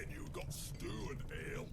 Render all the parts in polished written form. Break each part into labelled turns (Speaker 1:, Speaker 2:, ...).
Speaker 1: menu got stew and ale.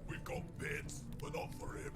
Speaker 1: We've got bits, but not for him.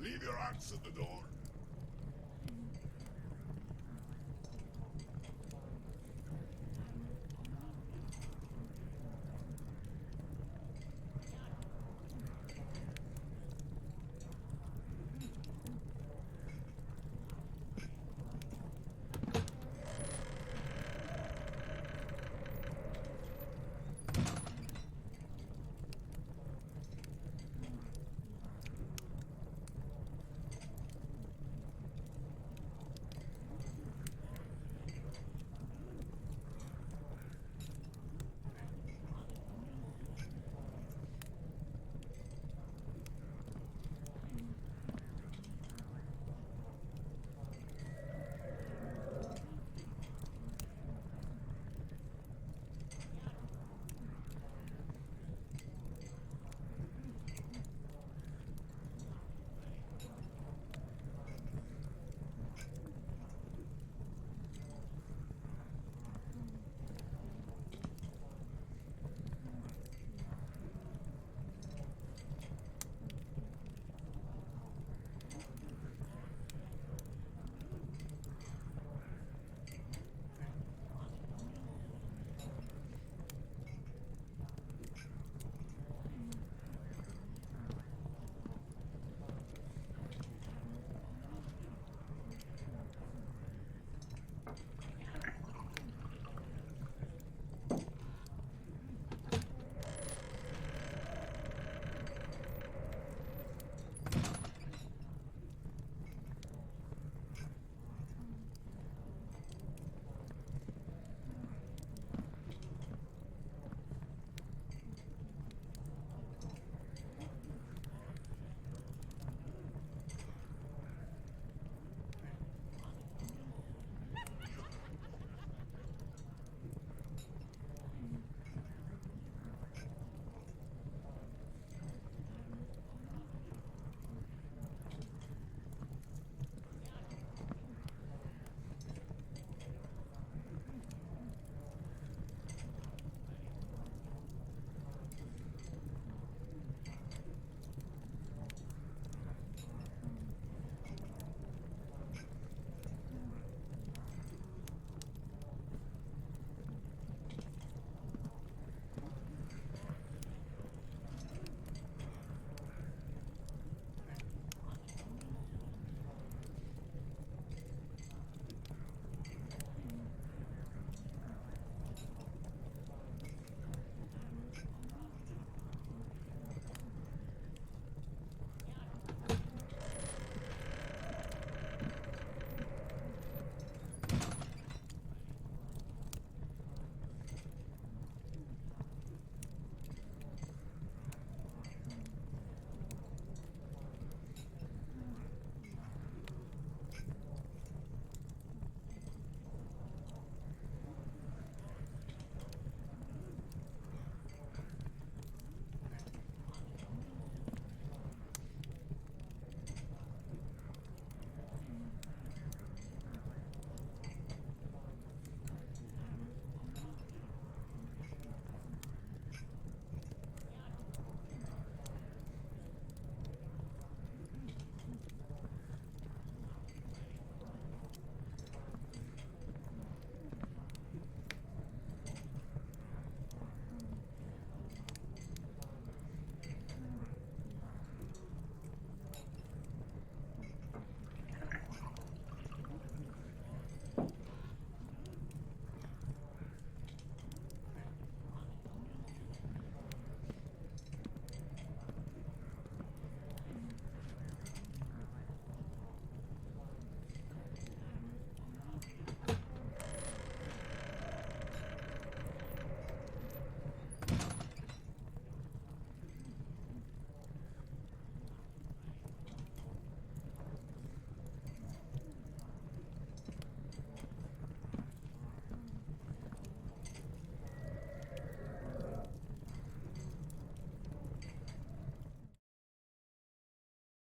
Speaker 1: Leave your axe at the door.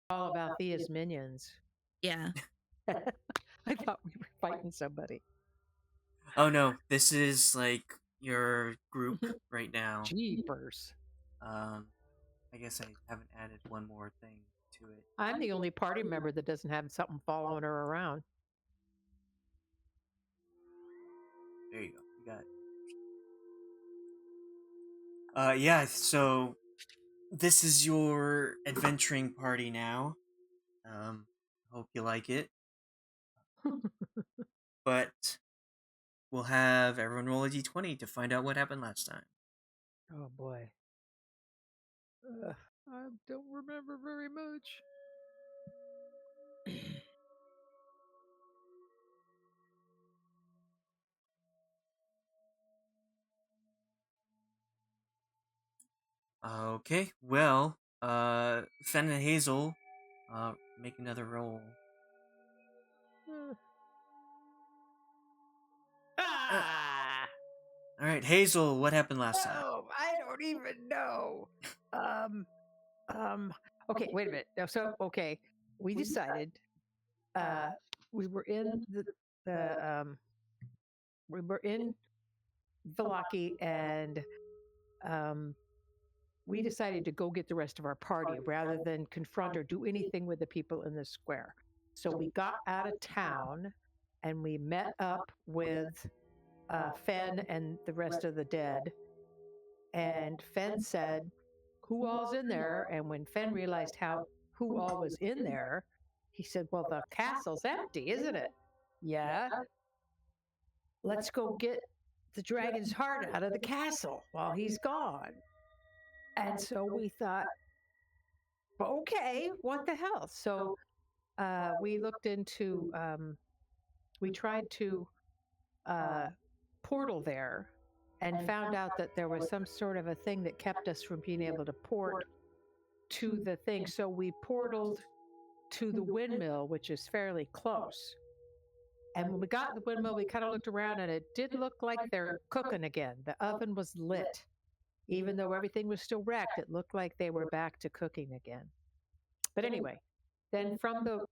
Speaker 2: All about Thea's minions.
Speaker 3: Yeah.
Speaker 2: I thought we were fighting somebody.
Speaker 4: Oh no, this is like your group right now.
Speaker 2: Jeepers.
Speaker 4: I guess I haven't added one more thing to to it.
Speaker 2: I'm the only party member that doesn't have something following her around.
Speaker 4: There you go. You got it. Yeah, so this is your adventuring party now. Hope you like it. But we'll have everyone roll a d20 to find out what happened last time.
Speaker 2: Oh boy. I don't remember very much.
Speaker 4: Okay, well, Fenn and Hazel, make another roll.
Speaker 2: Ah!
Speaker 4: All right, Hazel, what happened last time?
Speaker 2: Oh, I don't even know. Okay, wait a minute. So, okay, we decided, we were in we were in Velaki, and we decided to go get the rest of our party rather than confront or do anything with the people in the square. So we got out of town and we met up with Fenn and the rest of the dead. And Fenn said, "Who all's in there?" And when Fenn realized who all was in there, he said, "Well, the castle's empty, isn't it?" "Yeah." "Let's go get the dragon's heart out of the castle while he's gone." And so we thought, okay, what the hell? So we looked into, we tried to portal there and found out that there was some sort of a thing that kept us from being able to port to the thing. So we portaled to the windmill, which is fairly close. And when we got to the windmill, we kind of looked around and it did look like they're cooking again. The oven was lit. Even though everything was still wrecked, it looked like they were back to cooking again. But anyway, then from the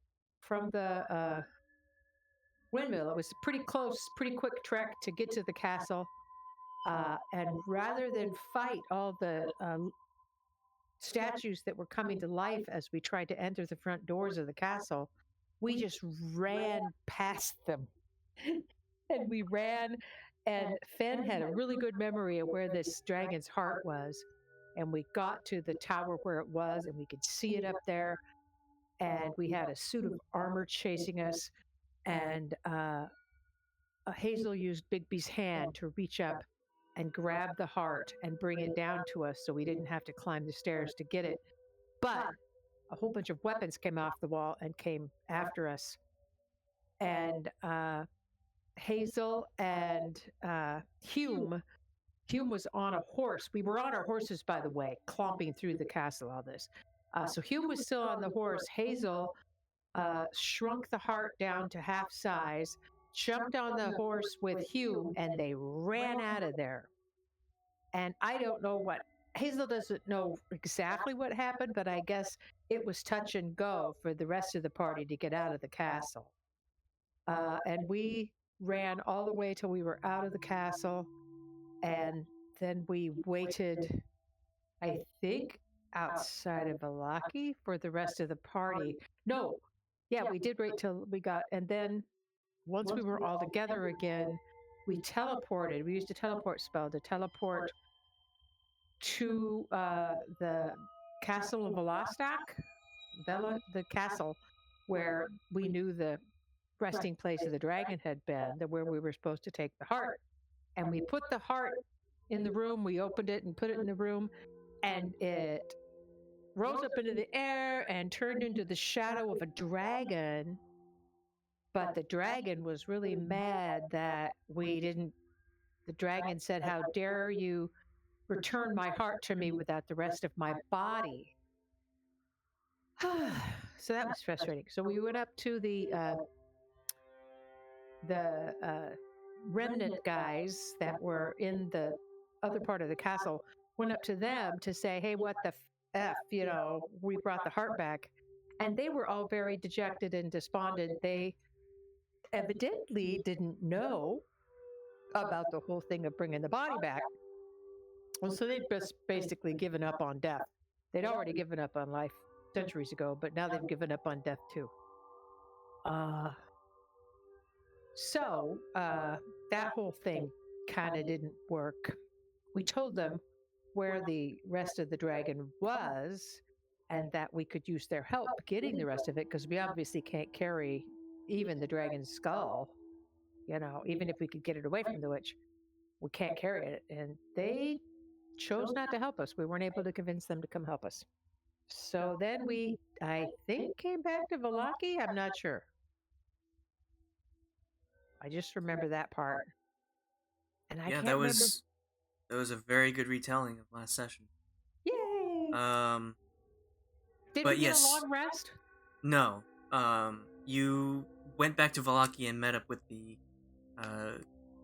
Speaker 2: windmill, it was a pretty close, pretty quick trek to get to the castle. And rather than fight all the statues that were coming to life as we tried to enter the front doors of the castle, we just ran past them. And we ran, and Fenn had a really good memory of where this dragon's heart was. And we got to the tower where it was, and we could see it up there. And we had a suit of armor chasing us. And Hazel used Bigby's hand to reach up and grab the heart and bring it down to us so we didn't have to climb the stairs to get it. But a whole bunch of weapons came off the wall and came after us. And Hazel and Hume was on a horse. We were on our horses, by the way, clomping through the castle, all this. So Hume was still on the horse. Hazel shrunk the heart down to half size, jumped on the horse with Hume, and they ran out of there. And I don't know what, Hazel doesn't know exactly what happened, but I guess it was touch and go for the rest of the party to get out of the castle. And we ran all the way till we were out of the castle. And then we waited, I think, outside of Velaki for the rest of the party. No, yeah, we did wait till we got, and then once we were all together again, we teleported. We used a teleport spell to teleport to the castle of the castle where we knew the resting place of the dragon had been, where we were supposed to take the heart. And we put the heart in the room. We opened it and put it in the room, and it rose up into the air and turned into the shadow of a dragon. But the dragon was really mad that we didn't. The dragon said, "How dare you return my heart to me without the rest of my body?" So that was frustrating. So we went up to the remnant guys that were in the other part of the castle, went up to them to say, "Hey, what the F, we brought the heart back." And they were all very dejected and despondent. They evidently didn't know about the whole thing of bringing the body back. Well, so they'd just basically given up on death. They'd already given up on life. centuries ago, but now they've given up on death too. That whole thing kind of didn't work. We told them where the rest of the dragon was and that we could use their help getting the rest of it because we obviously can't carry even the dragon's skull. Even if we could get it away from the witch, we can't carry it. And they chose not to help us. We weren't able to convince them to come help us. So then I think, came back to Valaki. I'm not sure. I just remember that part. And I
Speaker 4: Yeah,
Speaker 2: can't
Speaker 4: that
Speaker 2: remember.
Speaker 4: was a very good retelling of last session.
Speaker 2: Yay! Did
Speaker 4: but
Speaker 2: we get
Speaker 4: yes,
Speaker 2: a long rest?
Speaker 4: No. You went back to Valaki and met up with the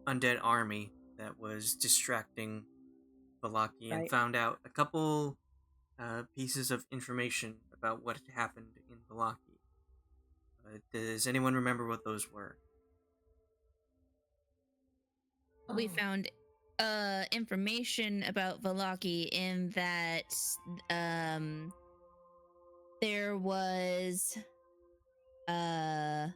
Speaker 4: undead army that was distracting Valaki and
Speaker 2: Right.
Speaker 4: found out a couple pieces of information about what had happened in Valaki. Does anyone remember what those were?
Speaker 3: We found information about Valaki in that there was I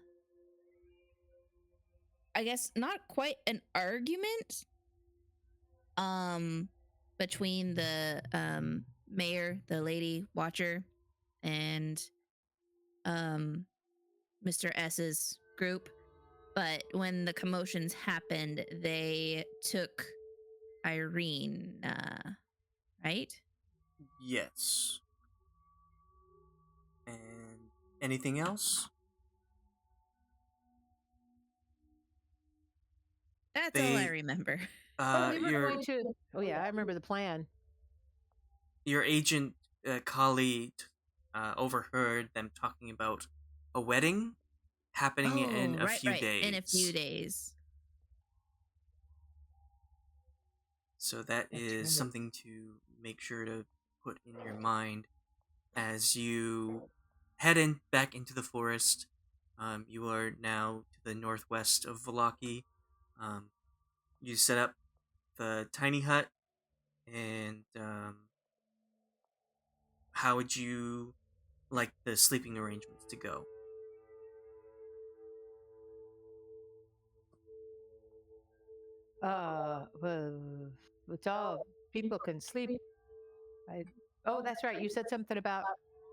Speaker 3: guess not quite an argument between the mayor, the lady watcher, and Mr. S's group. But when the commotions happened, they took Irene, right?
Speaker 4: Yes. And anything else?
Speaker 3: That's all I remember.
Speaker 2: We were going to. Oh yeah, I remember the plan.
Speaker 4: Your agent Khalid overheard them talking about a wedding happening in a few days.
Speaker 3: In a few days.
Speaker 4: So that is something to make sure to put in your mind as you head back into the forest. You are now to the northwest of Valaki. You set up the tiny hut, and how would you like the sleeping arrangements to go?
Speaker 2: Well, it's all people can sleep. Oh, that's right. You said something about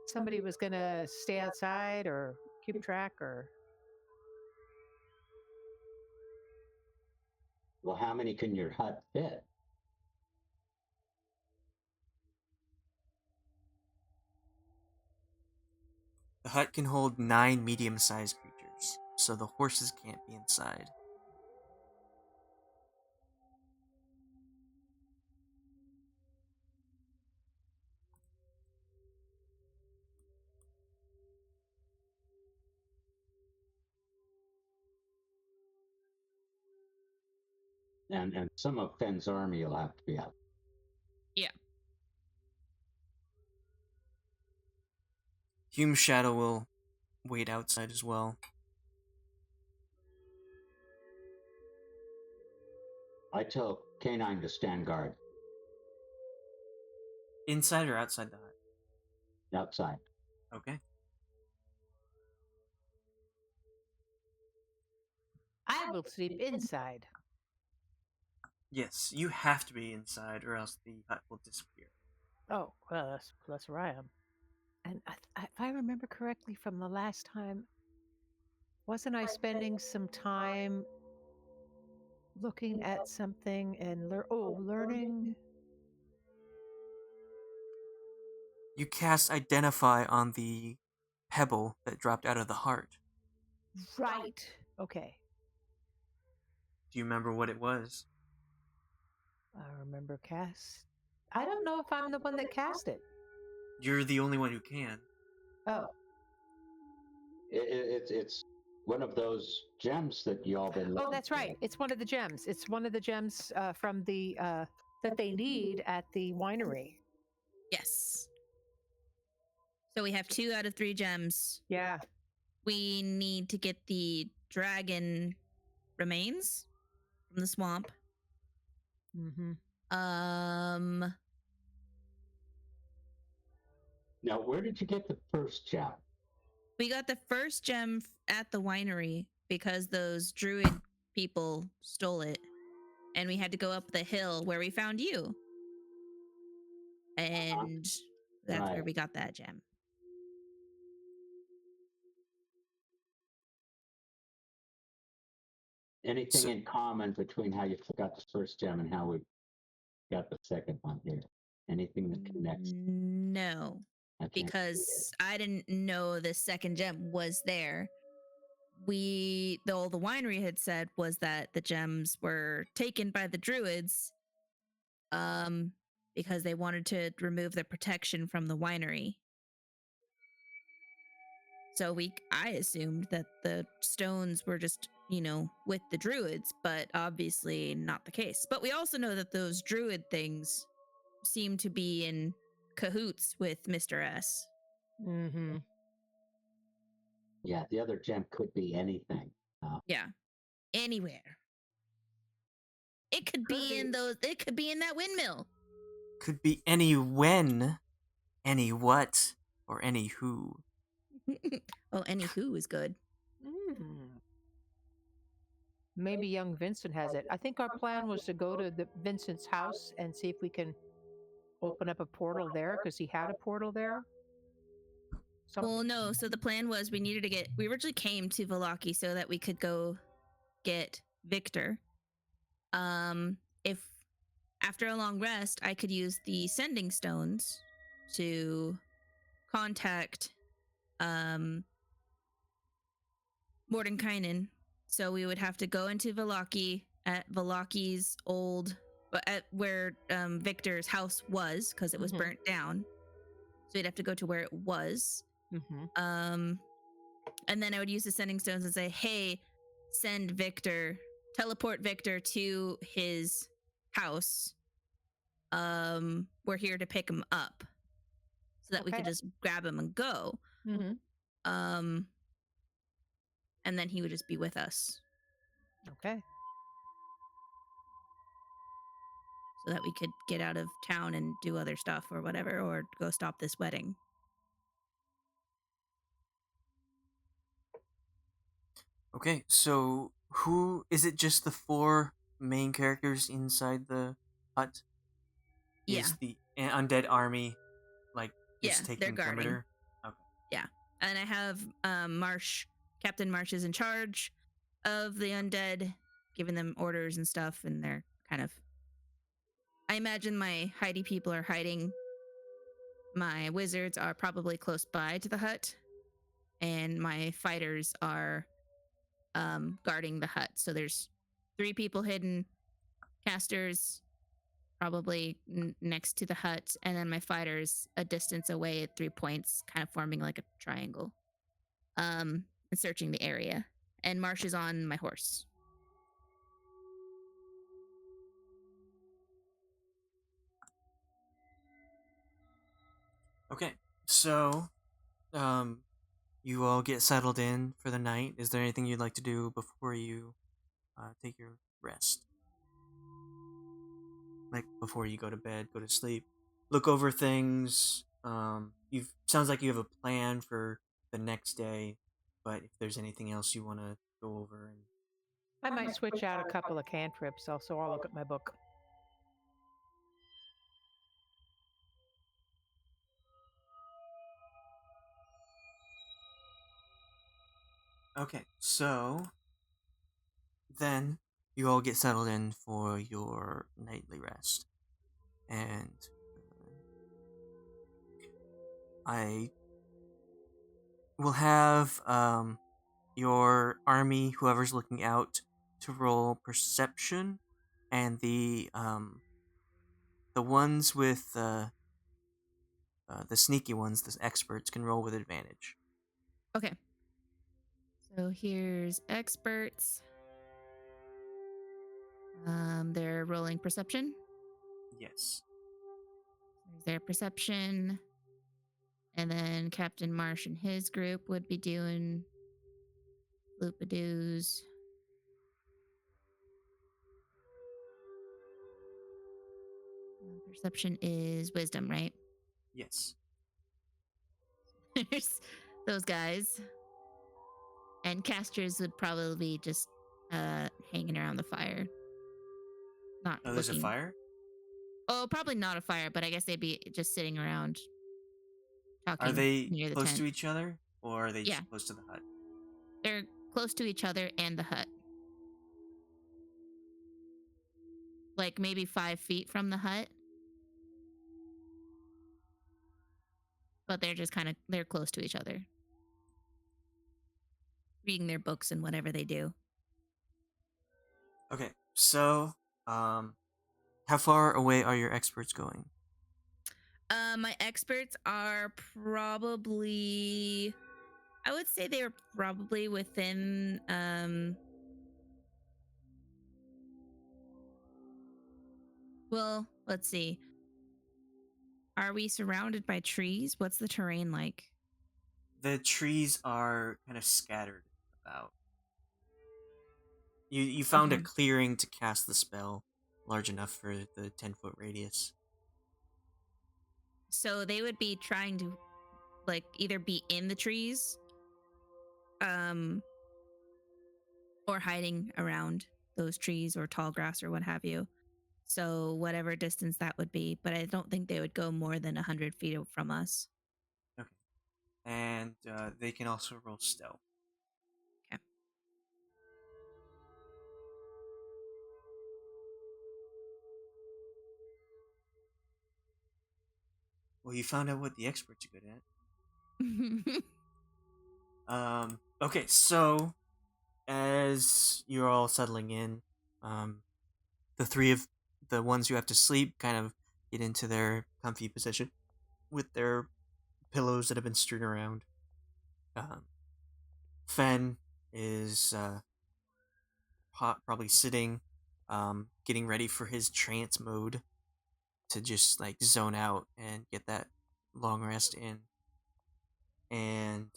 Speaker 2: somebody was going to stay outside or keep track or.
Speaker 5: Well, how many can your hut fit?
Speaker 4: The hut can hold 9 medium-sized creatures, so the horses can't be inside.
Speaker 5: And some of Fenn's army will have to be out.
Speaker 3: Yeah.
Speaker 4: Hume's shadow will wait outside as well.
Speaker 5: I tell Canine to stand guard.
Speaker 4: Inside or outside the hut?
Speaker 5: Outside.
Speaker 4: Okay.
Speaker 2: I will sleep inside.
Speaker 4: Yes, you have to be inside or else the hut will disappear.
Speaker 2: Oh, well, that's where I am. And if I remember correctly from the last time, wasn't I spending some time looking at something and learning?
Speaker 4: You cast Identify on the pebble that dropped out of the heart.
Speaker 2: Right. Okay.
Speaker 4: Do you remember what it was?
Speaker 2: I remember cast. I don't know if I'm the one that cast it.
Speaker 4: You're the only one who can.
Speaker 2: Oh.
Speaker 5: It's one of those gems that y'all been looking
Speaker 2: Oh, that's right. It's one of the gems. It's one of the gems from the that they need at the winery.
Speaker 3: Yes. So we have 2 out of 3 gems.
Speaker 2: Yeah.
Speaker 3: We need to get the dragon remains from the swamp.
Speaker 2: Mm-hmm.
Speaker 5: Now, where did you get the first gem?
Speaker 3: We got the first gem at the winery because those druid people stole it. And we had to go up the hill where we found you. And that's where
Speaker 5: Right.
Speaker 3: we got that gem.
Speaker 5: Anything
Speaker 4: So-
Speaker 5: in common between how you got the first gem and how we got the second one here? Anything that connects?
Speaker 3: No,
Speaker 5: I can't see it.
Speaker 3: because I didn't know the second gem was there. The winery had said was that the gems were taken by the druids because they wanted to remove the protection from the winery. So I assumed that the stones were just, with the druids, but obviously not the case. But we also know that those druid things seem to be in cahoots with Mr. S.
Speaker 2: Mm-hmm.
Speaker 5: Yeah, the other gem could be anything.
Speaker 3: Yeah. Anywhere. It could be in that windmill.
Speaker 4: Could be any when, any what, or any who.
Speaker 3: Oh, any who is good.
Speaker 2: Maybe young Vincent has it. I think our plan was to go to Vincent's house and see if we can open up a portal there because he had a portal there.
Speaker 3: Well, no. So the plan was we originally came to Valaki so that we could go get Victor. If after a long rest, I could use the sending stones to contact Mordenkainen. So we would have to go into Valaki at Valaki's at where Victor's house was because it was burnt down. So we'd have to go to where it was. And then I would use the sending stones and say, hey, teleport Victor to his house. We're here to pick him up so that we could just grab him and go. And then he would just be with us.
Speaker 2: Okay.
Speaker 3: So that we could get out of town and do other stuff or whatever, or go stop this wedding.
Speaker 4: Okay, so is it just the 4 main characters inside the hut?
Speaker 3: Yeah.
Speaker 4: Is the undead army just
Speaker 3: they're
Speaker 4: taking
Speaker 3: guarding.
Speaker 4: perimeter? Okay.
Speaker 3: Yeah. And I have Captain Marsh is in charge of the undead, giving them orders and stuff, and they're kind of, I imagine my Heidi people are hiding. My wizards are probably close by to the hut, and my fighters are guarding the hut. So there's 3 people hidden, casters probably next to the hut, and then my fighters a distance away at 3 points, kind of forming like a triangle, and searching the area. And Marsh is on my horse.
Speaker 4: Okay, so you all get settled in for the night. Is there anything you'd like to do before you take your rest? Like before you go to bed, go to sleep, look over things. Sounds like you have a plan for the next day, but if there's anything else you want to go over,
Speaker 2: I might switch out a couple of cantrips, so I'll look at my book.
Speaker 4: Okay, so then you all get settled in for your nightly rest, and I will have your army, whoever's looking out, to roll perception, and the ones with the sneaky ones, the experts, can roll with advantage.
Speaker 3: Okay. So here's experts. They're rolling perception.
Speaker 4: Yes.
Speaker 3: There's their perception. And then Captain Marsh and his group would be doing loopadoos. Perception is wisdom, right?
Speaker 4: Yes.
Speaker 3: There's those guys. And casters would probably be just hanging around the fire. Not
Speaker 4: Oh, there's a
Speaker 3: looking.
Speaker 4: fire?
Speaker 3: Oh, probably not a fire, but I guess they'd be just sitting around
Speaker 4: Are
Speaker 3: talking
Speaker 4: they
Speaker 3: near the
Speaker 4: close
Speaker 3: tent.
Speaker 4: to each other, or are they
Speaker 3: Yeah.
Speaker 4: just close to the hut?
Speaker 3: They're close to each other and the hut. Like maybe 5 feet from the hut. But they're just they're close to each other. Reading their books and whatever they do.
Speaker 4: Okay, so, how far away are your experts going?
Speaker 3: My experts are probably, I would say they were probably within well, let's see. Are we surrounded by trees? What's the terrain like?
Speaker 4: The trees are kind of scattered about. You found a
Speaker 3: Okay.
Speaker 4: clearing to cast the spell large enough for the 10-foot radius.
Speaker 3: So they would be trying to like either be in the trees or hiding around those trees or tall grass or what have you. So whatever distance that would be, but I don't think they would go more than 100 feet from us.
Speaker 4: Okay. And they can also roll stealth.
Speaker 3: Okay.
Speaker 4: Well, you found out what the experts are good at. Okay, so as you're all settling in, the three of the ones who have to sleep kind of get into their comfy position with their pillows that have been strewn around. Fenn is probably sitting, getting ready for his trance mode to just like zone out and get that long rest in. And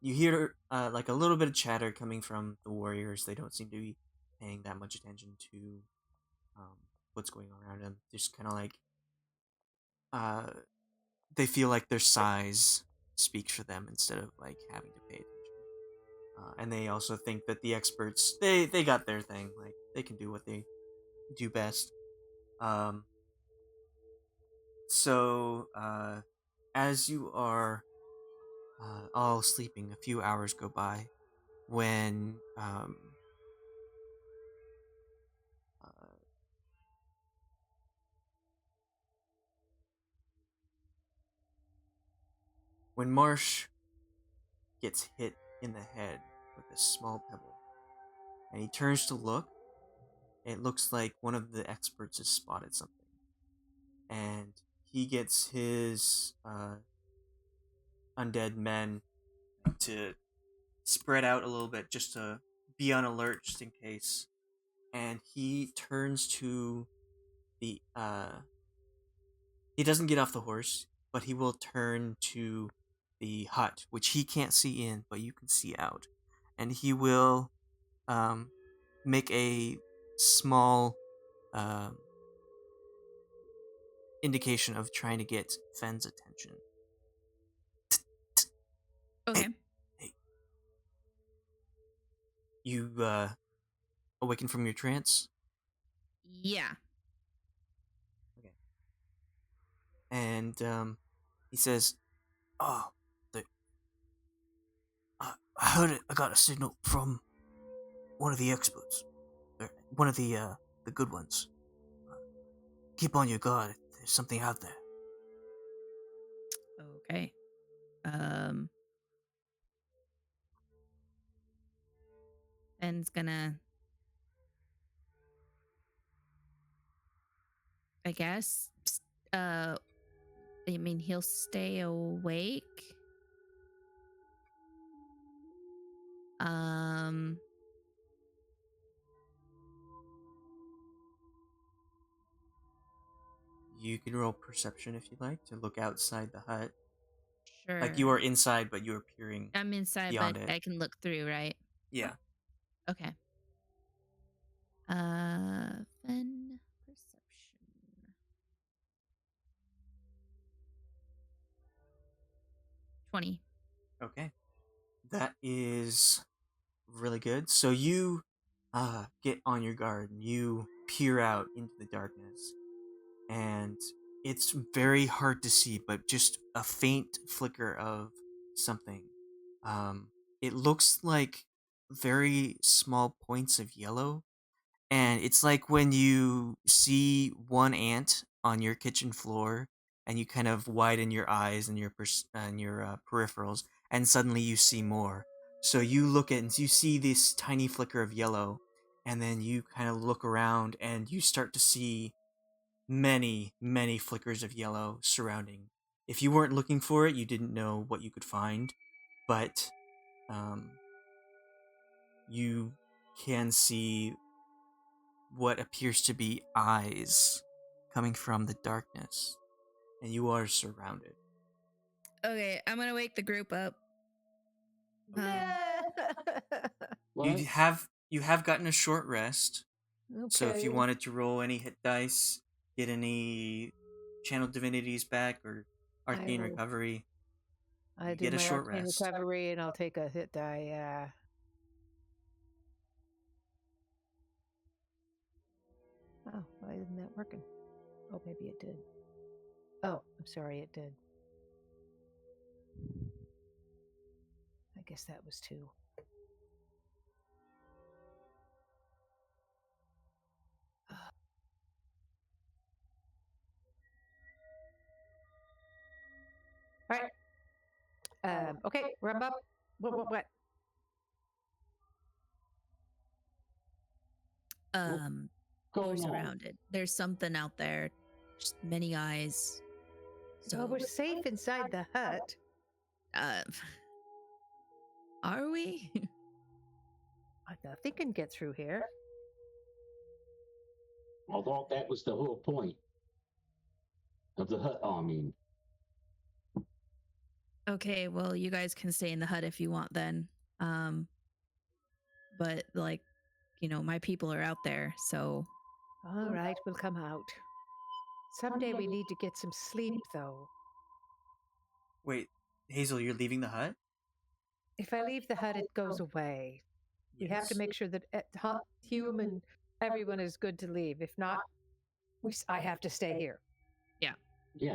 Speaker 4: you hear like a little bit of chatter coming from the warriors. They don't seem to be paying that much attention to what's going on around them. Just kind of like they feel like their size speaks for them instead of like having to pay attention. And they also think that the experts they got their thing. Like they can do what they do best. So as you are all sleeping, a few hours go by when uh, when Marsh gets hit in the head with a small pebble, and he turns to look. It looks like one of the experts has spotted something, and he gets his undead men to spread out a little bit just to be on alert just in case. And he turns to the he doesn't get off the horse, but he will turn to the hut, which he can't see in, but you can see out. And he will make a small indication of trying to get Fenn's attention.
Speaker 3: Okay.
Speaker 4: Hey. You awaken from your trance?
Speaker 3: Yeah.
Speaker 4: Okay. And he says, "Oh, I heard it. I got a signal from one of the experts, one of the good ones. Keep on your guard. There's something out there."
Speaker 3: Okay. Ben's gonna, I guess, I mean, he'll stay awake.
Speaker 4: You can roll perception if you'd like to look outside the hut.
Speaker 3: Sure.
Speaker 4: Like you are inside, but you are peering.
Speaker 3: I'm inside,
Speaker 4: beyond
Speaker 3: but
Speaker 4: it.
Speaker 3: I can look through, right?
Speaker 4: Yeah.
Speaker 3: Okay. Fenn perception. 20.
Speaker 4: Okay. That is really good. So you get on your guard and you peer out into the darkness. And it's very hard to see, but just a faint flicker of something. It looks like very small points of yellow, and it's like when you see one ant on your kitchen floor, and you kind of widen your eyes and your peripherals, and suddenly you see more. So you look at and you see this tiny flicker of yellow, and then you kind of look around and you start to see many, many flickers of yellow surrounding. If you weren't looking for it, you didn't know what you could find, but um, you can see what appears to be eyes coming from the darkness, and you are surrounded.
Speaker 3: Okay, I'm gonna wake the group up.
Speaker 2: Okay.
Speaker 4: You have gotten a short rest, so if you wanted to roll any hit dice, get any channel divinities back or arcane
Speaker 2: will-
Speaker 4: recovery,
Speaker 2: I
Speaker 4: you
Speaker 2: do
Speaker 4: get a
Speaker 2: my
Speaker 4: short
Speaker 2: arcane
Speaker 4: rest.
Speaker 2: recovery, and I'll take a hit die. Yeah. Oh, why isn't that working? Oh, maybe it did. Oh, I'm sorry, it did. I guess that was 2. All right. Okay, rub up. What?
Speaker 5: Going on.
Speaker 3: Surrounded. There's something out there. Just many eyes. So,
Speaker 2: Well, we're safe inside the hut.
Speaker 3: uh, are we?
Speaker 2: Nothing can get through here.
Speaker 5: Although that was the whole point of the hut. Oh, I mean,
Speaker 3: Okay, well, you guys can stay in the hut if you want then. But like, my people are out there, so
Speaker 2: All right, we'll come out. Someday we need to get some sleep, though.
Speaker 4: Wait, Hazel, you're leaving the hut?
Speaker 2: If I leave the hut, it goes away. We have to
Speaker 4: Yes.
Speaker 2: make sure that Hume and everyone is good to leave. If not, I have to stay here.
Speaker 5: yeah,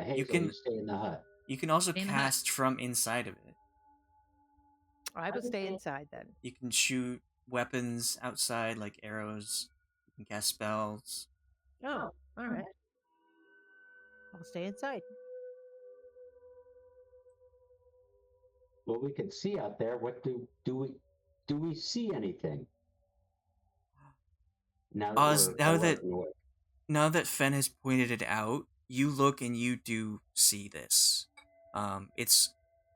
Speaker 5: Hazel,
Speaker 4: can-
Speaker 5: stay in the hut.
Speaker 4: You can also
Speaker 3: Stay in the hut.
Speaker 4: cast from inside of it.
Speaker 2: I will stay inside then.
Speaker 4: You can shoot weapons outside, like arrows. You can cast spells.
Speaker 2: Oh, all right. I'll stay inside.
Speaker 5: Well, we can see out there. What do we see anything? Now
Speaker 4: Oz,
Speaker 5: we're
Speaker 4: now
Speaker 5: alert
Speaker 4: that
Speaker 5: and awake.
Speaker 4: now that Fenn has pointed it out, you look and you do see this. It's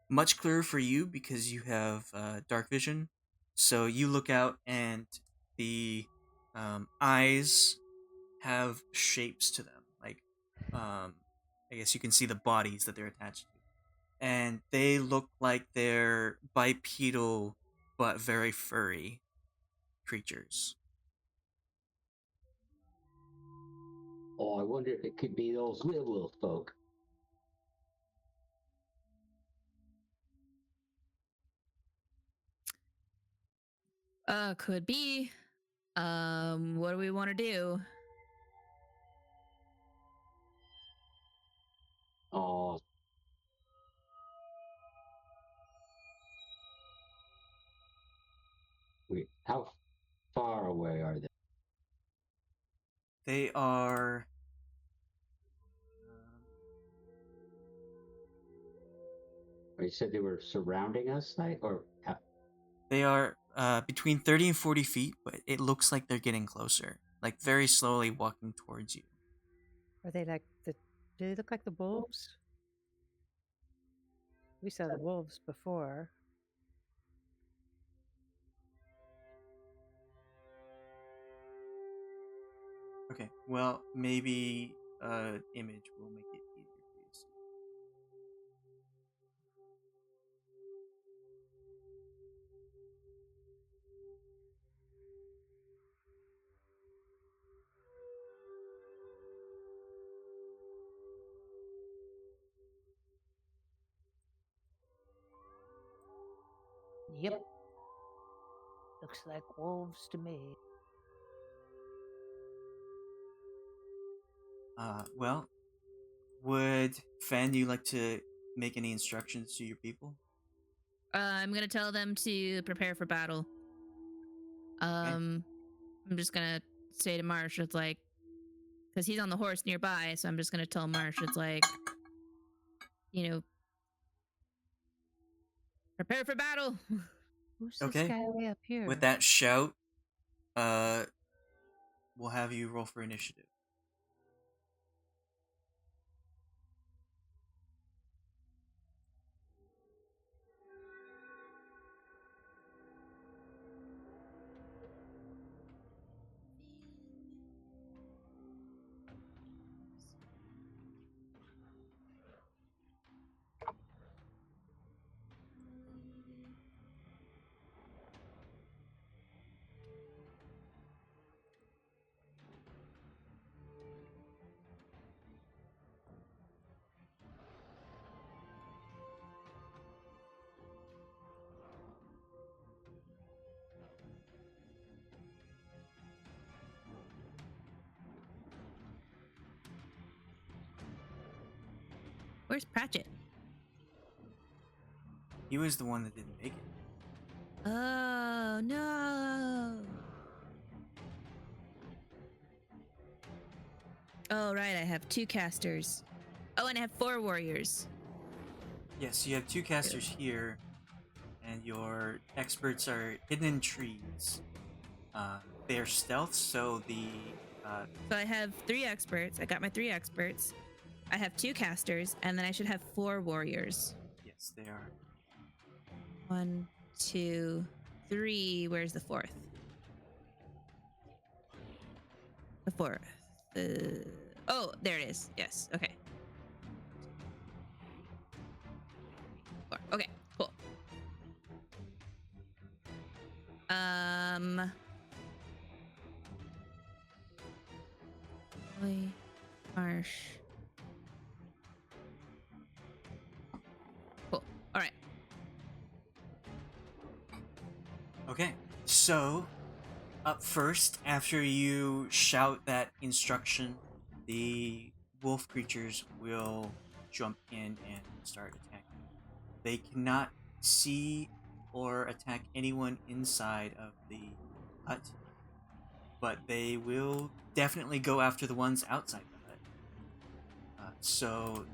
Speaker 4: much clearer for you because you have dark vision. So you look out and the eyes have shapes to them. Like, I guess you can see the bodies that they're attached to. And they look like they're bipedal but very furry creatures.
Speaker 5: Oh, I wonder if it could be those little folk.
Speaker 3: Could be. What do we want to do?
Speaker 5: Oh, how far away are they?
Speaker 4: They are.
Speaker 5: You said they were surrounding us,
Speaker 4: They are between 30 and 40 feet, but it looks like they're getting closer. Like very slowly walking towards you.
Speaker 2: Are they like do they look like the wolves? We saw the wolves before.
Speaker 4: Okay, well, maybe image will make it easier for you to see.
Speaker 2: Yep. Looks like wolves to me.
Speaker 4: Well, would Fenn, you like to make any instructions to your people?
Speaker 3: I'm gonna tell them to prepare for battle. I'm just gonna say to Marsh, it's like, because he's on the horse nearby, so I'm just gonna tell Marsh, it's like, you know, prepare for battle.
Speaker 2: Who's
Speaker 4: Okay.
Speaker 2: this guy way up here?
Speaker 4: With that shout, we'll have you roll for initiative.
Speaker 3: Where's Pratchett?
Speaker 4: He was the one that didn't make it.
Speaker 3: Oh no. Oh right, I have 2 casters. Oh, and I have 4 warriors.
Speaker 4: Yes, you have 2 casters here, and your experts are hidden in trees. They are stealth, so the
Speaker 3: So I have 3 experts. I got my 3 experts. I have 2 casters, and then I should have 4 warriors.
Speaker 4: yes, they are.
Speaker 3: 1, 2, 3. Where's the 4th? The 4th. Oh, there it is. Yes. Okay. 4. Okay. Cool. Roy, Marsh. Cool. All right.
Speaker 4: Okay, so up first, after you shout that instruction, the wolf creatures will jump in and start attacking. They cannot see or attack anyone inside of the hut, but they will definitely go after the ones outside the hut. So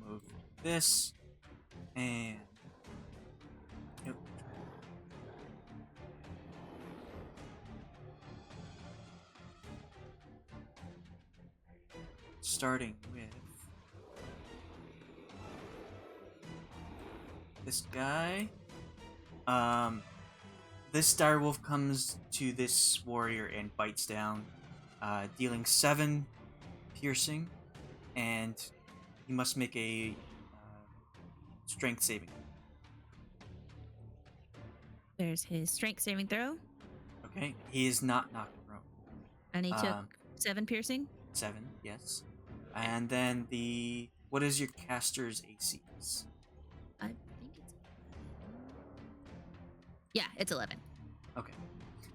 Speaker 4: we'll move this and nope. Starting with this guy. This direwolf comes to this warrior and bites down, dealing 7 piercing, and he must make a strength saving.
Speaker 3: There's his strength saving throw,
Speaker 4: Okay, he is not knocked prone.
Speaker 3: and he took 7 piercing.
Speaker 4: 7, yes. And then what is your caster's ACs?
Speaker 3: I think it's. Yeah, it's 11.
Speaker 4: Okay.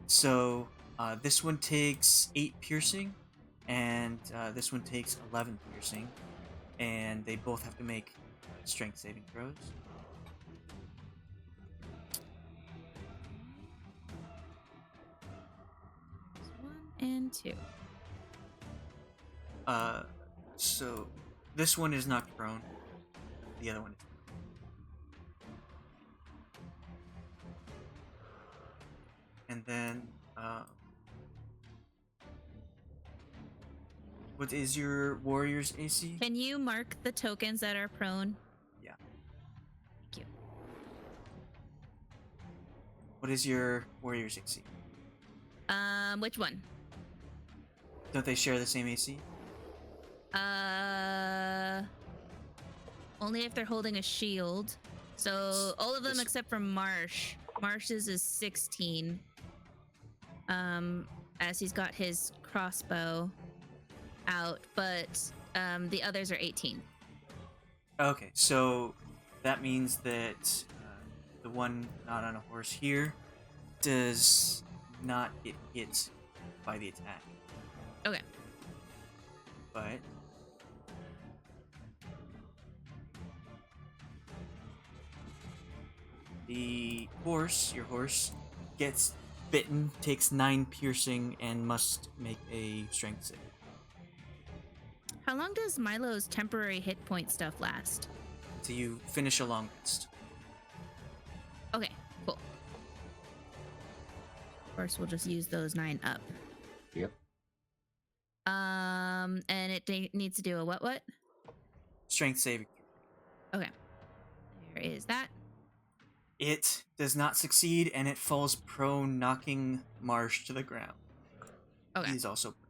Speaker 4: So this one takes 8 piercing, and this one takes 11 piercing, and they both have to make strength saving throws.
Speaker 3: 1 and 2.
Speaker 4: So this one is knocked prone. The other one is. And then, what is your warrior's AC?
Speaker 3: Can you mark the tokens that are prone?
Speaker 4: Yeah.
Speaker 3: Thank you.
Speaker 4: What is your warrior's AC?
Speaker 3: Which one?
Speaker 4: Don't they share the same AC?
Speaker 3: Only if they're holding a shield. So all of them
Speaker 4: This-
Speaker 3: except for Marsh. Marsh's is 16. As he's got his crossbow out, but the others are 18.
Speaker 4: Okay, so that means that the one not on a horse here does not get hit by the attack.
Speaker 3: Okay.
Speaker 4: But the horse, your horse, gets bitten, takes 9 piercing, and must make a strength save.
Speaker 3: How long does Milo's temporary hit point stuff last?
Speaker 4: So you finish a long rest.
Speaker 3: Okay, cool. First, we'll just use those 9 up.
Speaker 5: Yep.
Speaker 3: And it needs to do a what?
Speaker 4: Strength saving.
Speaker 3: Okay. There is that.
Speaker 4: It does not succeed, and it falls prone, knocking Marsh to the ground.
Speaker 3: Okay.
Speaker 4: He's also prone.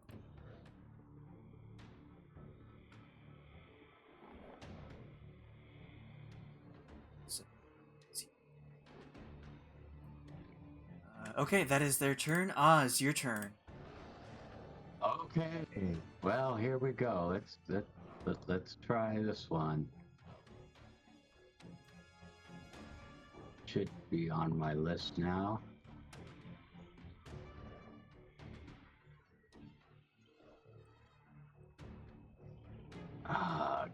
Speaker 4: Okay, that is their turn. Oz, your turn.
Speaker 5: Okay. Well, here we go. Let's try this one. Should be on my list now. How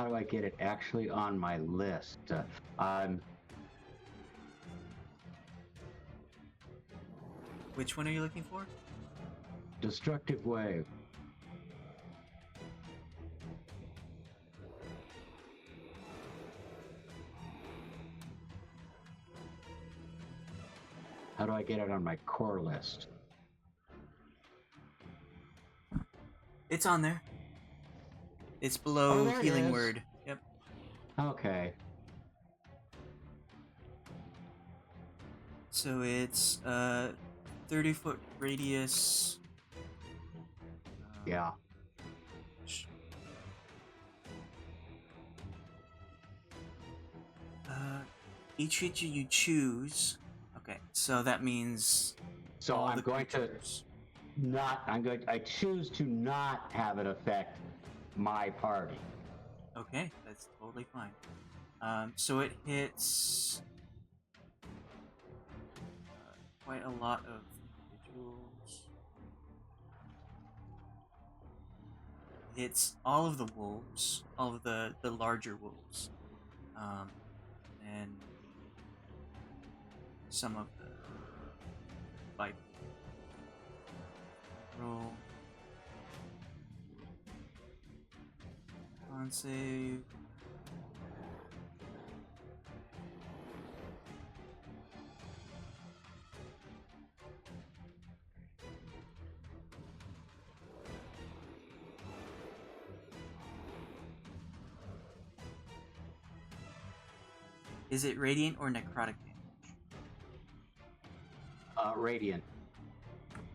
Speaker 5: do I get it actually on my list?
Speaker 4: Which one are you looking for?
Speaker 5: Destructive Wave. How do I get it on my core list?
Speaker 4: It's on there. It's below
Speaker 5: there it
Speaker 4: healing
Speaker 5: is.
Speaker 4: word. Yep.
Speaker 5: Okay.
Speaker 4: So it's 30-foot radius.
Speaker 5: Yeah.
Speaker 4: Each creature you choose. Okay, so that means.
Speaker 5: So
Speaker 4: all
Speaker 5: I'm
Speaker 4: the
Speaker 5: going
Speaker 4: creatures.
Speaker 5: I choose to not have it affect my party.
Speaker 4: Okay, that's totally fine. So it hits quite a lot of individuals. It hits all of the wolves, all of the larger wolves, and some of the vipers. Roll. On save. Is it radiant or necrotic damage?
Speaker 5: Radiant.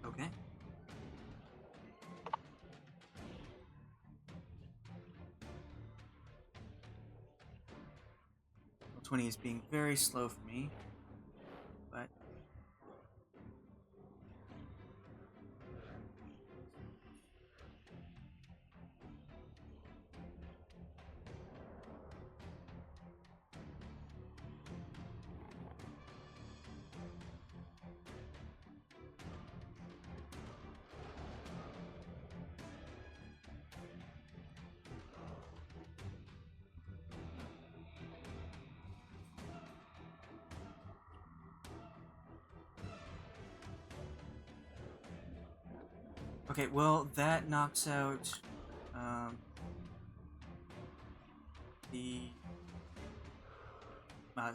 Speaker 4: Okay. Well, 20 is being very slow for me, but okay, well, that knocks out the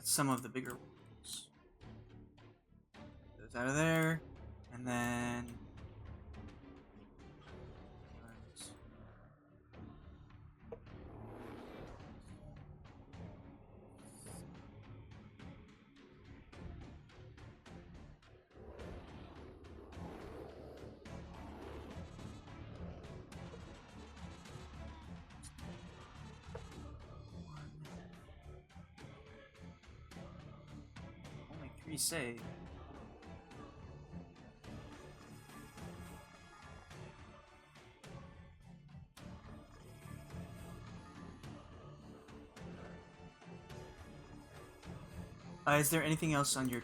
Speaker 4: some of the bigger wolves. Goes out of there, and then only 3 save. Is there anything else on your...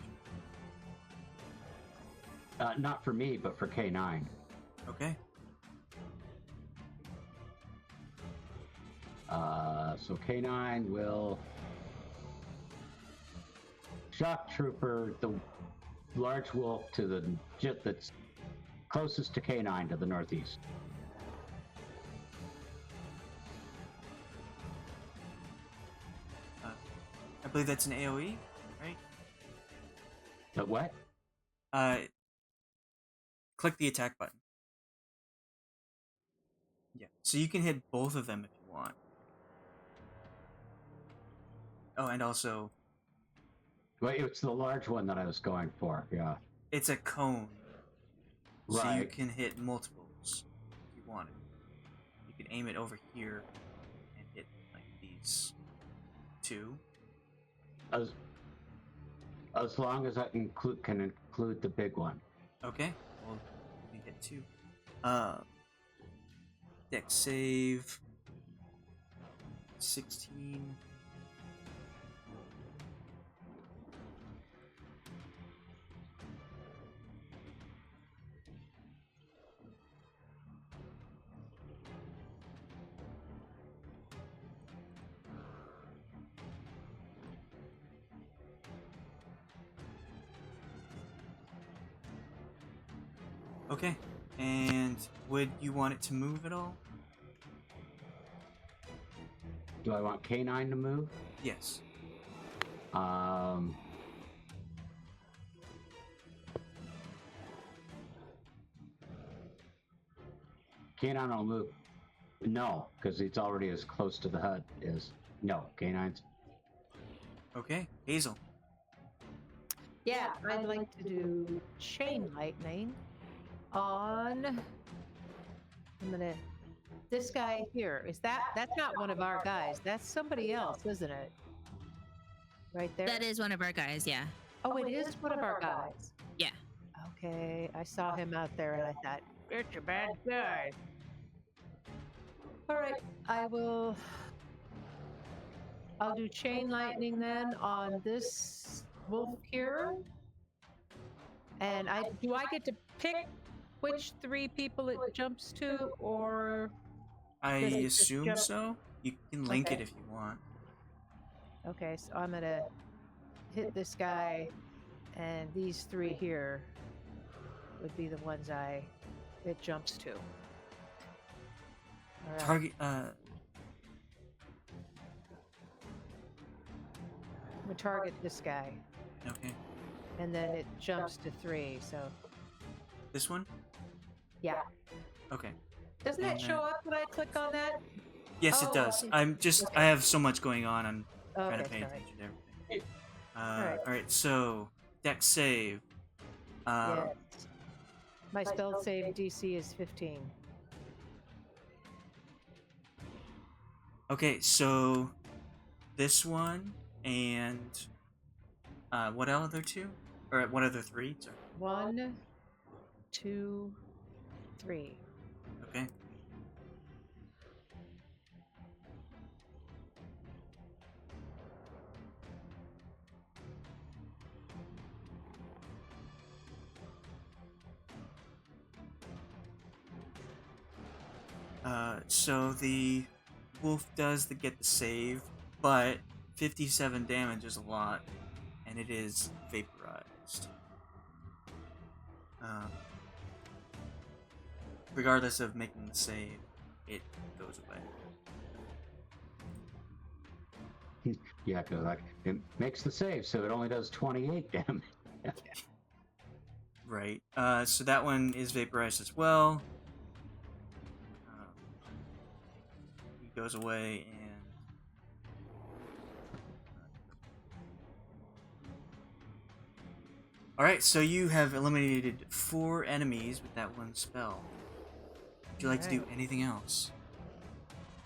Speaker 5: Not for me, but for K9.
Speaker 4: Okay.
Speaker 5: So K9 will shock trooper the large wolf to the jet that's closest to K9 to the northeast.
Speaker 4: I believe that's an AoE, right?
Speaker 5: The what?
Speaker 4: Click the attack button. Yeah, so you can hit both of them if you want. Oh, and also...
Speaker 5: Well, it's the large one that I was going for, yeah.
Speaker 4: It's a cone. So you
Speaker 5: Right.
Speaker 4: can hit multiples if you want it. You can aim it over here and hit like these two.
Speaker 5: As long as I can include the big one.
Speaker 4: Okay, well, you can hit two. Dex save. 16. Okay, and would you want it to move at all?
Speaker 5: Do I want K9 to move?
Speaker 4: Yes.
Speaker 5: K9 will move. No, because it's already as close to the HUD as... No, K9's...
Speaker 4: Okay, Hazel.
Speaker 2: Yeah, I'd like to do chain lightning on. I'm gonna. This guy here, that's not one of our guys. That's somebody else, isn't it? Right there.
Speaker 3: That is one of our guys, yeah.
Speaker 2: Oh, it is one of our guys.
Speaker 3: Yeah.
Speaker 2: Okay, I saw him out there and I thought, it's a bad guy. All right, I'll do chain lightning then on this wolf here. And do I get to pick which 3 people it jumps to, or
Speaker 4: I
Speaker 2: does it just
Speaker 4: assume
Speaker 2: jump?
Speaker 4: so. You can link
Speaker 2: Okay.
Speaker 4: it if you want.
Speaker 2: Okay, so I'm gonna hit this guy, and these 3 here would be the ones it jumps to. All right.
Speaker 4: Target.
Speaker 2: I'm gonna target this guy,
Speaker 4: Okay.
Speaker 2: and then it jumps to 3. So
Speaker 4: This one.
Speaker 2: yeah,
Speaker 4: Okay.
Speaker 2: doesn't that
Speaker 4: And
Speaker 2: show up when I click on that?
Speaker 4: Yes,
Speaker 2: Oh,
Speaker 4: it does.
Speaker 2: okay.
Speaker 4: I'm just.
Speaker 2: Okay.
Speaker 4: I have so much going on. I'm trying to
Speaker 2: Okay,
Speaker 4: pay
Speaker 2: sorry.
Speaker 4: attention to everything.
Speaker 2: Alright.
Speaker 4: All right. So Dex save.
Speaker 2: Yes. My spell save DC is 15.
Speaker 4: Okay. So this one and what other 2? Or what other 3? Sorry.
Speaker 2: 1, 2, 3.
Speaker 4: Okay. So the wolf does get the save, but 57 damage is a lot, and it is vaporized. Regardless of making the save, it goes away.
Speaker 5: Yeah, because like, it makes the save, so it only does 28 damage.
Speaker 4: Right. So that one is vaporized as well. He goes away, and all right. So you have eliminated 4 enemies with that one spell. Would you like to do
Speaker 2: Alright.
Speaker 4: anything else?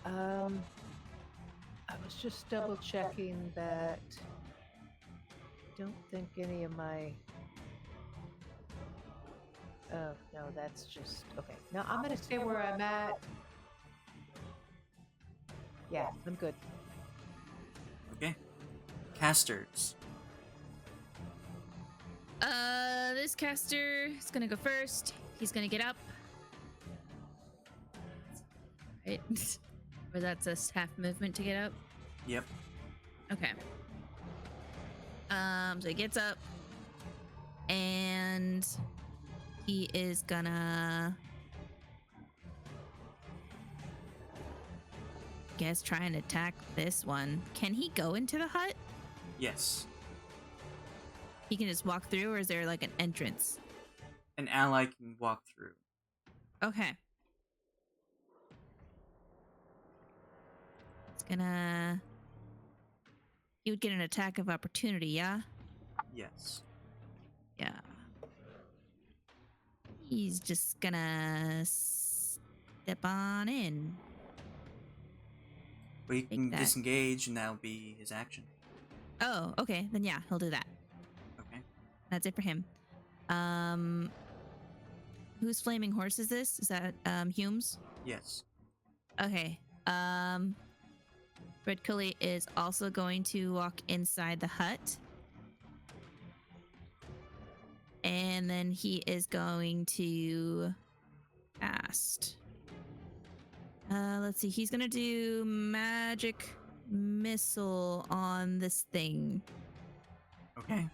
Speaker 2: I was just double checking that. Don't think any of my. Oh no, that's just okay. No, I'm gonna stay where I'm at. Yeah, I'm good.
Speaker 4: Okay. Casters.
Speaker 3: This caster is gonna go first. He's gonna get up. Right. Or that's a half movement to get up.
Speaker 4: Yep.
Speaker 3: Okay. So he gets up and he is gonna try and attack this one. Can he go into the hut?
Speaker 4: Yes.
Speaker 3: He can just walk through, or is there like an entrance?
Speaker 4: An ally can walk through.
Speaker 3: Okay. It's gonna. He would get an attack of opportunity, yeah?
Speaker 4: Yes.
Speaker 3: Yeah. He's just gonna step on in.
Speaker 4: But he can
Speaker 3: that.
Speaker 4: disengage, and that'll be his action.
Speaker 3: Oh, okay. Then yeah, he'll do that.
Speaker 4: Okay.
Speaker 3: That's it for him. Whose flaming horse is this? Is that Hume's?
Speaker 4: Yes.
Speaker 3: Okay. Red Cully is also going to walk inside the hut. And then he is going to cast. Let's see. He's going to do magic missile on this thing.
Speaker 4: Okay.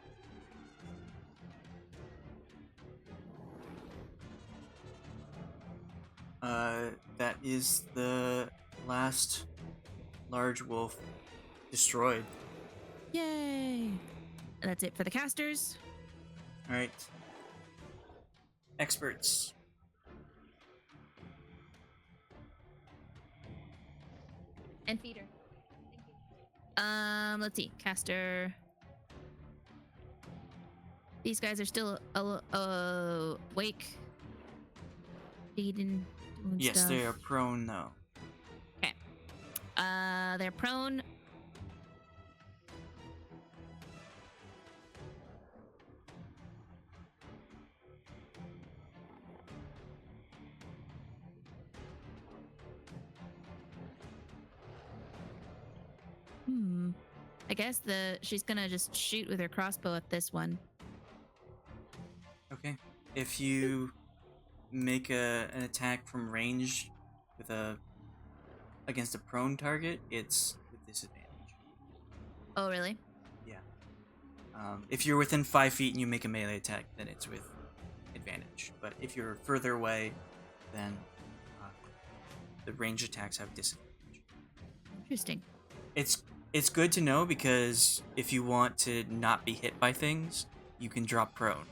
Speaker 4: That is the last large wolf destroyed.
Speaker 3: Yay! That's it for the casters.
Speaker 4: All right. Experts.
Speaker 3: And feeder. Let's see. Caster. These guys are still awake. Feeding. Doing
Speaker 4: Yes,
Speaker 3: stuff.
Speaker 4: they are prone though.
Speaker 3: Okay. They're prone. I guess she's gonna just shoot with her crossbow at this one.
Speaker 4: Okay. If you make an attack from range with against a prone target, it's with disadvantage.
Speaker 3: Oh, really?
Speaker 4: Yeah. If you're within 5 feet and you make a melee attack, then it's with advantage. But if you're further away, then the range attacks have disadvantage.
Speaker 3: Interesting.
Speaker 4: It's good to know because if you want to not be hit by things, you can drop prone,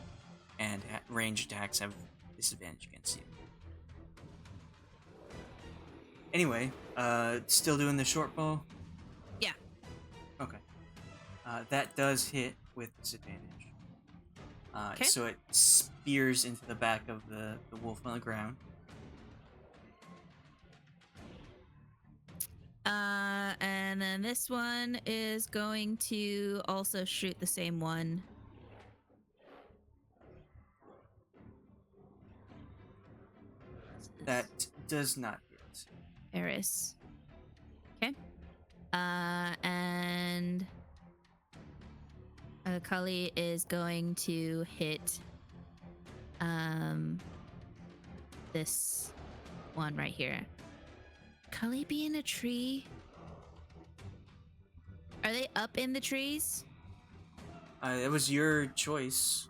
Speaker 4: and range attacks have disadvantage against you. Anyway, still doing the short bow?
Speaker 3: Yeah.
Speaker 4: Okay. That does hit with disadvantage.
Speaker 3: Okay.
Speaker 4: So it spears into the back of the wolf on the ground.
Speaker 3: And then this one is going to also shoot the same one.
Speaker 4: That does not hit.
Speaker 3: Eris. Okay. And Kali is going to hit this one right here. Kali be in a tree? Are they up in the trees?
Speaker 4: It was your choice.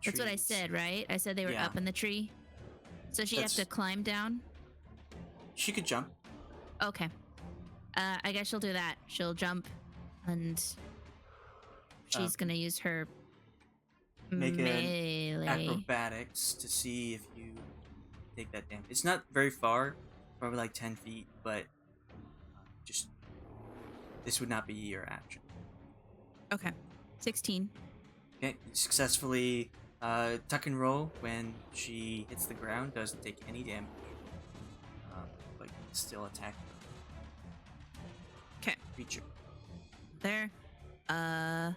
Speaker 3: That's what I said, right? I said they were
Speaker 4: Yeah.
Speaker 3: up in the tree. So she has to climb down?
Speaker 4: She could jump.
Speaker 3: Okay. I guess she'll do that. She'll jump and she's gonna use her
Speaker 4: Make
Speaker 3: melee.
Speaker 4: acrobatics to see if you take that damage. It's not very far, probably like 10 feet, but just this would not be your action.
Speaker 3: Okay. 16.
Speaker 4: Okay, you successfully tuck and roll when she hits the ground, doesn't take any damage, but you can still attack her.
Speaker 3: Okay.
Speaker 4: Creature.
Speaker 3: There. 2-weapon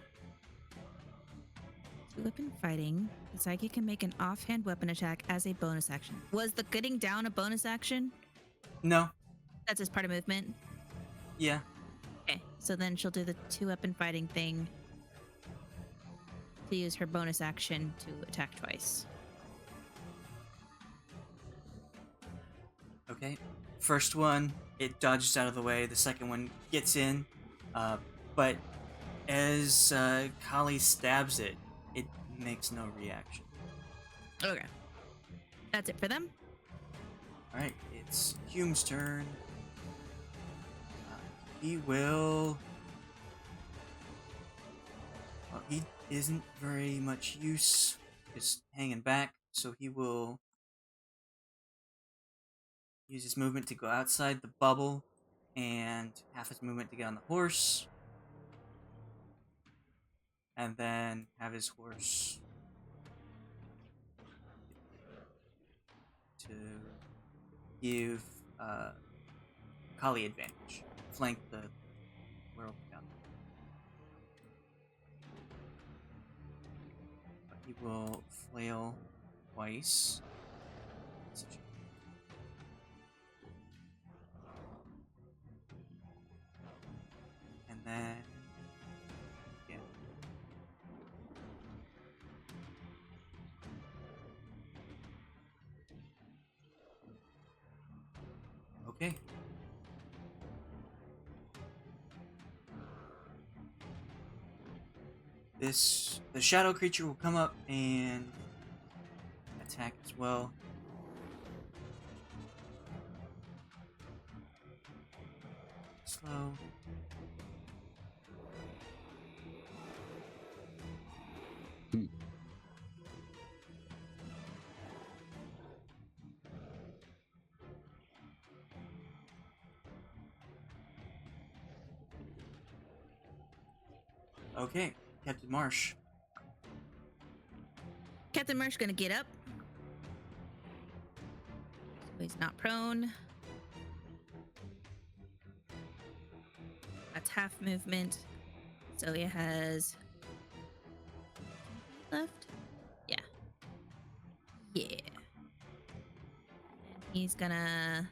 Speaker 3: fighting. The psychic can make an offhand weapon attack as a bonus action. Was the getting down a bonus action?
Speaker 4: No.
Speaker 3: That's just part of movement.
Speaker 4: Yeah.
Speaker 3: Okay. So then she'll do the 2-weapon fighting thing. to use her bonus action to attack twice.
Speaker 4: Okay. First one, it dodges out of the way. The second one gets in, but as Kali stabs it, it makes no reaction.
Speaker 3: Okay. That's it for them.
Speaker 4: All right, it's Hume's turn. He will. Well, he isn't very much use, just hanging back, so he will use his movement to go outside the bubble, and half his movement to get on the horse, and then have his horse to give Kali advantage, flank the werewolf down. But he will flail twice. And then again. Okay. The shadow creature will come up and attack as well. Slow. Okay, Captain Marsh.
Speaker 3: Captain Marsh gonna get up. So he's not prone. That's half movement. So he has left. Yeah. Yeah. And he's gonna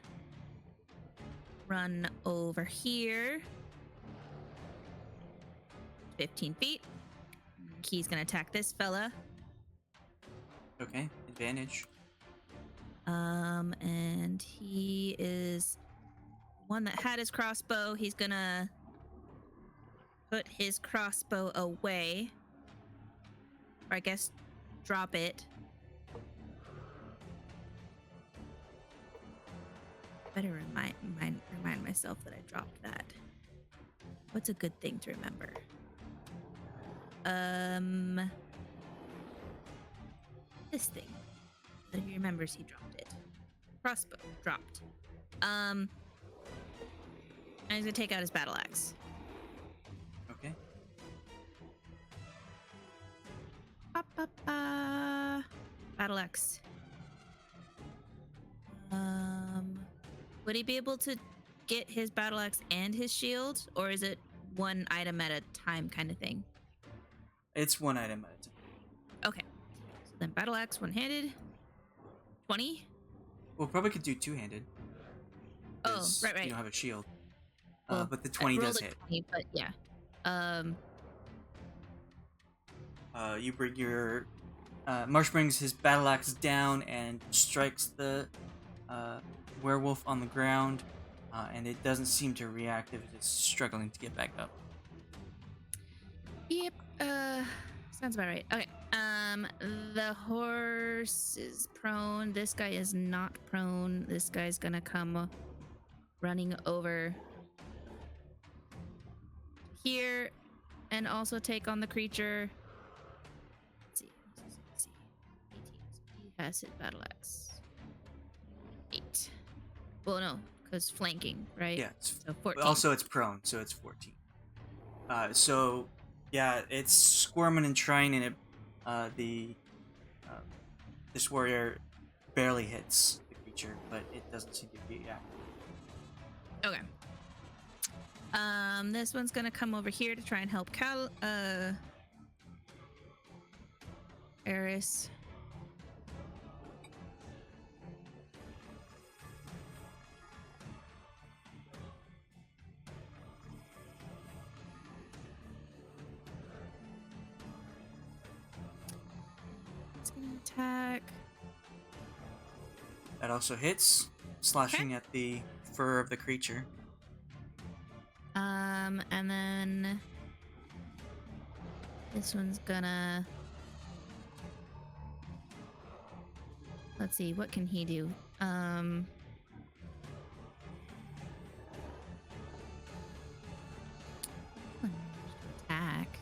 Speaker 3: run over here. 15 feet. He's gonna attack this fella.
Speaker 4: Okay, advantage.
Speaker 3: And he is one that had his crossbow. He's gonna put his crossbow away, or I guess drop it. Better remind myself that I dropped that. What's a good thing to remember? This thing. That if he remembers, he dropped it. Crossbow dropped. And he's gonna take out his battle axe.
Speaker 4: Okay.
Speaker 3: Battle axe. Would he be able to get his battle axe and his shield, or is it one item at a time kind of thing?
Speaker 4: It's one item at a time.
Speaker 3: Okay. So then battle axe one-handed. 20?
Speaker 4: Well, probably could do two-handed.
Speaker 3: Oh, right.
Speaker 4: You don't have a shield.
Speaker 3: Well,
Speaker 4: but the 20
Speaker 3: I rolled
Speaker 4: does
Speaker 3: a
Speaker 4: hit.
Speaker 3: 20, but yeah.
Speaker 4: You bring your... Marsh brings his battle axe down and strikes the werewolf on the ground, and it doesn't seem to react if it's struggling to get back up.
Speaker 3: Yep. Sounds about right. Okay. The horse is prone. This guy is not prone. This guy's gonna come running over here and also take on the creature. Let's see. 18. He has his battle axe. 8. Well, no, because flanking, right?
Speaker 4: Yeah.
Speaker 3: So 14.
Speaker 4: Also, it's prone, so it's 14. Yeah, it's squirming and trying, and this warrior barely hits the creature, but it doesn't seem to be active.
Speaker 3: Okay. This one's gonna come over here to try and help Eris. attack.
Speaker 4: That also hits, slashing at the fur of the creature.
Speaker 3: And then this one's gonna. Let's see, what can he do? Attack.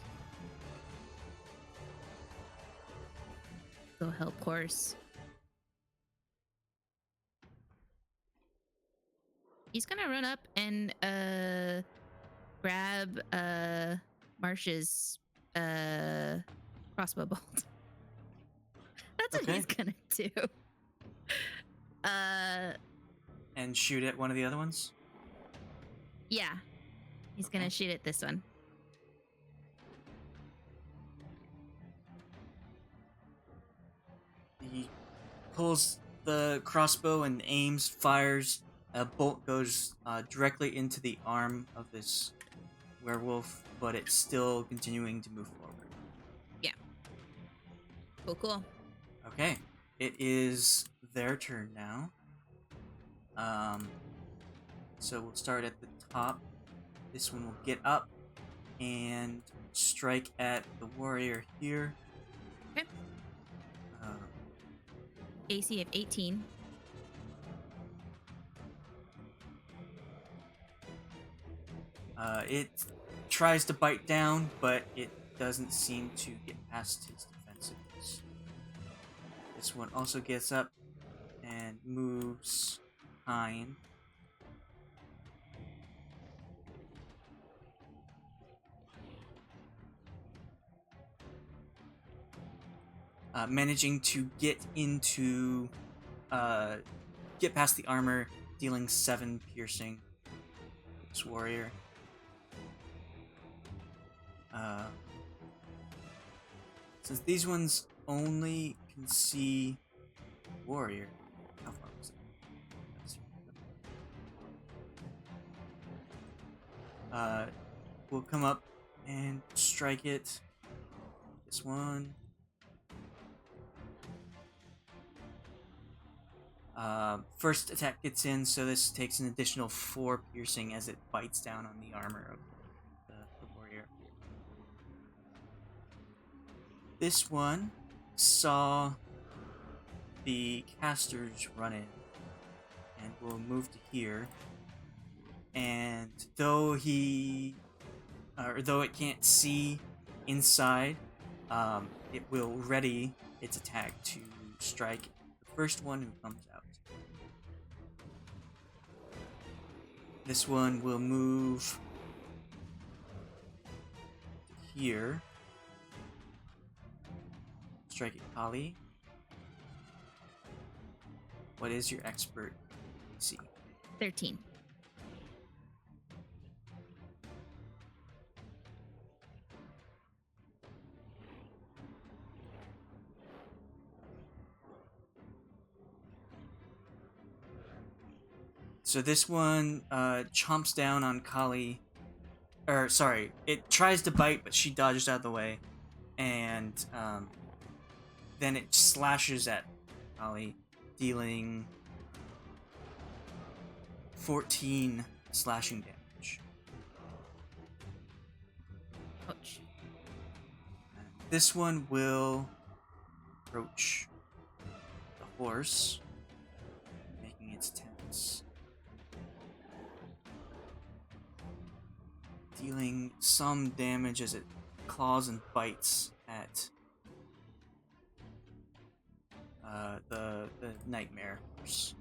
Speaker 3: Go help horse. He's gonna run up and grab Marsh's crossbow bolt. That's what he's gonna do.
Speaker 4: And shoot at one of the other ones?
Speaker 3: Yeah. He's gonna shoot at this one.
Speaker 4: He pulls the crossbow and aims, fires. A bolt goes directly into the arm of this werewolf, but it's still continuing to move forward.
Speaker 3: Yeah. Cool.
Speaker 4: Okay. It is their turn now. So we'll start at the top. This one will get up and strike at the warrior here.
Speaker 3: Okay. AC of 18.
Speaker 4: It tries to bite down, but it doesn't seem to get past his defensiveness. This one also gets up and moves behind. Managing to get past the armor, dealing 7 piercing. This warrior. Since these ones only can see warrior, how far was it? We'll come up and strike it. This one. First attack gets in, so this takes an additional 4 piercing as it bites down on the armor of the warrior. This one saw the casters run in and will move to here. And though it can't see inside, it will ready its attack to strike the first one who comes out. This one will move here. Strike at Kali. What is your expert AC?
Speaker 3: 13.
Speaker 4: So this one chomps down on Kali. It tries to bite, but she dodges out of the way. And then it slashes at Kali, dealing 14 slashing damage.
Speaker 3: Ouch.
Speaker 4: This one will approach the horse, making its attacks. Dealing some damage as it claws and bites at the nightmare horse.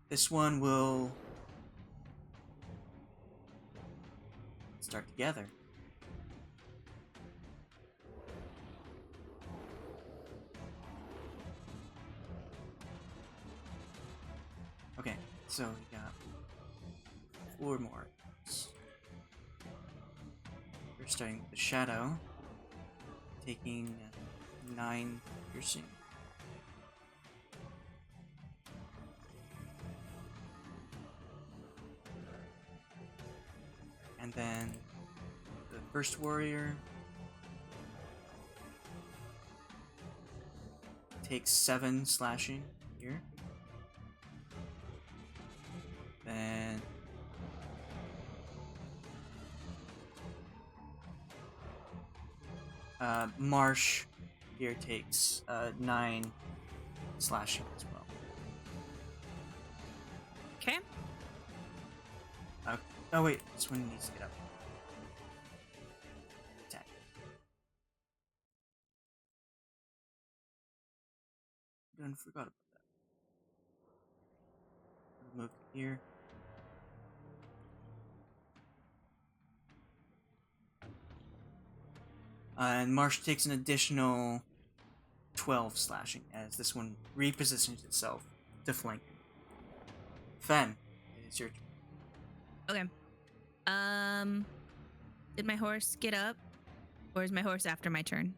Speaker 4: This one will start together. Okay, so we got 4 more. We're starting with the shadow, taking 9 piercing. And then the first warrior takes 7 slashing here. Then Marsh here takes 9 slashing as well.
Speaker 3: Okay.
Speaker 4: Oh wait, this one needs to get up. Attack. I forgot about that. Move here. And Marsh takes an additional 12 slashing as this one repositions itself to flank. Fenn, it's your turn.
Speaker 3: Okay. Did my horse get up? Or is my horse after my turn?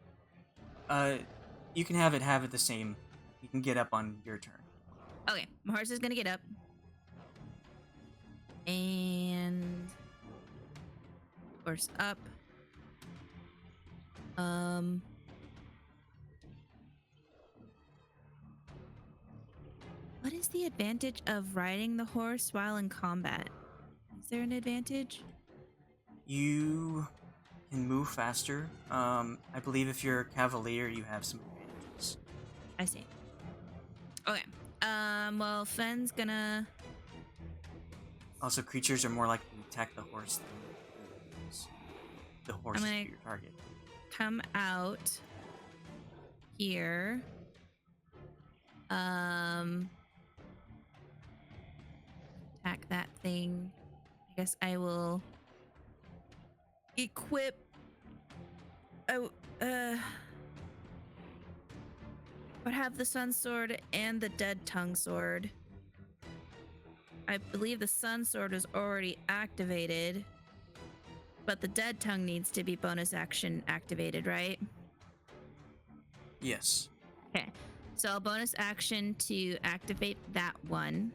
Speaker 4: You can have it the same. You can get up on your turn.
Speaker 3: Okay, my horse is gonna get up. And horse up. What is the advantage of riding the horse while in combat? Is there an advantage?
Speaker 4: You can move faster. I believe if you're a cavalier, you have some advantages.
Speaker 3: I see. Okay. Well, Fenn's gonna...
Speaker 4: Also, creatures are more likely to attack the horse than the horse is
Speaker 3: gonna-
Speaker 4: your target.
Speaker 3: come out here. Attack that thing. I guess I will equip. But have the Sun Sword and the Dead Tongue Sword. I believe the Sun Sword is already activated, but the Dead Tongue needs to be bonus action activated, right?
Speaker 4: Yes.
Speaker 3: Okay, so I'll bonus action to activate that one.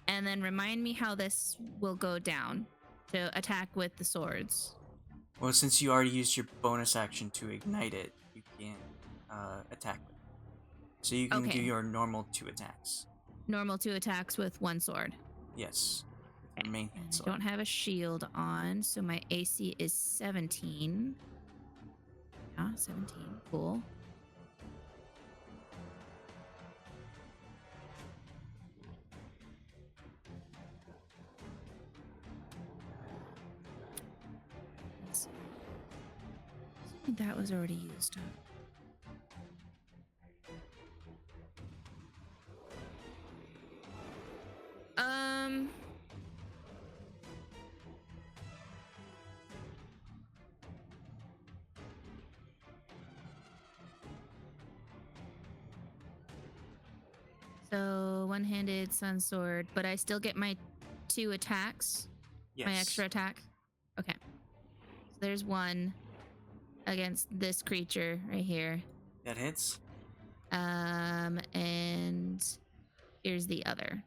Speaker 3: And then remind me how this will go down to attack with the swords.
Speaker 4: Well, since you already used your bonus action to ignite it, you can't attack with it. So you can do your normal 2 attacks.
Speaker 3: Normal 2 attacks with 1 sword.
Speaker 4: Yes.
Speaker 3: Okay.
Speaker 4: Your main
Speaker 3: And I
Speaker 4: sword.
Speaker 3: don't have a shield on, so my AC is 17. Yeah, 17. Cool. Let's see. I think that was already used up. So one-handed sun sword, but I still get my 2 attacks.
Speaker 4: Yes.
Speaker 3: My extra attack. Okay. So there's 1 against this creature right here.
Speaker 4: That hits.
Speaker 3: And here's the other.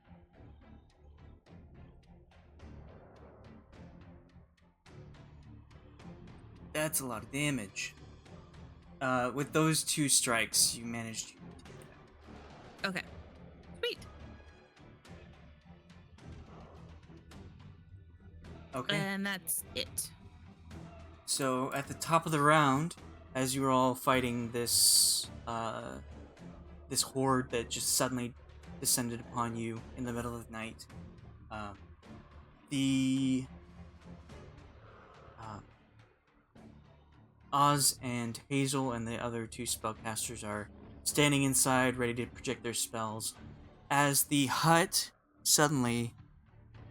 Speaker 4: That's a lot of damage. With those 2 strikes, you managed to take that.
Speaker 3: Okay. Sweet.
Speaker 4: Okay.
Speaker 3: And that's it.
Speaker 4: So at the top of the round, as you were all fighting this this horde that just suddenly descended upon you in the middle of the night, the Oz and Hazel and the other 2 spellcasters are standing inside, ready to project their spells, as the hut suddenly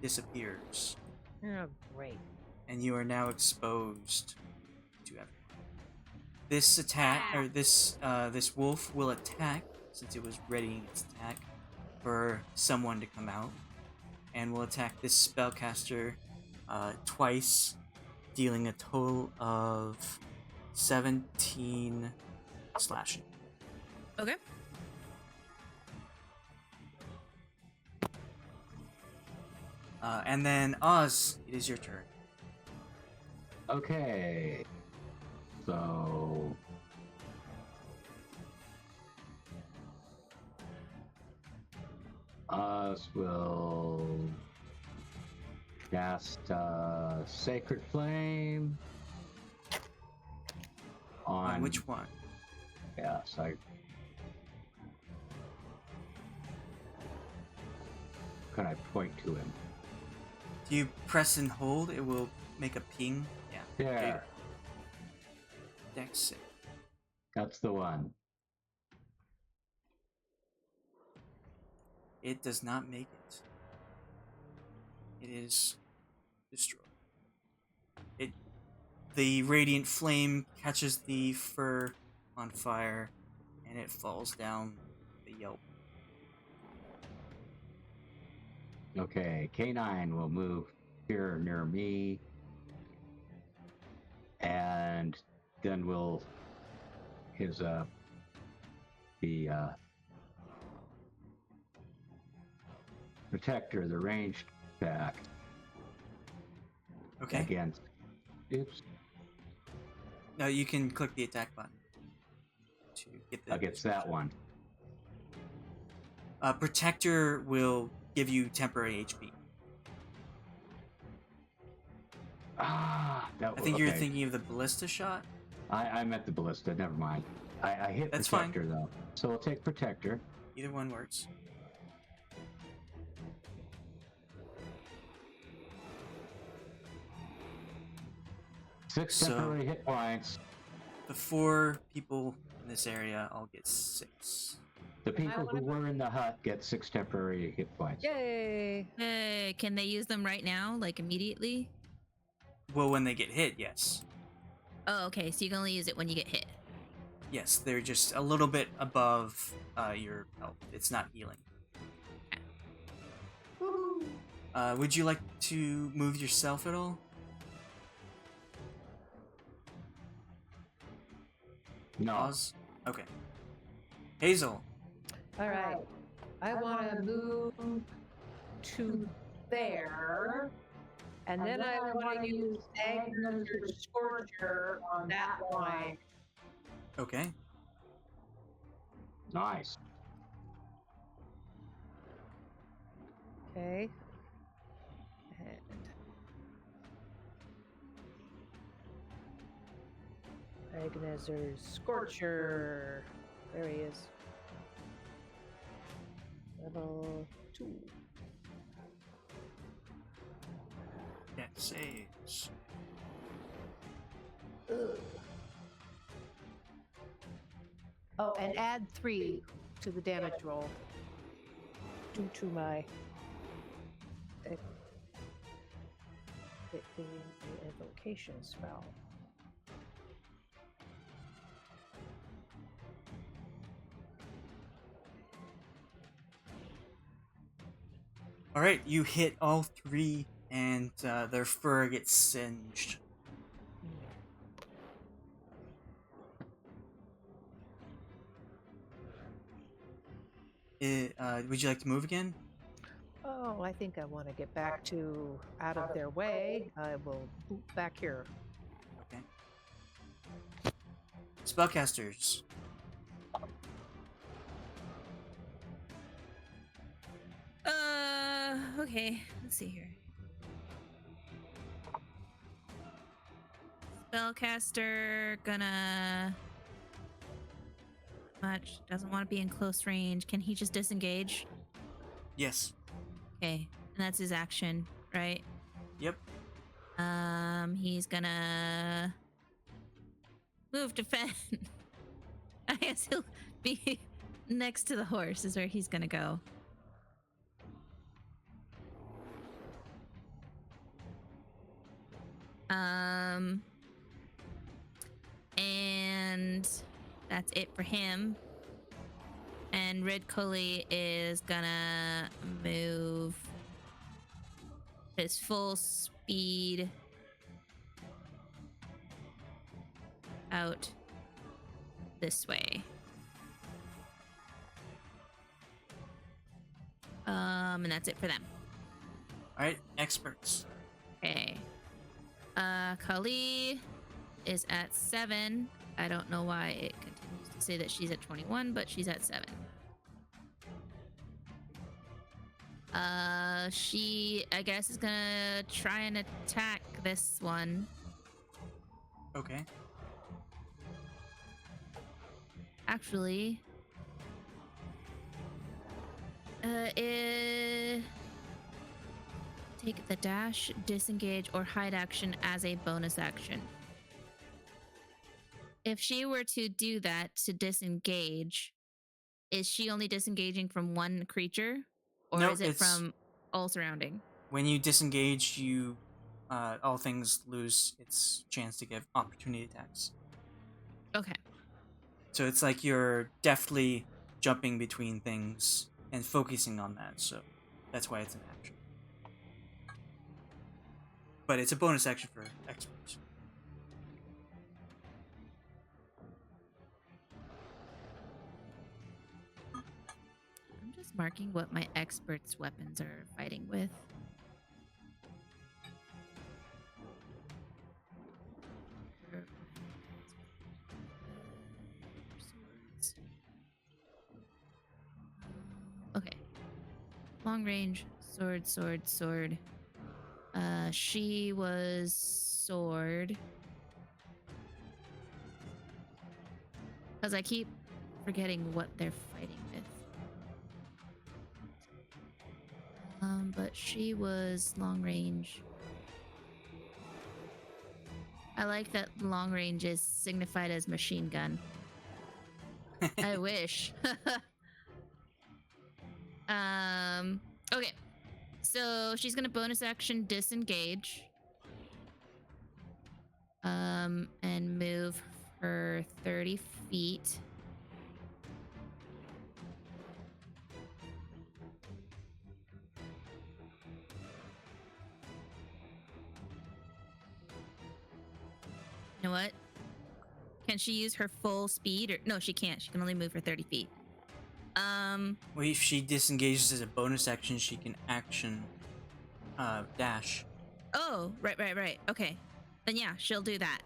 Speaker 4: disappears,
Speaker 2: Oh, great.
Speaker 4: and you are now exposed to everyone. This attack, or this wolf will attack, since it was readying its attack, for someone to come out, and will attack this spellcaster twice, dealing a total of 17 slashing.
Speaker 3: Okay.
Speaker 4: And then Oz, it is your turn.
Speaker 5: Okay. So Us will cast Sacred Flame
Speaker 4: On which one?
Speaker 5: Yes, can I point to him?
Speaker 4: Do you press and hold? It will make a ping. Yeah.
Speaker 5: There,
Speaker 4: Dex save.
Speaker 5: that's the one.
Speaker 4: It does not make it. It is destroyed. The radiant flame catches the fur on fire, and it falls down the yelp.
Speaker 5: Okay, K9 will move here near me, and then his the protector, the ranged attack
Speaker 4: Okay.
Speaker 5: against. Oops,
Speaker 4: No, you can click the attack button to get the
Speaker 5: against that one.
Speaker 4: Protector will give you temporary HP.
Speaker 5: Ah,
Speaker 4: I think you're thinking of the ballista shot.
Speaker 5: I meant the ballista. Never mind. I hit
Speaker 4: That's
Speaker 5: protector though, so we'll take protector.
Speaker 4: Either one works.
Speaker 5: Six
Speaker 4: So-
Speaker 5: temporary hit points.
Speaker 4: The 4 people in this area all get 6.
Speaker 5: The people who were in the hut get 6 temporary hit points.
Speaker 2: Yay!
Speaker 3: Hey, can they use them right now, like immediately?
Speaker 4: Well, when they get hit, yes.
Speaker 3: Oh, okay. So you can only use it when you get hit.
Speaker 4: Yes, they're just a little bit above your health. It's not healing. Would you like to move yourself at all?
Speaker 5: No.
Speaker 4: Pause? Okay. Hazel.
Speaker 2: All right. I want to move to there, and then I want to use Agner's Scorcher on that line.
Speaker 4: Okay.
Speaker 5: Nice.
Speaker 2: Okay. And Agnezer's Scorcher. There he is. Level 2.
Speaker 4: That saves.
Speaker 2: Ugh. Oh, and add 3 to the damage roll due to my it being the evocation spell.
Speaker 4: All right, you hit all 3, and their fur gets singed. Would you like to move again?
Speaker 2: Oh, I think I want to get back to out of their way. I will boot back here.
Speaker 4: Okay. Spellcasters.
Speaker 3: Okay. Let's see here. Spellcaster gonna much doesn't want to be in close range. Can he just disengage?
Speaker 4: Yes.
Speaker 3: Okay, and that's his action, right?
Speaker 4: Yep.
Speaker 3: He's gonna move to Fenn. I guess he'll be next to the horse is where he's gonna go. And that's it for him. And Red Cully is gonna move his full speed out this way. And that's it for them.
Speaker 4: All right, experts.
Speaker 3: Okay. Kali is at 7. I don't know why it continues to say that she's at 21, but she's at 7. She, I guess, is gonna try and attack this one.
Speaker 4: Okay.
Speaker 3: Actually, take the dash, disengage, or hide action as a bonus action. If she were to do that to disengage, is she only disengaging from one creature, or
Speaker 4: No,
Speaker 3: is it
Speaker 4: it's
Speaker 3: from all surrounding?
Speaker 4: when you disengage, you all things lose its chance to give opportunity attacks.
Speaker 3: Okay.
Speaker 4: So it's like you're deftly jumping between things and focusing on that. So that's why it's an action. But it's a bonus action for experts.
Speaker 3: I'm just marking what my expert's weapons are fighting with. Okay. Long range, sword, sword, sword. She was sword. Because I keep forgetting what they're fighting with. But she was long range. I like that long range is signified as machine gun. I wish. Okay. So she's gonna bonus action disengage. And move her 30 feet. You know what? Can she use her full speed? Or no, she can't. She can only move for 30 feet.
Speaker 4: Well, if she disengages as a bonus action, she can action dash.
Speaker 3: Oh, right. Okay. Then yeah, she'll do that.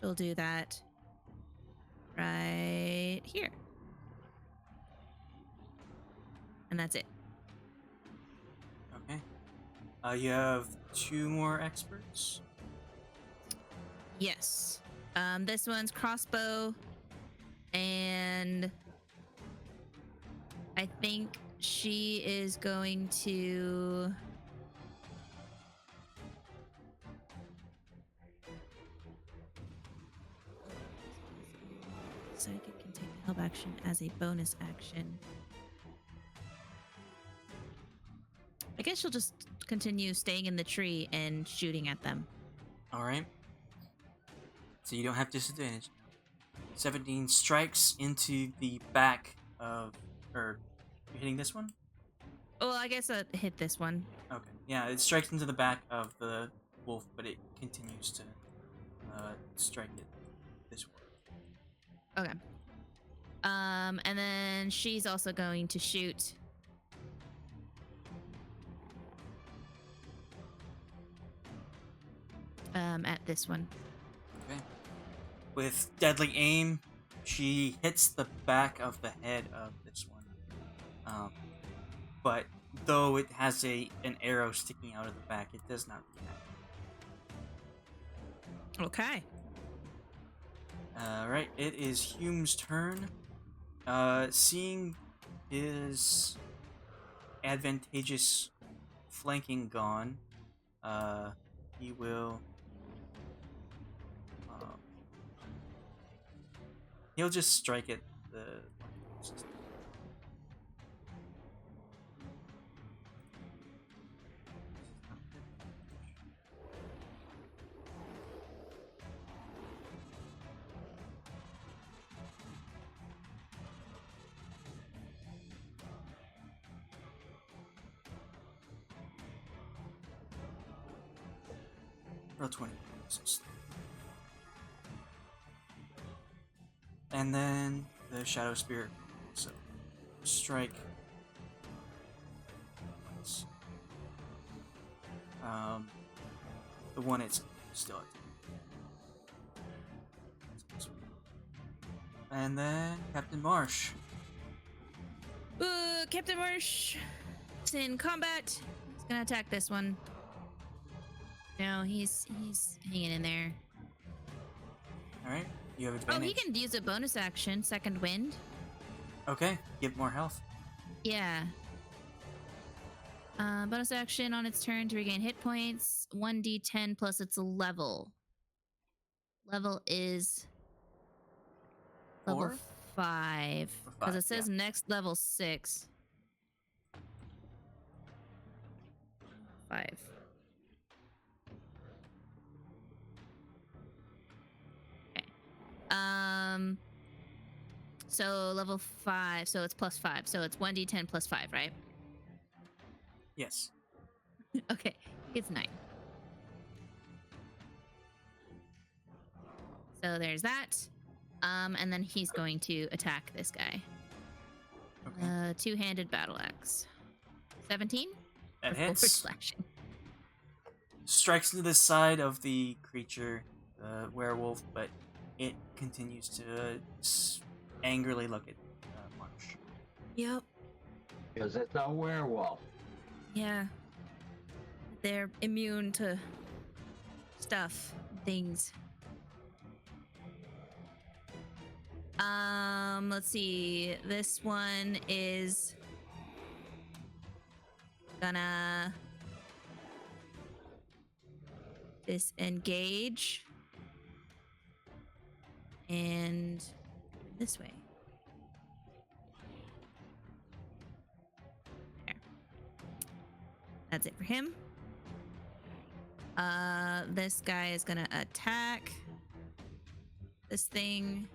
Speaker 3: She'll do that right here. And that's it.
Speaker 4: Okay. You have 2 more experts.
Speaker 3: Yes. This one's crossbow, and I think she is going to. Psychic can take the help action as a bonus action. I guess she'll just continue staying in the tree and shooting at them.
Speaker 4: All right. So you don't have disadvantage. 17 strikes into the back of, or you're hitting this one?
Speaker 3: Well, I guess I hit this one.
Speaker 4: Okay. Yeah, it strikes into the back of the wolf, but it continues to strike it this way.
Speaker 3: Okay. And then she's also going to shoot. At this one.
Speaker 4: Okay. With deadly aim, she hits the back of the head of this one. But though it has an arrow sticking out of the back, it does not react.
Speaker 3: Okay.
Speaker 4: Alright, it is Hume's turn. Seeing his advantageous flanking gone, he will. He'll just strike at the. Roll 20. And then the Shadow Spirit. So, strike. Once. The one it's still at. And then Captain Marsh.
Speaker 3: Captain Marsh is in combat. He's gonna attack this one. No, he's hanging in there.
Speaker 4: All right, you have
Speaker 3: Oh,
Speaker 4: advantage.
Speaker 3: he can use a bonus action, Second Wind.
Speaker 4: Okay, give more health.
Speaker 3: Yeah. Bonus action on its turn to regain hit points. 1d10 plus its level. Level is level
Speaker 4: 4?
Speaker 3: 5.
Speaker 4: Or
Speaker 3: Because
Speaker 4: 5,
Speaker 3: it says next level 6. 5. Okay. So level 5, so it's plus 5. So it's 1d10 plus 5, right?
Speaker 4: Yes.
Speaker 3: Okay, it's 9. So there's that. And then he's going to attack this guy.
Speaker 4: Okay.
Speaker 3: Two-handed battle axe. 17?
Speaker 4: That
Speaker 3: Or forward
Speaker 4: hits.
Speaker 3: slashing.
Speaker 4: Strikes into the side of the creature, the werewolf, but it continues to angrily look at Marsh.
Speaker 3: Yep.
Speaker 5: Because it's a werewolf.
Speaker 3: Yeah. They're immune to stuff, things. Let's see. This one is gonna disengage and this way. There. That's it for him. This guy is gonna attack this thing.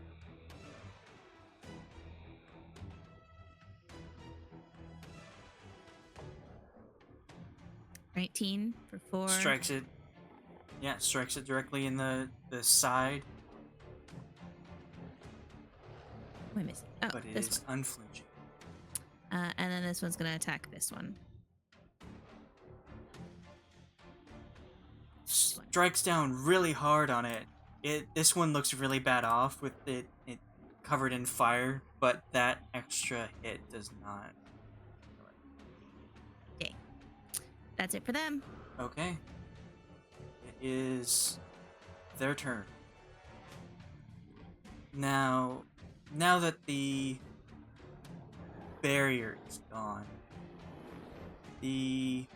Speaker 3: $19 for 4.
Speaker 4: Strikes it. Yeah, strikes it directly in the side,
Speaker 3: What am I missing? Oh,
Speaker 4: but it
Speaker 3: this
Speaker 4: is unflinching.
Speaker 3: one. And then this one's gonna attack this one.
Speaker 4: Strikes down really hard on it. This one looks really bad off with it covered in fire, but that extra hit does not.
Speaker 3: Okay. That's it for them.
Speaker 4: Okay. It is their turn. Now that the barrier is gone, these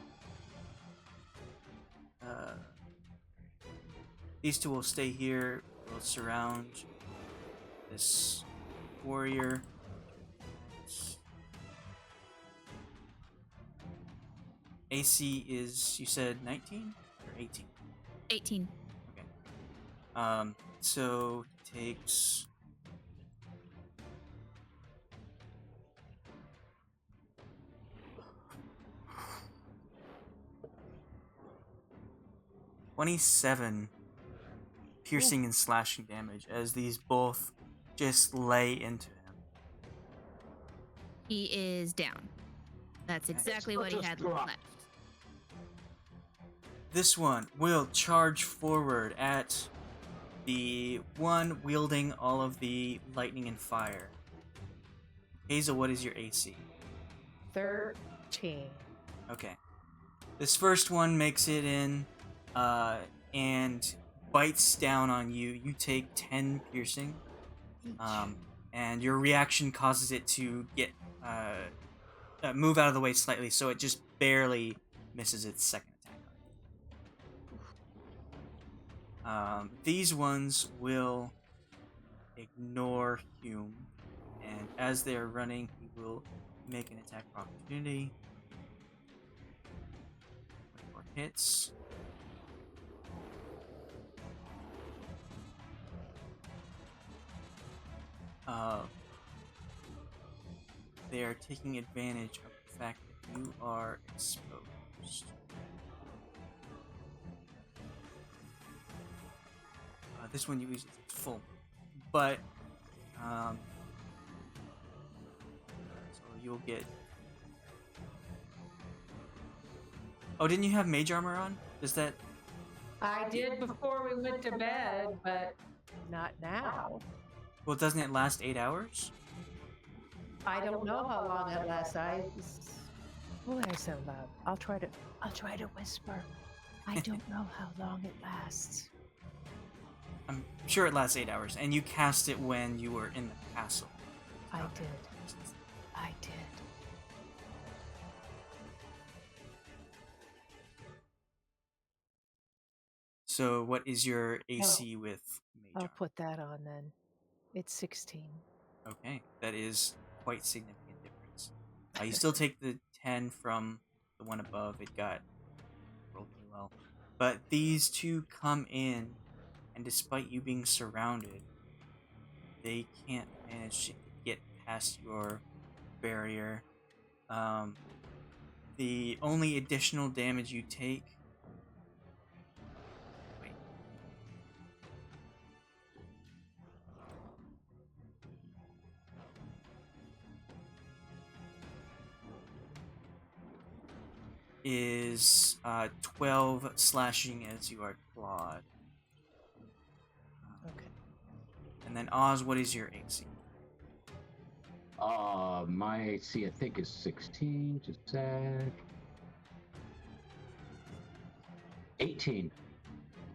Speaker 4: two will stay here. Will surround this warrior. AC is, you said 19 or 18?
Speaker 3: 18.
Speaker 4: Okay. So takes 27 piercing and slashing damage as these both just lay into him.
Speaker 3: He is down. That's exactly what he had left.
Speaker 4: This one will charge forward at the one wielding all of the lightning and fire. Hazel, what is your AC?
Speaker 2: 13.
Speaker 4: Okay. This first one makes it in and bites down on you. You take 10 piercing. And your reaction causes it to get move out of the way slightly, so it just barely misses its second attack. These ones will ignore Hume, and as they're running, he will make an attack of opportunity. 24 hits. They are taking advantage of the fact that you are exposed. This one you use its full, but so you'll get. Oh, didn't you have mage armor on? Is that?
Speaker 2: I did before we went to bed, but not now.
Speaker 4: Well, doesn't it last 8 hours?
Speaker 2: I don't know how long it lasts. What did I say loud? I'll try to whisper. I don't know how long it lasts.
Speaker 4: I'm sure it lasts 8 hours, and you cast it when you were in the castle.
Speaker 2: I did.
Speaker 4: So, what is your AC with Mage
Speaker 2: I'll
Speaker 4: Armor?
Speaker 2: put that on then. It's 16.
Speaker 4: Okay, that is quite significant difference. You still take the 10 from the one above. It got rolled pretty well. But these two come in, and despite you being surrounded, they can't manage to get past your barrier. The only additional damage you take... Wait. Is 12 slashing as you are clawed.
Speaker 2: Okay.
Speaker 4: And then Oz, what is your AC?
Speaker 5: My AC I think is 16. Just a sec. 18.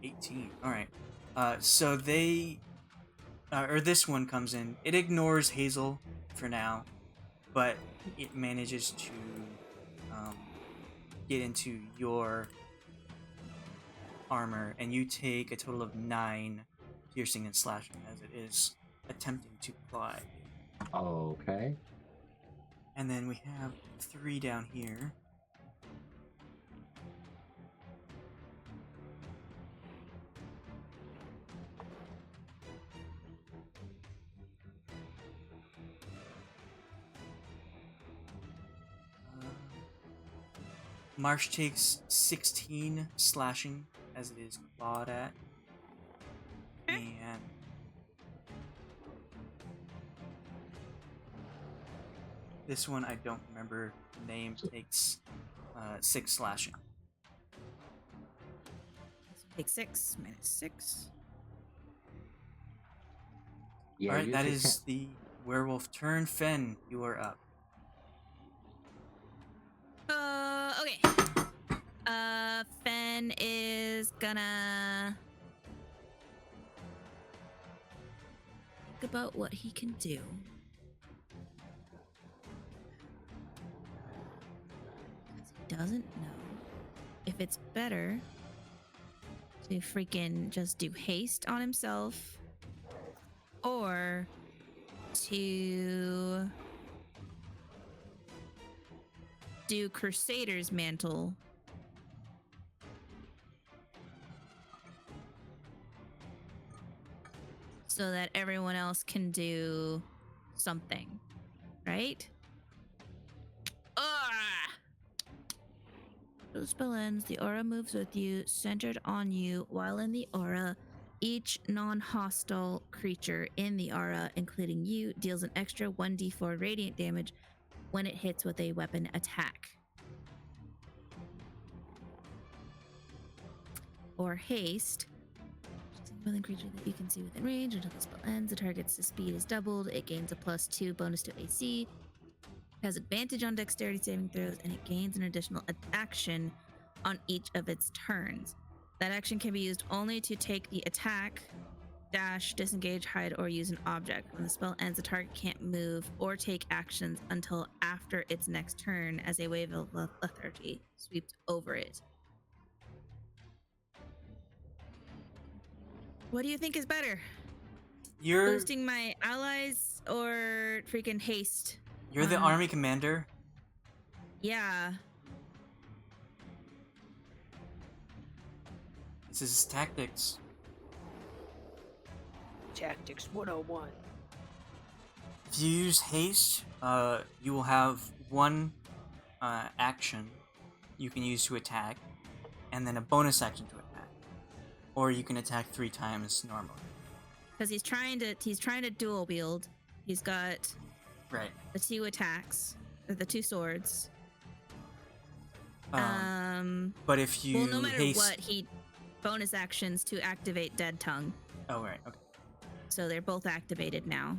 Speaker 4: 18. All right. So they, or this one comes in. It ignores Hazel for now, but it manages to get into your armor, and you take a total of 9 piercing and slashing as it is attempting to claw at you.
Speaker 5: Okay.
Speaker 4: And then we have 3 down here. Marsh takes 16 slashing as it is clawed at. And this one, I don't remember the name, takes 6 slashing.
Speaker 3: Take 6 minus 6.
Speaker 5: Yeah.
Speaker 4: Alright, that
Speaker 5: usually
Speaker 4: is the werewolf turn. Fenn, you are up.
Speaker 3: Okay. Fenn is gonna think about what he can do. He doesn't know if it's better to freaking just do haste on himself or to do Crusader's Mantle. So that everyone else can do something, right? The spell ends, the aura moves with you, centered on you. While in the aura, each non-hostile creature in the aura, including you, deals an extra 1d4 radiant damage when it hits with a weapon attack. Or haste. Choosing a creature that you can see within range until the spell ends. The target's speed is doubled. It gains a +2 bonus to AC. Has advantage on dexterity saving throws, and it gains an additional action on each of its turns. That action can be used only to take the attack, dash, disengage, hide, or use an object. When the spell ends, the target can't move or take actions until after its next turn, as a wave of lethargy sweeps over it. What do you think is better?
Speaker 4: You're
Speaker 3: Boosting my allies or freaking haste?
Speaker 4: the army commander.
Speaker 3: Yeah.
Speaker 4: This is tactics.
Speaker 2: Tactics 101.
Speaker 4: If you use haste, you will have one action you can use to attack, and then a bonus action to attack. Or you can attack 3 times normally.
Speaker 3: Because he's trying to dual wield. He's got
Speaker 4: Right.
Speaker 3: the 2 attacks, or the 2 swords.
Speaker 4: But if you
Speaker 3: Well, no matter
Speaker 4: haste...
Speaker 3: what, he bonus actions to activate Dead Tongue.
Speaker 4: Oh, right, okay.
Speaker 3: So they're both activated now.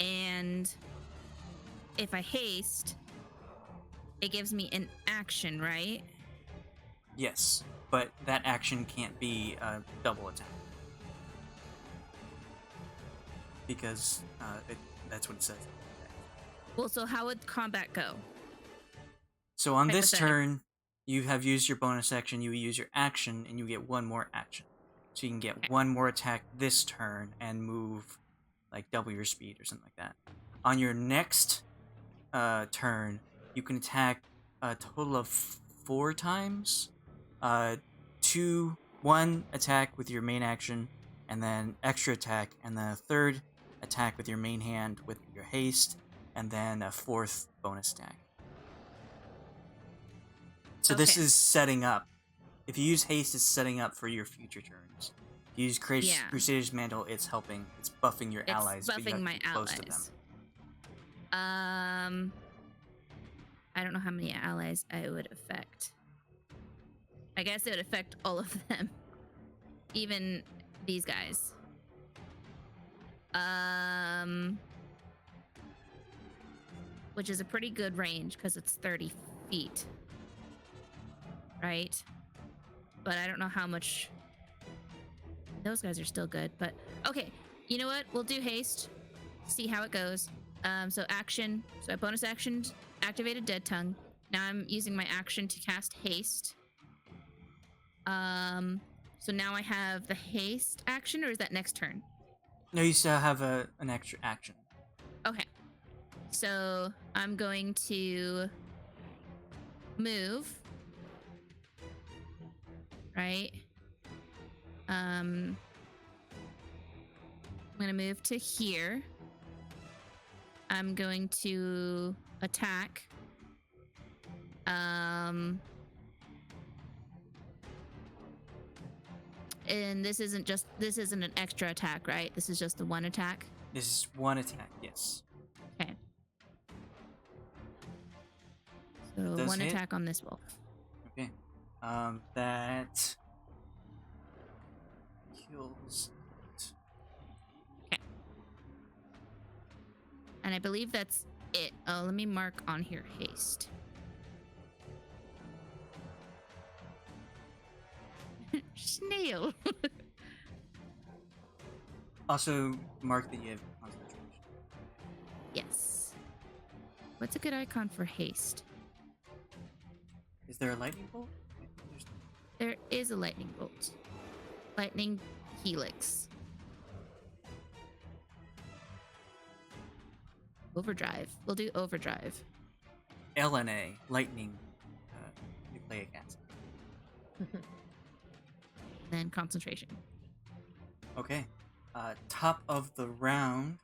Speaker 3: And if I haste, it gives me an action, right?
Speaker 4: Yes, but that action can't be a double attack. Because that's what it says.
Speaker 3: Well, so how would combat go?
Speaker 4: So on this
Speaker 3: Hypothetical.
Speaker 4: turn, you have used your bonus action, you use your action, and you get one more action. So you can get one more attack this turn and move like double your speed or something like that. On your next turn, you can attack a total of 4 times. One attack with your main action, and then extra attack, and then a third attack with your main hand with your haste, and then a 4th bonus attack. So this
Speaker 3: Okay.
Speaker 4: is setting up. If you use haste, it's setting up for your future turns. If you use Crusader's Mantle, it's helping. It's buffing your allies.
Speaker 3: It's
Speaker 4: but you have
Speaker 3: buffing
Speaker 4: to
Speaker 3: my
Speaker 4: be close to them.
Speaker 3: allies. I don't know how many allies I would affect. I guess it would affect all of them. Even these guys. Which is a pretty good range because it's 30 feet. Right? But I don't know how much... Those guys are still good, but... Okay, you know what? We'll do haste. See how it goes. So action. So I bonus action activated Dead Tongue. Now I'm using my action to cast haste. So now I have the haste action, or is that next turn?
Speaker 4: No, you still have an extra action.
Speaker 3: Okay. So I'm going to move. Right? I'm going to move to here. I'm going to attack. And this isn't an extra attack, right? This is just the one attack.
Speaker 4: This is one attack, yes.
Speaker 3: Okay. So
Speaker 4: It does
Speaker 3: one
Speaker 4: hit.
Speaker 3: attack on this wolf.
Speaker 4: Okay. That kills it.
Speaker 3: Okay. And I believe that's it. Oh, let me mark on here haste. Snail.
Speaker 4: Also, mark that you have concentration.
Speaker 3: Yes. What's a good icon for haste?
Speaker 4: Is there a lightning bolt?
Speaker 3: There is a lightning bolt. Lightning helix. Overdrive. We'll do overdrive.
Speaker 4: LNA, lightning, nucleic acid.
Speaker 3: Then concentration.
Speaker 4: Okay. Top of the round.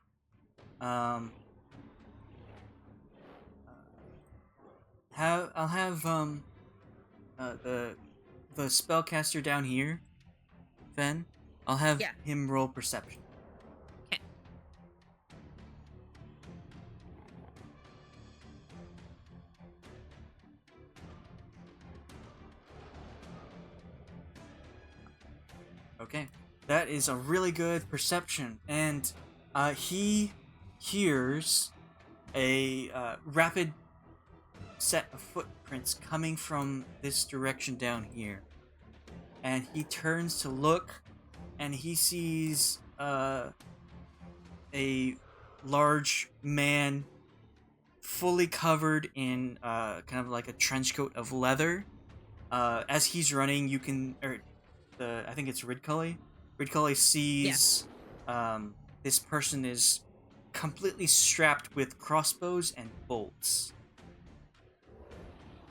Speaker 4: I'll have the spellcaster down here, Fenn. I'll have him roll perception.
Speaker 3: Okay.
Speaker 4: Okay. That is a really good perception, and he hears a rapid set of footprints coming from this direction down here. And he turns to look, and he sees a large man fully covered in kind of like a trench coat of leather. As he's running, you can... I think it's Ridcully. Ridcully sees this person is completely strapped with crossbows and bolts.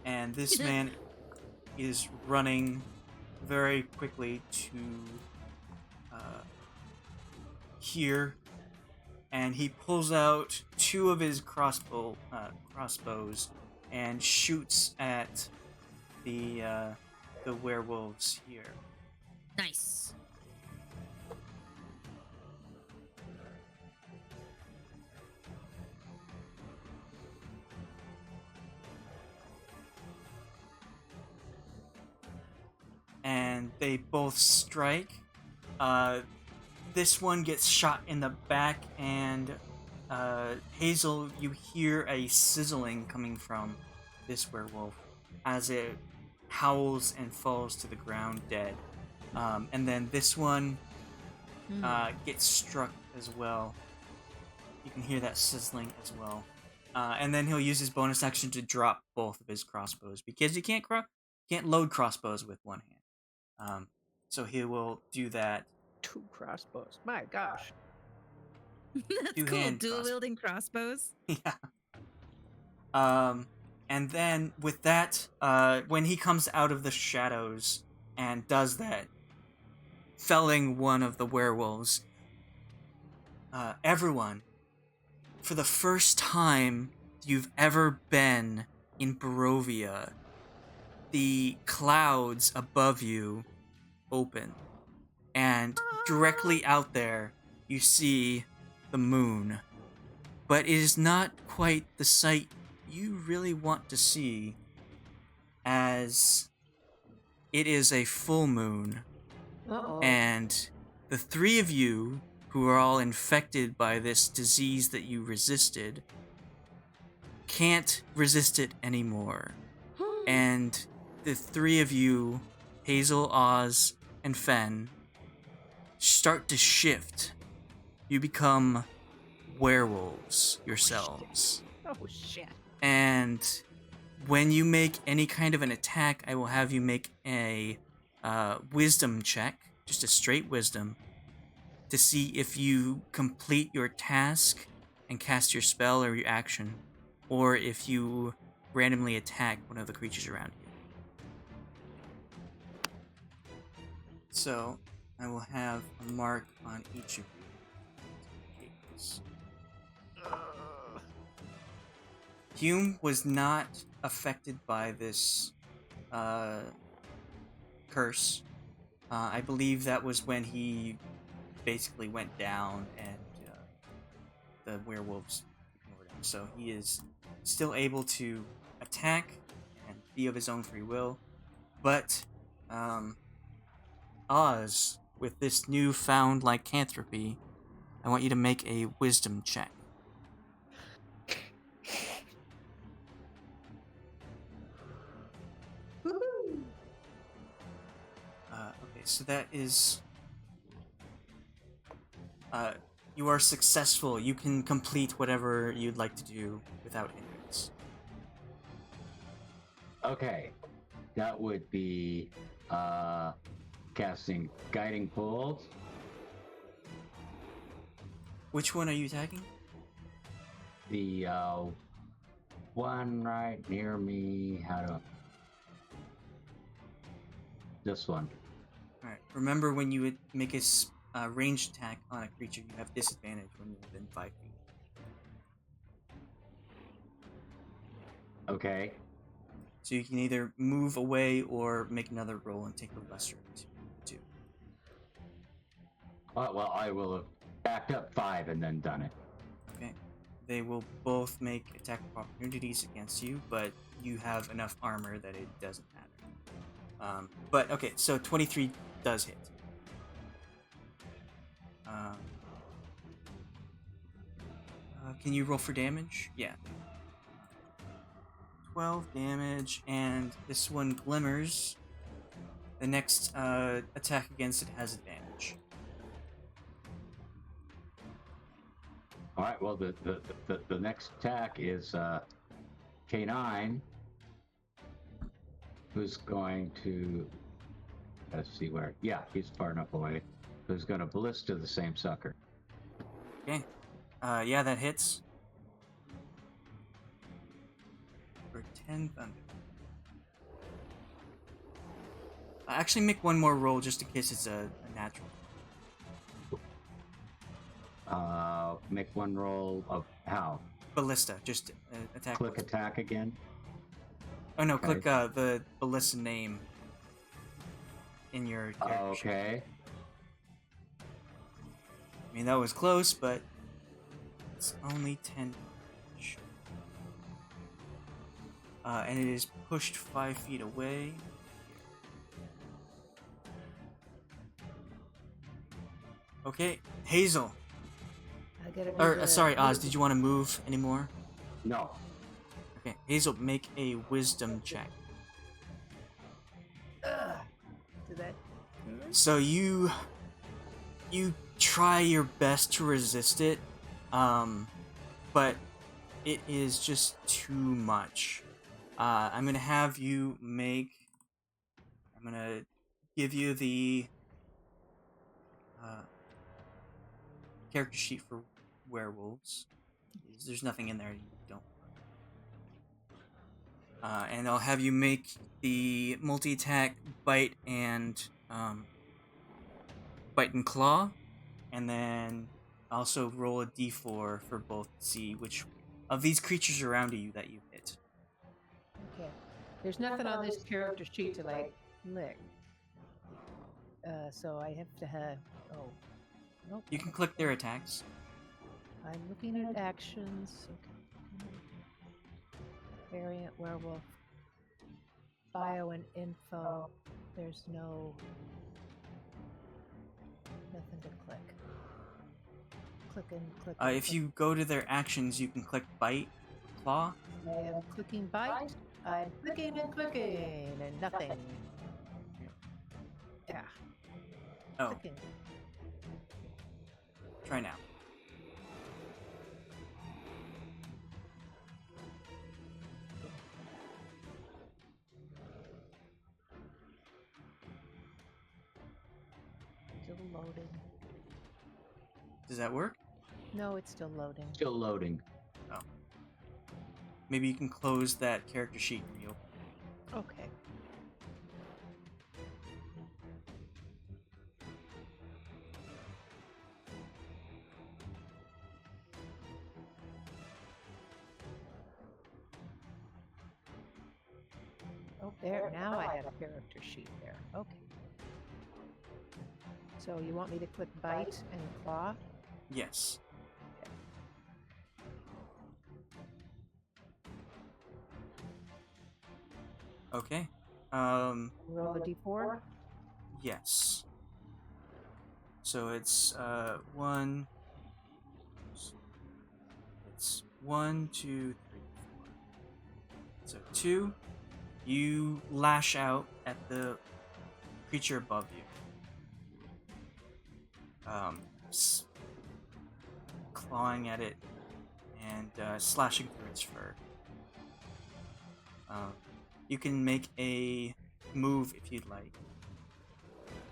Speaker 4: And this man is running very quickly to here, and he pulls out 2 of his crossbows and shoots at the werewolves here.
Speaker 3: Nice.
Speaker 4: And and they both strike. This one gets shot in the back, and Hazel, you hear a sizzling coming from this werewolf as it howls and falls to the ground dead. And then this one gets struck as well. You can hear that sizzling as well. And then he'll use his bonus action to drop both of his crossbows, because you can't load crossbows with one hand. So he will do that.
Speaker 2: 2 crossbows. My gosh.
Speaker 3: That's cool.
Speaker 4: Two-hand
Speaker 3: Dual wielding crossbows.
Speaker 4: Yeah. And then with that, when he comes out of the shadows and does that, felling one of the werewolves, everyone, for the first time you've ever been in Barovia, the clouds above you open, and directly out there you see the moon. But it is not quite the sight you really want to see, as it is a full moon.
Speaker 2: Uh-oh.
Speaker 4: And the 3 of you who are all infected by this disease that you resisted can't resist it anymore. And the 3 of you, Hazel, Oz, and Fenn, start to shift. You become werewolves yourselves.
Speaker 2: Oh, shit.
Speaker 4: And when you make any kind of an attack, I will have you make a wisdom check, just a straight wisdom, to see if you complete your task and cast your spell or your action, or if you randomly attack one of the creatures around you. So, I will have a mark on each of you. Hume was not affected by this curse. I believe that was when he basically went down and the werewolves ignored him. So he is still able to attack and be of his own free will. But Oz, with this newfound lycanthropy, I want you to make a wisdom check. Okay, so that is... you are successful. You can complete whatever you'd like to do without hindrance.
Speaker 5: Okay, that would be casting Guiding Bolt.
Speaker 4: Which one are you attacking?
Speaker 5: The one right near me. This one.
Speaker 4: Alright, remember when you would make a ranged attack on a creature, you have disadvantage when you're within 5 feet.
Speaker 5: Okay.
Speaker 4: So you can either move away or make another roll and take the lesser of 2.
Speaker 5: Well, I will have backed up 5 and then done it.
Speaker 4: Okay. They will both make attack of opportunities against you, but you have enough armor that it doesn't matter. But okay, so 23 does hit. Can you roll for damage? Yeah. 12 damage, and this one glimmers. The next attack against it has advantage.
Speaker 5: All right. Well, the next attack is K9, who's going to, let's see where. Yeah, he's far enough away. Who's going to ballista the same sucker?
Speaker 4: Okay. Yeah, that hits. For 10 thunder. Actually, make one more roll just in case it's a natural.
Speaker 5: Make one roll of how?
Speaker 4: Ballista, just attack.
Speaker 5: Click
Speaker 4: ballista.
Speaker 5: attack again.
Speaker 4: Oh no,
Speaker 5: Okay.
Speaker 4: click the ballista name in your character sheet.
Speaker 5: Okay.
Speaker 4: I mean, that was close, but it's only 10 damage. And it is pushed 5 feet away. Okay, Hazel.
Speaker 2: I gotta do
Speaker 4: Or
Speaker 2: the-
Speaker 4: sorry, Oz. Did you want to move anymore?
Speaker 5: No.
Speaker 4: Okay, Hazel, make a wisdom check.
Speaker 2: Do that.
Speaker 4: So you try your best to resist it, but it is just too much. I'm gonna have you make. I'm gonna give you the character sheet for werewolves. There's nothing in there you don't. And I'll have you make the multi-attack bite and claw, and then also roll a d4 for both to see which of these creatures around you that you hit.
Speaker 2: Okay. There's nothing on this character sheet to like lick. So I have to have. Oh. Nope.
Speaker 4: You can click their attacks.
Speaker 2: I'm looking at actions. Okay. Variant werewolf. Bio and info. There's no. Nothing to click. Click and click. And
Speaker 4: If
Speaker 2: click.
Speaker 4: you go to their actions, you can click bite, claw.
Speaker 2: I am clicking bite. I'm clicking and clicking and nothing. Yeah.
Speaker 4: Oh,
Speaker 2: Clicking.
Speaker 4: try now.
Speaker 2: Still loading.
Speaker 4: Does that work?
Speaker 2: No, it's still loading.
Speaker 5: Still loading.
Speaker 4: Maybe you can close that character sheet and reopen.
Speaker 2: Okay. Oh, there. Now I have a character sheet there. Okay. So you want me to click bite and claw?
Speaker 4: Yes. Okay.
Speaker 2: Roll a d4?
Speaker 4: Yes. So it's one. It's 1, 2, 3, 4. So 2. You lash out at the creature above you. Clawing at it and slashing through its fur. You can make a move if you'd like.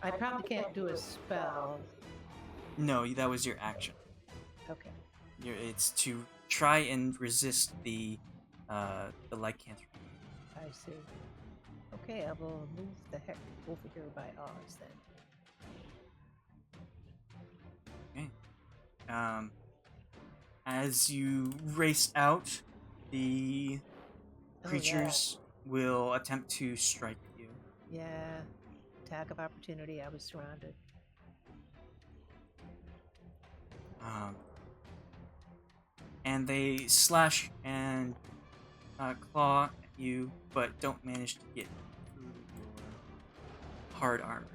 Speaker 2: I probably can't do a spell.
Speaker 4: No, that was your action.
Speaker 2: Okay.
Speaker 4: It's to try and resist the lycanthropy.
Speaker 2: I see. Okay, I will move the heck over here by Oz then.
Speaker 4: Okay. As you race out, the creatures will attempt to strike you.
Speaker 2: Yeah. Attack of opportunity. I was surrounded.
Speaker 4: And they slash and claw at you, but don't manage to get through your hard armor.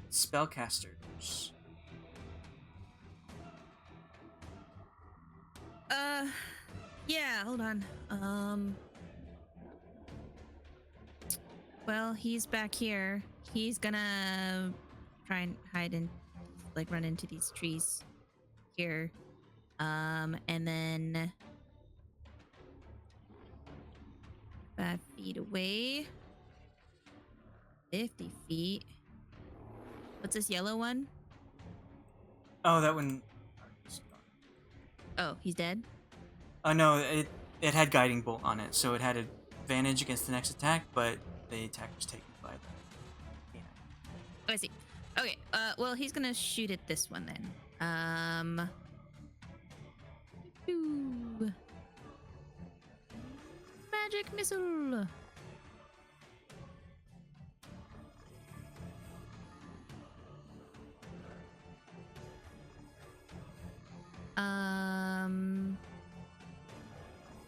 Speaker 4: Spellcasters.
Speaker 3: Yeah, hold on. Well, he's back here. He's gonna try and hide and like run into these trees here. And then 5 feet away. 50 feet. What's this yellow one?
Speaker 4: Oh, that one.
Speaker 3: Oh, he's dead?
Speaker 4: Oh no, it had guiding bolt on it, so it had advantage against the next attack, but the attack was taken by the. Yeah.
Speaker 3: Oh, I see. Okay, well, he's gonna shoot at this one then. Ooh. Magic missile.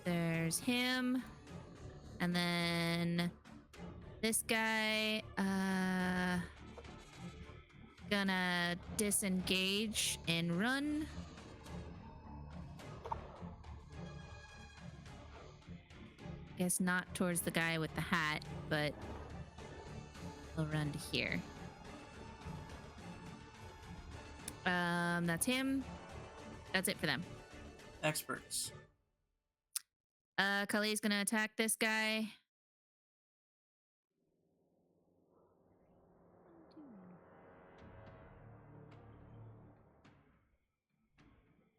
Speaker 3: There's him. And then this guy, gonna disengage and run. Guess not towards the guy with the hat, but he'll run to here. That's him. That's it for them.
Speaker 4: Experts.
Speaker 3: Kali's gonna attack this guy.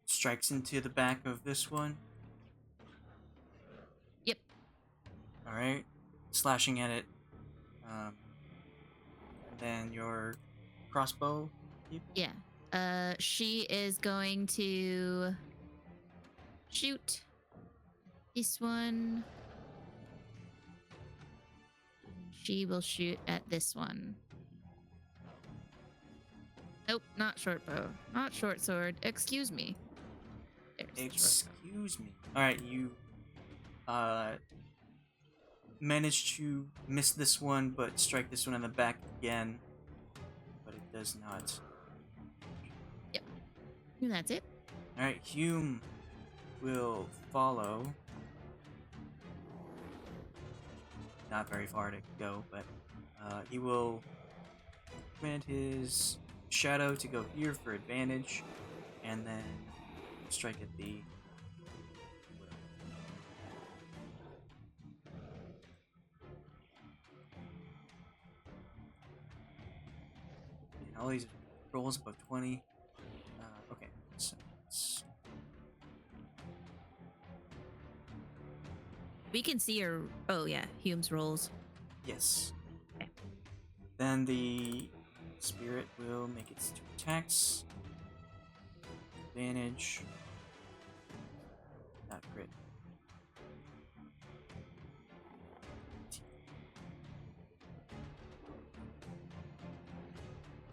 Speaker 4: Strikes into the back of this one.
Speaker 3: Yep.
Speaker 4: Alright. Slashing at it. Then your crossbow.
Speaker 3: Yeah. She is going to shoot this one. She will shoot at this one. Nope, not short bow. Not short sword. Excuse me. There's the short bow.
Speaker 4: Excuse me. Alright, you managed to miss this one, but strike this one in the back again. But it does not.
Speaker 3: And that's it.
Speaker 4: Alright, Hume will follow. Not very far to go, but he will command his shadow to go here for advantage, and then strike at the. And all these rolls above 20. Okay, so it's
Speaker 3: We can see her. Oh, yeah. Hume's rolls.
Speaker 4: yes.
Speaker 3: Okay.
Speaker 4: Then the spirit will make its 2 attacks. Advantage. Not crit.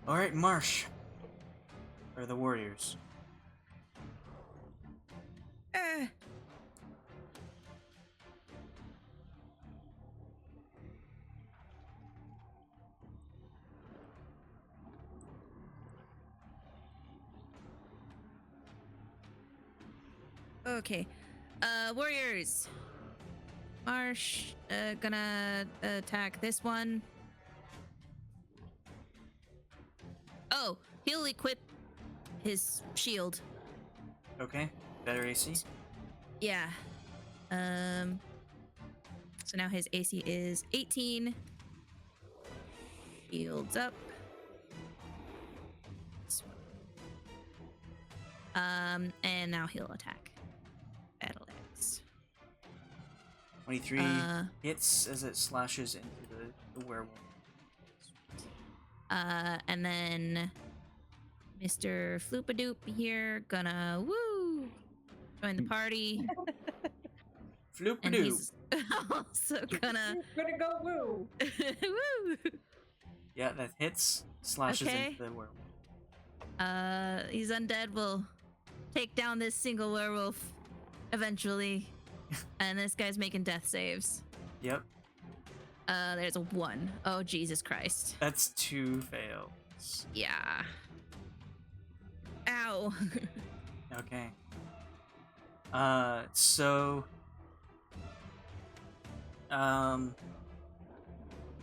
Speaker 4: Alright, Marsh. Or the warriors.
Speaker 3: Okay. Warriors. Marsh, gonna attack this one. Oh, he'll equip his shield.
Speaker 4: Okay, better AC.
Speaker 3: Yeah. So now his AC is 18. Shields up. And now he'll attack. Battle axe.
Speaker 4: 23 hits as it slashes into the werewolf.
Speaker 3: And then Mr. Floopadoop here gonna join the party. And
Speaker 4: Floopadoo.
Speaker 3: he's also gonna
Speaker 2: Gonna go woo.
Speaker 3: woo.
Speaker 4: Yeah, that hits. Slashes
Speaker 3: Okay.
Speaker 4: into the werewolf.
Speaker 3: He's undead will take down this single werewolf eventually. And this guy's making death saves.
Speaker 4: Yep,
Speaker 3: There's a 1. Oh, Jesus Christ.
Speaker 4: that's 2 fails.
Speaker 3: Yeah. Ow.
Speaker 4: Okay. So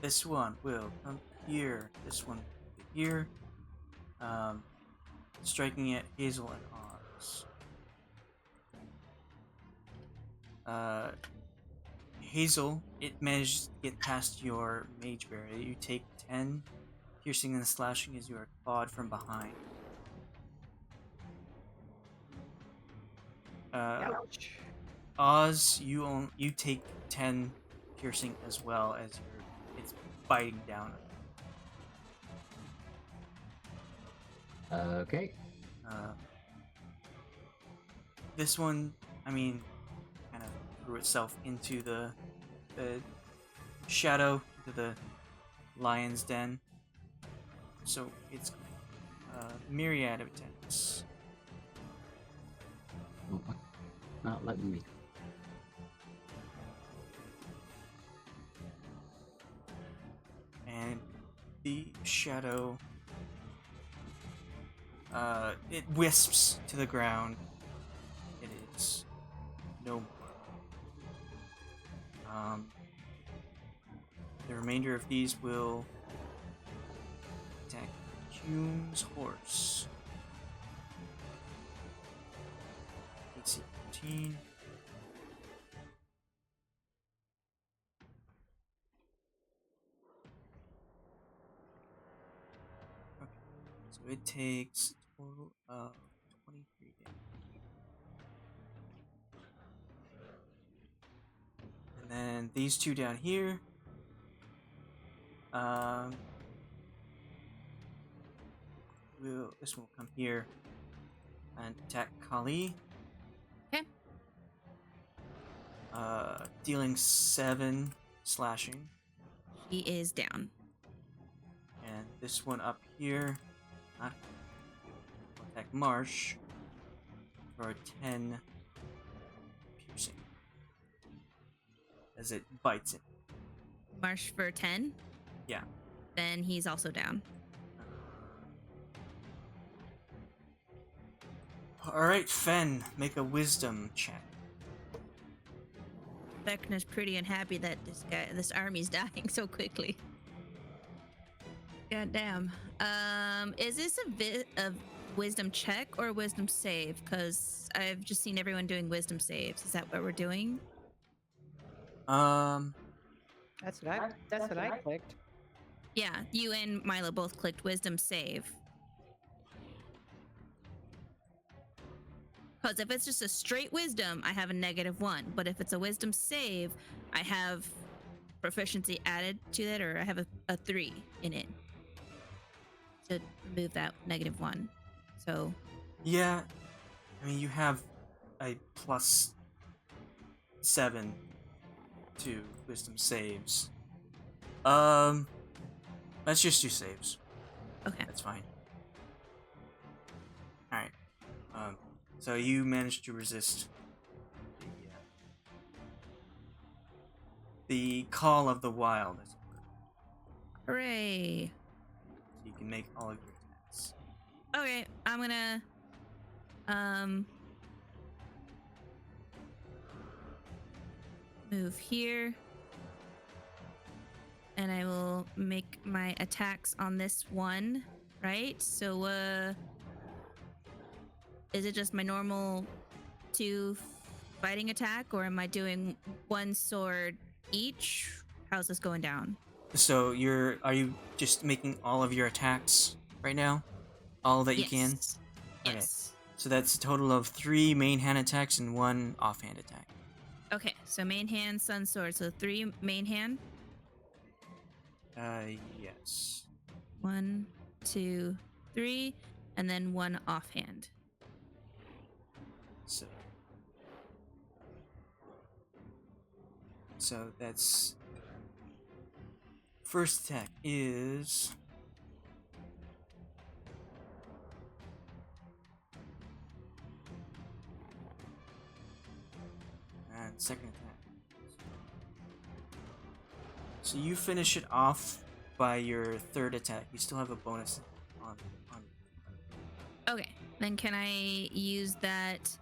Speaker 4: this one will come here. This one will be here. Striking at Hazel and Oz. Hazel, it managed to get past your mage barrier. You take 10 piercing and slashing as you are clawed from behind.
Speaker 2: Ouch.
Speaker 4: Oz, you take 10 piercing as well as it's biting down.
Speaker 5: Okay.
Speaker 4: This one, I mean, kind of threw itself into the shadow, into the lion's den. So it's myriad of attacks.
Speaker 5: Oh, not letting me.
Speaker 4: And the shadow It wisps to the ground. It is no more. The remainder of these will attack Hume's horse. AC 14. Okay, so it takes a total of 23 damage. And then these two down here. This one will come here and attack Kali.
Speaker 3: Okay.
Speaker 4: Dealing 7 slashing.
Speaker 3: He is down.
Speaker 4: And this one up here will attack Marsh for 10 piercing. As it bites it.
Speaker 3: Marsh for 10.
Speaker 4: Yeah.
Speaker 3: Then he's also down.
Speaker 4: Alright, Fenn, make a wisdom check.
Speaker 3: Vecna's pretty unhappy that this army's dying so quickly. God damn. Is this a wisdom check or a wisdom save? Because I've just seen everyone doing wisdom saves. Is that what we're doing?
Speaker 2: That's what I clicked.
Speaker 3: Yeah, you and Milo both clicked wisdom save. Because if it's just a straight wisdom, I have a -1. But if it's a wisdom save, I have proficiency added to it, or I have a 3 in it to remove that -1. So
Speaker 4: Yeah, I mean, you have a +7 to wisdom saves. Let's just do saves.
Speaker 3: okay.
Speaker 4: That's fine. Alright. So you managed to resist the call of the wild.
Speaker 3: Hooray.
Speaker 4: So you can make all of your attacks.
Speaker 3: Okay, I'm gonna move here. And I will make my attacks on this one, right? So is it just my normal 2 fighting attack, or am I doing 1 sword each? How's this going down?
Speaker 4: So are you just making all of your attacks right now? All that you can? Okay.
Speaker 3: Yes.
Speaker 4: So that's a total of 3 main hand attacks and 1 offhand attack.
Speaker 3: Okay, so main hand, sun sword. So 3 main hand.
Speaker 4: Yes.
Speaker 3: 1, 2, 3, and then 1 offhand.
Speaker 4: So that's first attack is and second attack. So you finish it off by your third attack. You still have a bonus on.
Speaker 3: Okay, then can I use that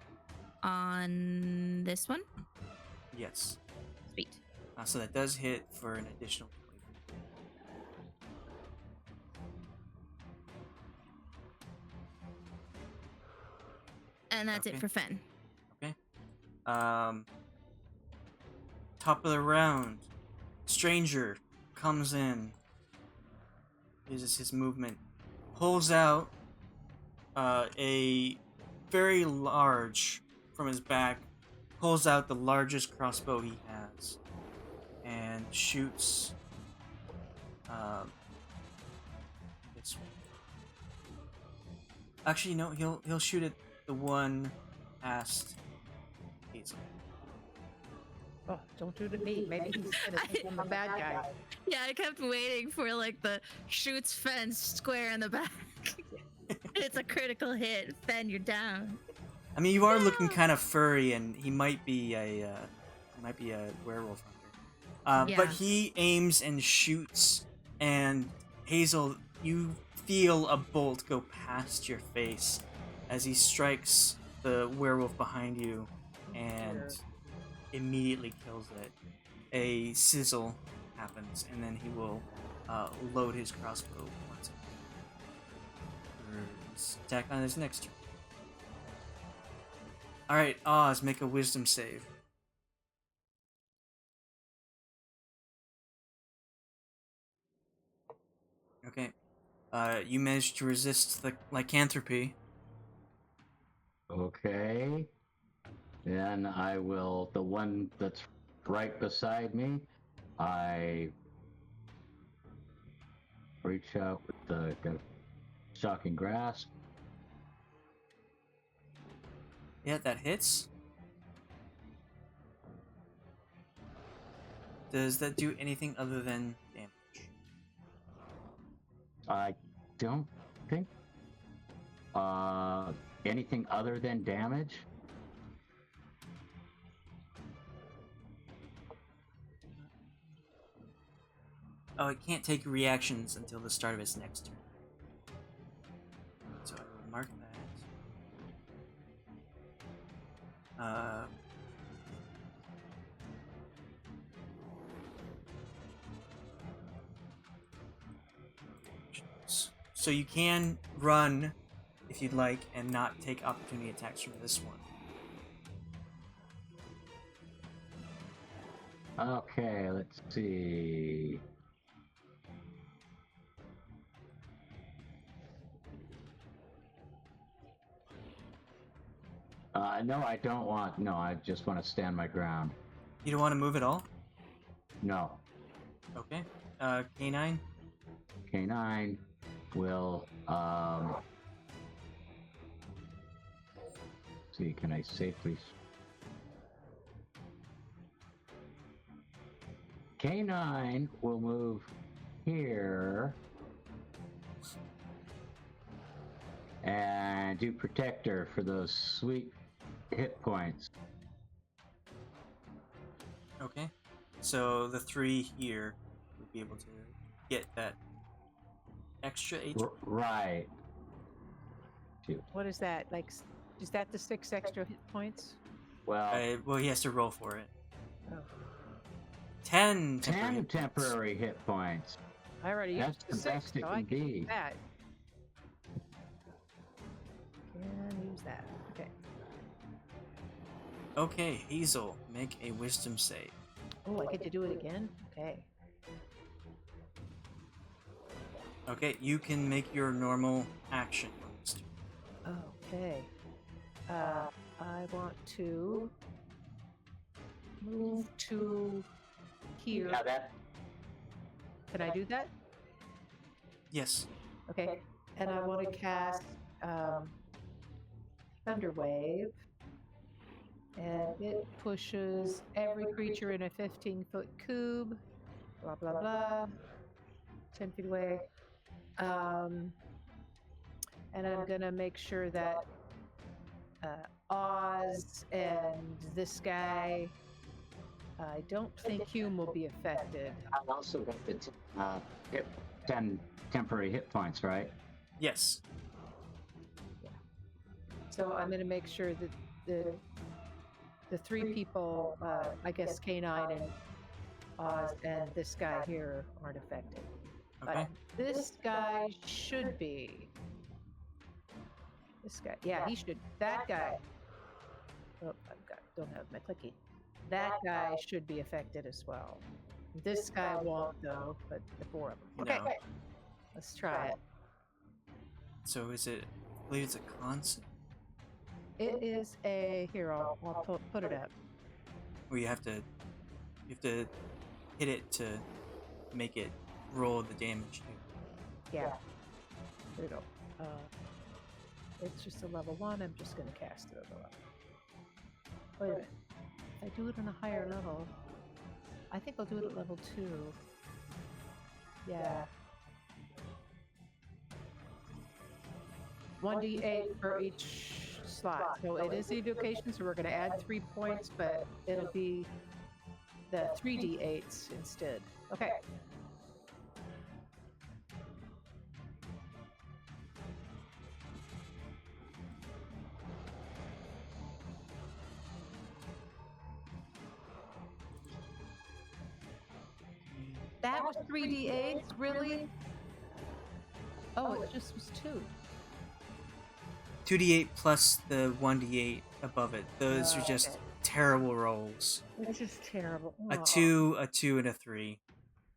Speaker 3: on this one?
Speaker 4: Yes.
Speaker 3: Sweet.
Speaker 4: So that does hit for an additional 20.
Speaker 3: And that's
Speaker 4: Okay.
Speaker 3: it for Fenn.
Speaker 4: Okay. Top of the round. Stranger comes in. Uses his movement. Pulls out a very large from his back. Pulls out the largest crossbow he has. And shoots this one. Actually, no, he'll shoot at the one past Hazel.
Speaker 2: Oh, don't do it to me. Maybe he's gonna think I'm a bad guy.
Speaker 3: Yeah, I kept waiting for like the shoots Fenn square in the back. It's a critical hit. Fenn, you're down.
Speaker 4: I mean, you are looking kind of furry, and he might be a werewolf hunter. But
Speaker 3: Yeah.
Speaker 4: he aims and shoots, and Hazel, you feel a bolt go past your face as he strikes the werewolf behind you and immediately kills it. A sizzle happens, and then he will load his crossbow once again. Attack on his next turn. Alright, Oz, make a wisdom save. Okay. You managed to resist the lycanthropy.
Speaker 5: Okay. Then I will, the one that's right beside me, I reach out with the shocking grasp.
Speaker 4: Yeah, that hits. Does that do anything other than damage?
Speaker 5: I don't think anything other than damage.
Speaker 4: Oh, it can't take reactions until the start of its next turn. So I will mark that. So you can run if you'd like and not take opportunity attacks from this one.
Speaker 5: Okay, let's see. No, I don't want. No, I just want to stand my ground.
Speaker 4: You don't want to move at all?
Speaker 5: No.
Speaker 4: Okay. K9?
Speaker 5: K9 will. See, can I safely? K9 will move here and do protector for those sweet hit points.
Speaker 4: Okay. So the 3 here would be able to get that extra HP.
Speaker 5: Right.
Speaker 2: What is that? Like, is that the 6 extra hit points?
Speaker 5: Well,
Speaker 4: Well, he has to roll for it.
Speaker 2: Oh,
Speaker 4: 10
Speaker 5: 10
Speaker 4: temporary hit points.
Speaker 5: temporary hit points.
Speaker 2: I already used
Speaker 5: That's
Speaker 2: the
Speaker 5: the
Speaker 2: 6,
Speaker 5: best it
Speaker 2: so I
Speaker 5: can
Speaker 2: can use
Speaker 5: be.
Speaker 2: that. Can use that. Okay.
Speaker 4: Okay, Hazel, make a wisdom save.
Speaker 2: Oh, I get to do it again? Okay.
Speaker 4: Okay, you can make your normal action on this turn.
Speaker 2: Okay. I want to move to here.
Speaker 5: Now that
Speaker 2: Can I do that?
Speaker 4: Yes.
Speaker 2: Okay. And I want to cast Thunder Wave. And it pushes every creature in a 15-foot cube. Blah, blah, blah. 10 feet away. And I'm going to make sure that Oz and this guy, I don't think Hume will be affected.
Speaker 5: I also got the 10 temporary hit points, right?
Speaker 4: Yes.
Speaker 2: So I'm going to make sure that the 3 people, I guess K9 and Oz and this guy here aren't affected.
Speaker 4: Okay.
Speaker 2: But this guy should be. This guy, yeah, he should. That guy. Oh, don't have my clicky. That guy should be affected as well. This guy won't though, but the 4 of them. Okay,
Speaker 4: No.
Speaker 2: let's try it.
Speaker 4: So is it? I believe it's a constant.
Speaker 2: It is a here. I'll put it up.
Speaker 4: Where you have to hit it to make it roll the damage.
Speaker 2: Yeah. There we go. It's just a level 1. I'm just going to cast it at a level. Wait a minute. If I do it on a higher level, I think I'll do it at level 2. Yeah. 1d8 for each slot. So it is evocation, so we're going to add 3 points, but it'll be the 3d8s instead. Okay. that was 3d8, really? Oh, it just was 2.
Speaker 4: 2d8 plus the 1d8 above it. Those are just
Speaker 2: Okay.
Speaker 4: terrible rolls.
Speaker 2: It's just terrible.
Speaker 4: A
Speaker 2: Aw.
Speaker 4: 2, and a 3.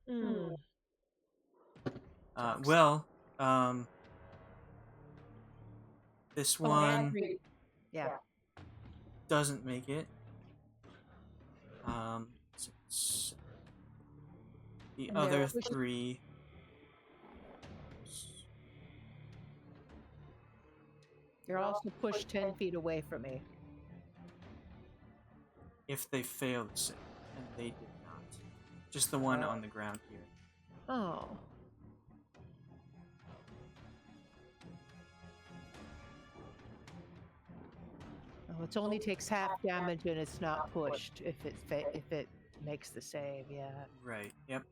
Speaker 2: Mm.
Speaker 4: Well, this
Speaker 2: Oh,
Speaker 4: one
Speaker 2: yeah.
Speaker 4: doesn't make it. Six. The
Speaker 2: And
Speaker 4: other
Speaker 2: they're-
Speaker 4: 3.
Speaker 2: You're also pushed 10 feet away from me.
Speaker 4: If they fail the save, and they did not. Just the one on the ground here.
Speaker 2: Oh. Oh, it only takes half damage and it's not pushed if it makes the save. Yeah.
Speaker 4: Right. Yep.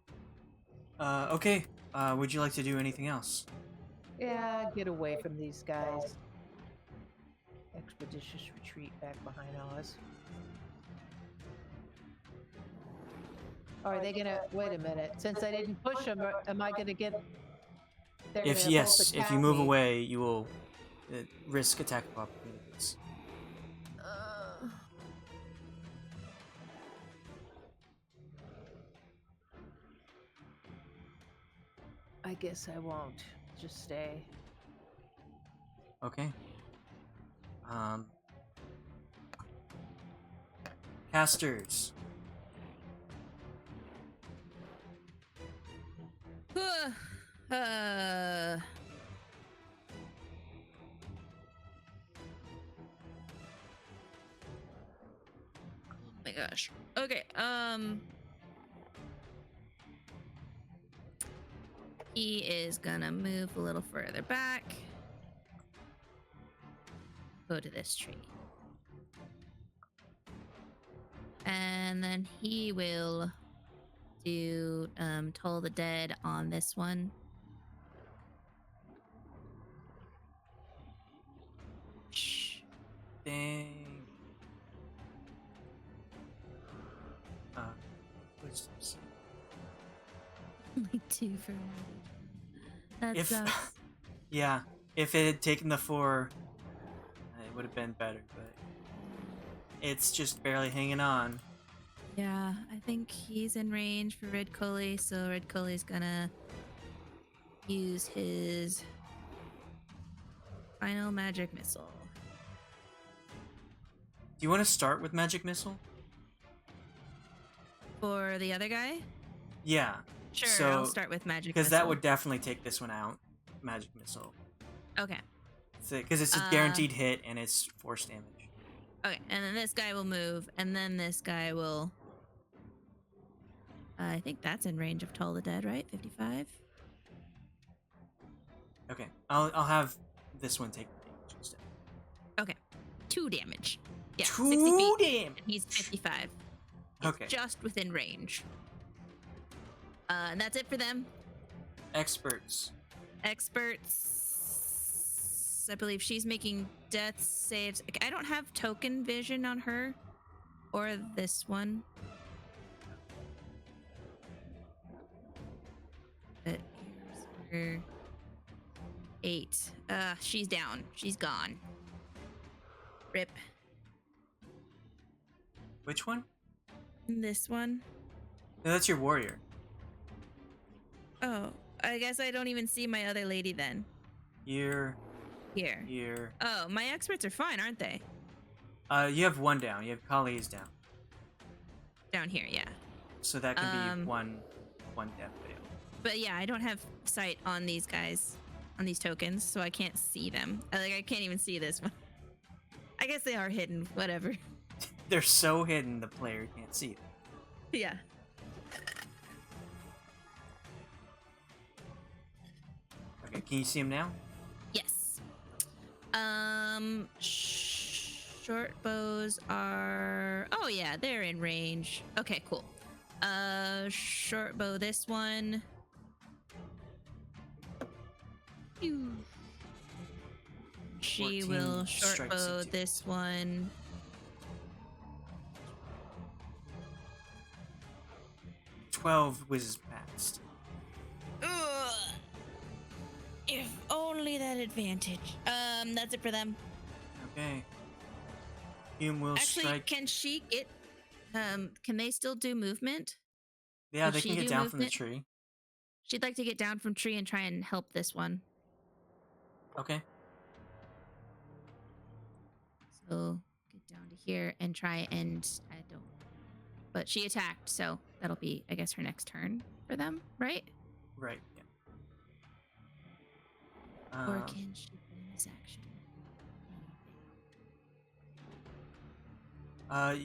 Speaker 4: Okay. Would you like to do anything else?
Speaker 2: Yeah. Get away from these guys. Expeditious retreat back behind Oz. Are they gonna wait a minute? Since I didn't push them, am I gonna get? they're
Speaker 4: If
Speaker 2: gonna both
Speaker 4: if
Speaker 2: attack
Speaker 4: you move
Speaker 2: me.
Speaker 4: away, you will risk attack of opportunities.
Speaker 2: I guess I won't. Just stay.
Speaker 4: Okay. Casters.
Speaker 3: Oh my gosh. Okay. He is gonna move a little further back. Go to this tree. And then he will do Toll the Dead on this one. Shh.
Speaker 4: Dang. What's this?
Speaker 3: Only 2 for me. That
Speaker 4: If
Speaker 3: sucks.
Speaker 4: yeah, if it had taken the 4, it would have been better. But it's just barely hanging on.
Speaker 3: Yeah, I think he's in range for Red Cully, so Red Cully's gonna use his final magic missile.
Speaker 4: Do you want to start with magic missile?
Speaker 3: For the other guy?
Speaker 4: Yeah.
Speaker 3: Sure,
Speaker 4: So-
Speaker 3: I'll start with magic
Speaker 4: Because
Speaker 3: missile.
Speaker 4: that would definitely take this one out. Magic missile.
Speaker 3: Okay.
Speaker 4: Because it's a guaranteed hit and it's force damage.
Speaker 3: Okay, and then this guy will move, and then this guy will... I think that's in range of Toll the Dead, right? 55?
Speaker 4: Okay. I'll have this one take damage instead.
Speaker 3: Okay. 2 damage. Yeah,
Speaker 4: 2
Speaker 3: 60 feet.
Speaker 4: damage.
Speaker 3: And he's 55. He's
Speaker 4: Okay.
Speaker 3: just within range. And that's it for them.
Speaker 4: Experts.
Speaker 3: Experts. I believe she's making death saves. I don't have token vision on her or this one. But here's her 8. She's down. She's gone. Rip.
Speaker 4: Which one?
Speaker 3: This one.
Speaker 4: No, that's your warrior.
Speaker 3: Oh, I guess I don't even see my other lady then.
Speaker 4: Here.
Speaker 3: Here. Oh, my experts are fine, aren't they?
Speaker 4: You have 1 down. You have Kali's down.
Speaker 3: Down here, yeah.
Speaker 4: So that can be one death fail.
Speaker 3: But yeah, I don't have sight on these guys, on these tokens, so I can't see them. I can't even see this one. I guess they are hidden, whatever.
Speaker 4: They're so hidden the player can't see them.
Speaker 3: Yeah.
Speaker 4: Okay, can you see them now?
Speaker 3: Yes. Short bows are... Oh yeah, they're in range. Okay, cool. Short bow this one. Phew. She
Speaker 4: 14
Speaker 3: will short
Speaker 4: strikes
Speaker 3: bow
Speaker 4: into
Speaker 3: this one.
Speaker 4: .12 whizzes past.
Speaker 3: only that advantage. That's it for them.
Speaker 4: Okay. Hume will
Speaker 3: Actually,
Speaker 4: strike.
Speaker 3: can she get? Can they still do movement?
Speaker 4: Yeah,
Speaker 3: will
Speaker 4: they
Speaker 3: she
Speaker 4: can get
Speaker 3: do
Speaker 4: down from the
Speaker 3: movement?
Speaker 4: tree.
Speaker 3: She'd like to get down from tree and try and help this one.
Speaker 4: Okay.
Speaker 3: So get down to here and try and I don't. But she attacked, so that'll be, I guess, her next turn for them, right?
Speaker 4: Right. Yeah.
Speaker 3: Or can she bonus action?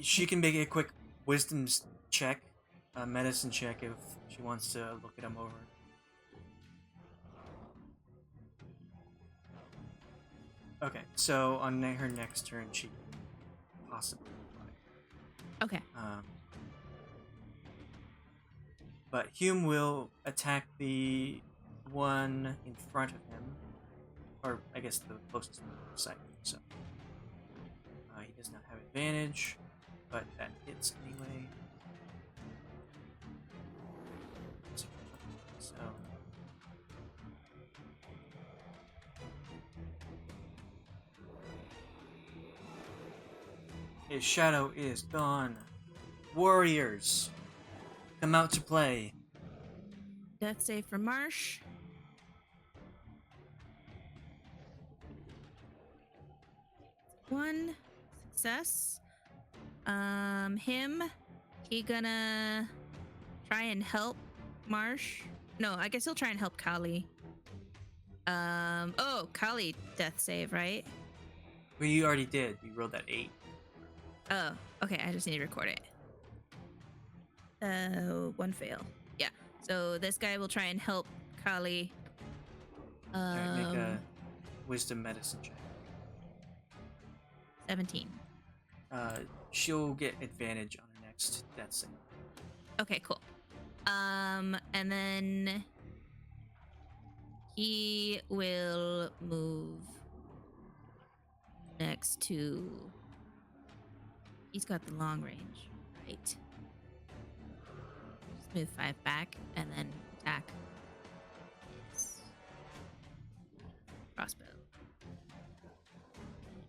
Speaker 4: She can make a quick wisdom check, medicine check if she wants to look at him over. Okay, so on her next turn, she can possibly.
Speaker 3: Okay.
Speaker 4: But Hume will attack the one in front of him, or I guess the closest side. So he does not have advantage, but that hits anyway. So his shadow is gone. Warriors, come out to play.
Speaker 3: Death save for Marsh. One success. He gonna try and help Marsh. No, I guess he'll try and help Kali. Kali death save, right?
Speaker 4: Well, you already did. You rolled that 8.
Speaker 3: Oh, okay. I just need to record it. One fail. Yeah. So this guy will try and help Kali.
Speaker 4: Alright, make a wisdom medicine check.
Speaker 3: 17.
Speaker 4: She'll get advantage on her next death save.
Speaker 3: Okay, cool. And then he will move next to. He's got the long range, right? Just move 5 back and then attack. Crossbow.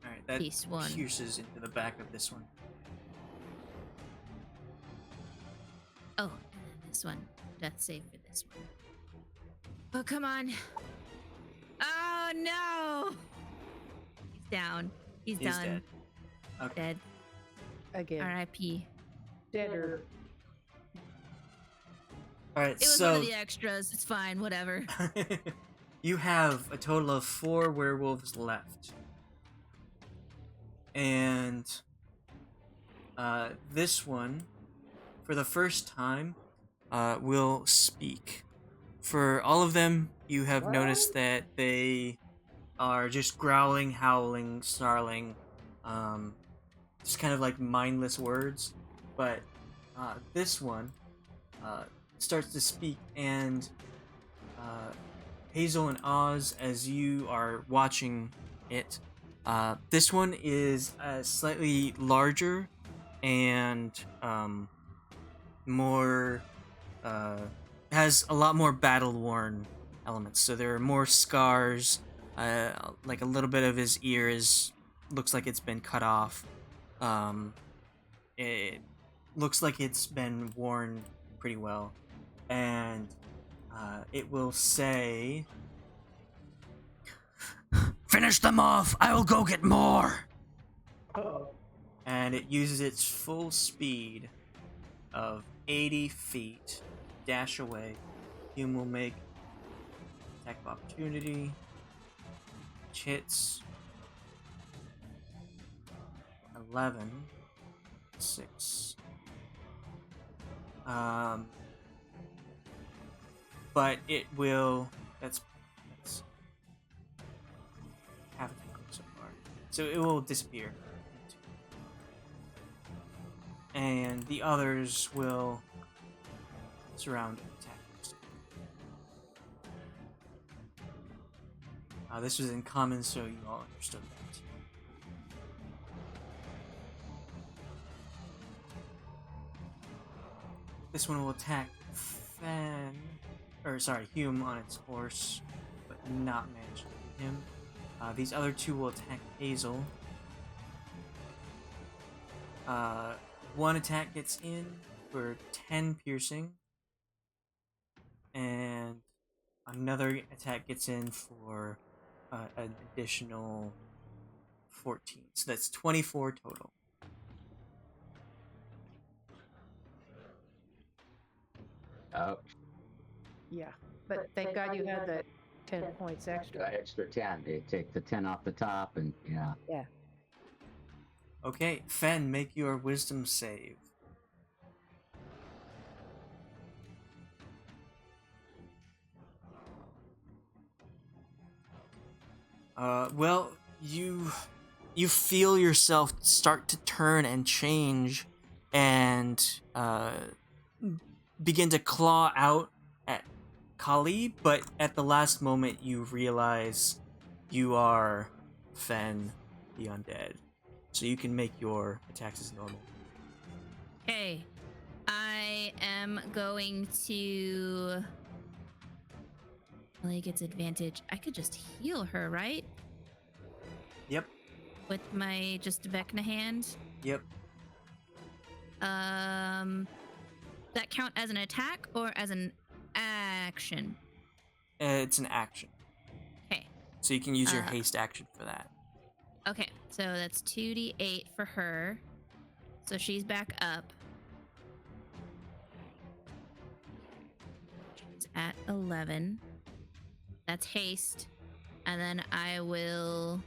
Speaker 4: Alright, that
Speaker 3: Piece 1.
Speaker 4: pierces into the back of this one.
Speaker 3: Oh, and then this one. Death save for this one. Oh, come on. Oh, no. He's down. He's done.
Speaker 4: Dead. Okay.
Speaker 3: Dead.
Speaker 2: Again.
Speaker 3: R.I.P.
Speaker 2: Deader.
Speaker 4: Alright,
Speaker 3: It was
Speaker 4: so
Speaker 3: one of the extras. It's fine. Whatever.
Speaker 4: you have a total of 4 werewolves left. And this one, for the first time, will speak. For all of them, you have noticed that they are just growling, howling, snarling, just kind of like mindless words. But this one starts to speak, and Hazel and Oz, as you are watching it, this one is slightly larger and more has a lot more battle-worn elements. So there are more scars. Like a little bit of his ear looks like it's been cut off. It looks like it's been worn pretty well, and it will say, "Finish them off! I will go get more!"
Speaker 2: Uh-oh.
Speaker 4: And it uses its full speed of 80 feet. Dash away. Hume will make attack of opportunity. Which hits 11. 6. But it will. That's half a tank so far. So it will disappear. And the others will surround and attack. This was in common, so you all understood that. This one will attack Hume on its horse, but not manage to do him. These other two will attack Hazel. One attack gets in for 10 piercing, and another attack gets in for an additional 14. So that's 24 total.
Speaker 5: Oh,
Speaker 2: Yeah. But thank God you had the 10 points extra.
Speaker 5: extra 10. They take the 10 off the top, and yeah.
Speaker 2: Yeah.
Speaker 4: Okay, Fenn, make your wisdom save. Well, you feel yourself start to turn and change, and begin to claw out at Kali, but at the last moment you realize you are Fenn, the undead, so you can make your attacks as normal.
Speaker 3: Okay. I am going to. Well, he gets advantage. I could just heal her, right?
Speaker 4: Yep.
Speaker 3: With my just Vecna hand.
Speaker 4: Yep.
Speaker 3: That count as an attack or as an action?
Speaker 4: It's an action,
Speaker 3: Okay.
Speaker 4: so you can use your haste action for that.
Speaker 3: Okay. So that's 2d8 for her. So she's back up. She's at 11. That's haste. And then I will.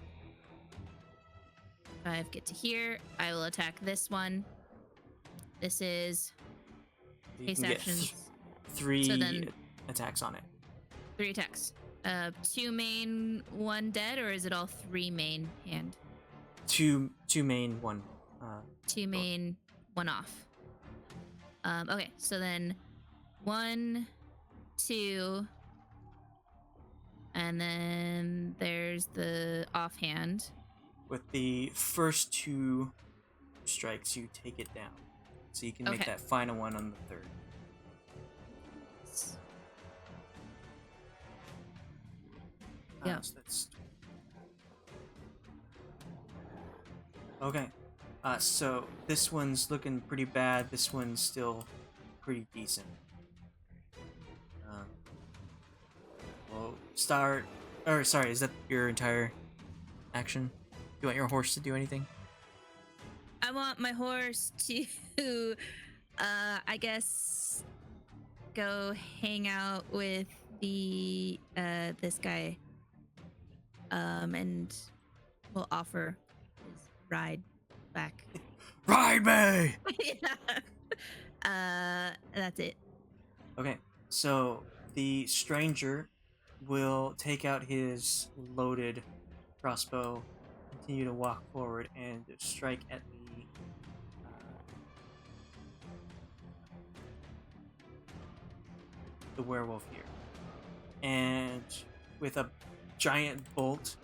Speaker 3: If I get to here, I will attack this one. This is
Speaker 4: You
Speaker 3: haste
Speaker 4: can get
Speaker 3: actions.
Speaker 4: 3
Speaker 3: So then-
Speaker 4: attacks on it.
Speaker 3: 3 attacks. 2 main, 1 dead, or is it all 3 main hand?
Speaker 4: Two main, 1.
Speaker 3: 2 main, 1 off. Okay, so then 1, 2, and then there's the offhand.
Speaker 4: With the first 2 strikes, you take it down. So you can make
Speaker 3: Okay.
Speaker 4: that final one on the third.
Speaker 3: Yeah.
Speaker 4: So that's... Okay. So this one's looking pretty bad. This one's still pretty decent. We'll start... Or, sorry, is that your entire action? Do you want your horse to do anything?
Speaker 3: I want my horse to, I guess, go hang out with the this guy, and we'll offer his ride back.
Speaker 4: Ride me!
Speaker 3: Yeah. That's it.
Speaker 4: Okay, so the stranger will take out his loaded crossbow, continue to walk forward, and strike at the werewolf here. And with a giant bolt,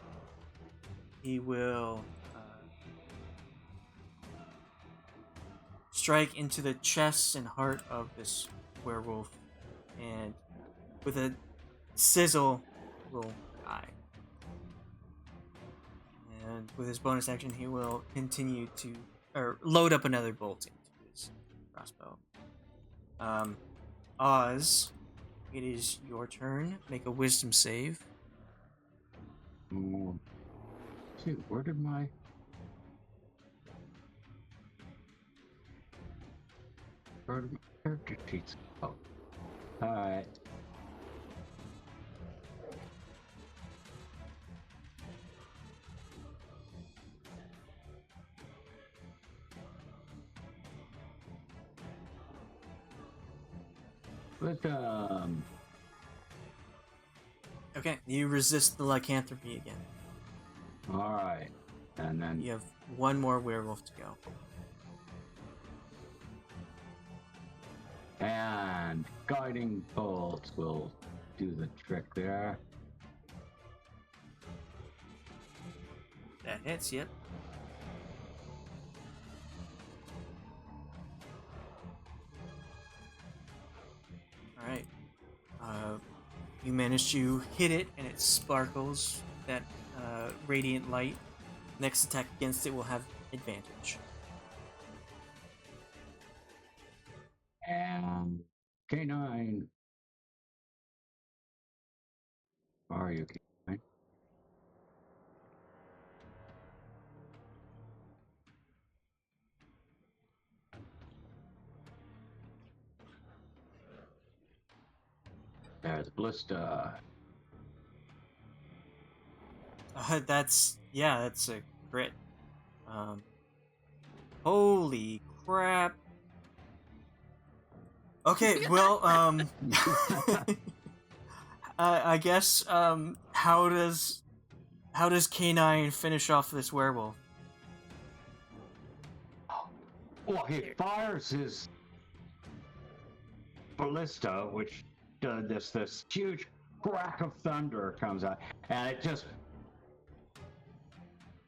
Speaker 4: he will strike into the chest and heart of this werewolf, and with a sizzle will die. And with his bonus action, he will continue to load up another bolt into his crossbow. Oz, it is your turn. Make a wisdom save.
Speaker 5: Shoot, where did my character sheets go? Alright. But
Speaker 4: Okay, you resist the lycanthropy again.
Speaker 5: alright. And then
Speaker 4: You have one more werewolf to go.
Speaker 5: and guiding bolts will do the trick there.
Speaker 4: That hits, yep. Alright. You manage to hit it, and it sparkles that radiant light. Next attack against it will have advantage.
Speaker 5: And K9. Where are you, K9? There's Blista.
Speaker 4: That's a crit. Holy crap. Okay, well, I guess, how does K9 finish off this werewolf?
Speaker 5: Well, he fires his ballista, which this huge crack of thunder comes out, and it just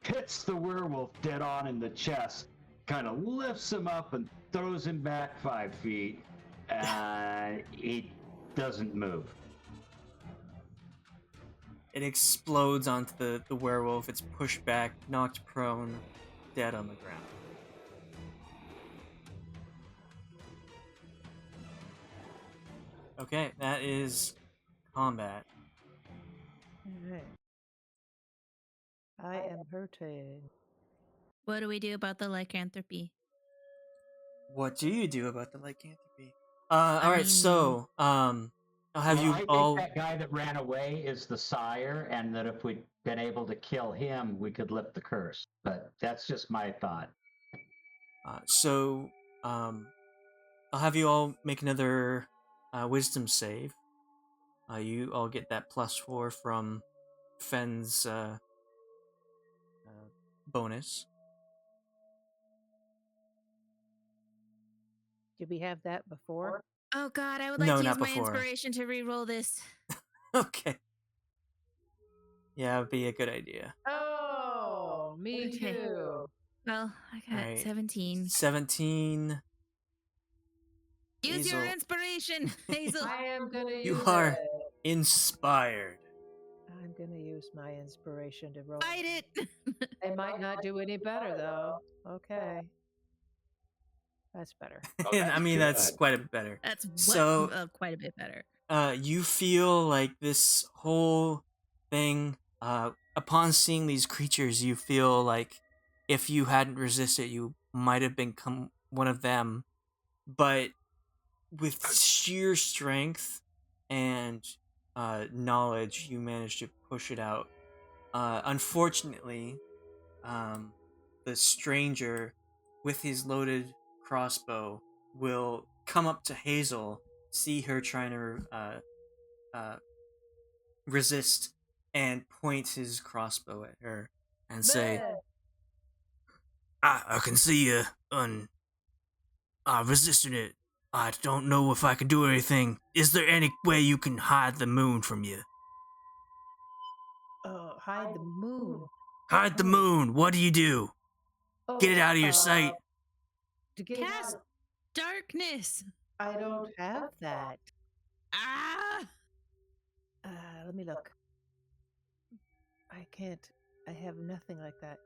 Speaker 5: hits the werewolf dead on in the chest, kind of lifts him up and throws him back 5 feet, and he doesn't move.
Speaker 4: It explodes onto the werewolf. It's pushed back, knocked prone, dead on the ground. Okay, that is combat.
Speaker 2: Alright. I am hurting.
Speaker 3: What do we do about the lycanthropy?
Speaker 4: What do you do about the lycanthropy? Alright, so, I'll have you
Speaker 5: I think
Speaker 4: all...
Speaker 5: that guy that ran away is the sire, and that if we'd been able to kill him, we could lift the curse. But that's just my thought.
Speaker 4: I'll have you all make another wisdom save. You all get that +4 from Fenn's bonus.
Speaker 2: Did we have that before?
Speaker 3: Oh god, I would like
Speaker 4: No,
Speaker 3: to
Speaker 4: not
Speaker 3: use my
Speaker 4: before.
Speaker 3: inspiration to re-roll this.
Speaker 4: Okay. Yeah, it'd be a good idea.
Speaker 2: Oh, me
Speaker 3: Okay.
Speaker 2: too.
Speaker 3: Well, I got
Speaker 4: Alright.
Speaker 3: 17.
Speaker 4: 17.
Speaker 3: Use your
Speaker 4: Hazel.
Speaker 3: inspiration, Hazel.
Speaker 2: I am gonna use
Speaker 4: You are
Speaker 2: it.
Speaker 4: inspired.
Speaker 2: I'm gonna use my inspiration to roll.
Speaker 3: Fight it.
Speaker 2: They might not do any better though. Okay. That's better.
Speaker 4: I mean, that's
Speaker 5: good.
Speaker 4: quite a bit better.
Speaker 3: That's
Speaker 4: So-
Speaker 3: quite a bit better.
Speaker 4: You feel like this whole thing, upon seeing these creatures, you feel like if you hadn't resisted, you might have become one of them. But with sheer strength and knowledge, you managed to push it out. Unfortunately, the stranger with his loaded crossbow will come up to Hazel, see her trying to resist, and point his crossbow at her and say, I can see you resisting it. I don't know if I can do anything. Is there any way you can hide the moon from you?
Speaker 2: Hide the moon.
Speaker 4: Hide the moon. What do you do?
Speaker 2: Oh,
Speaker 4: Get it out of your sight.
Speaker 2: To get it
Speaker 3: Cast
Speaker 2: out,
Speaker 3: darkness.
Speaker 2: I don't have that.
Speaker 3: Ah!
Speaker 2: Let me look. I can't. I have nothing like that.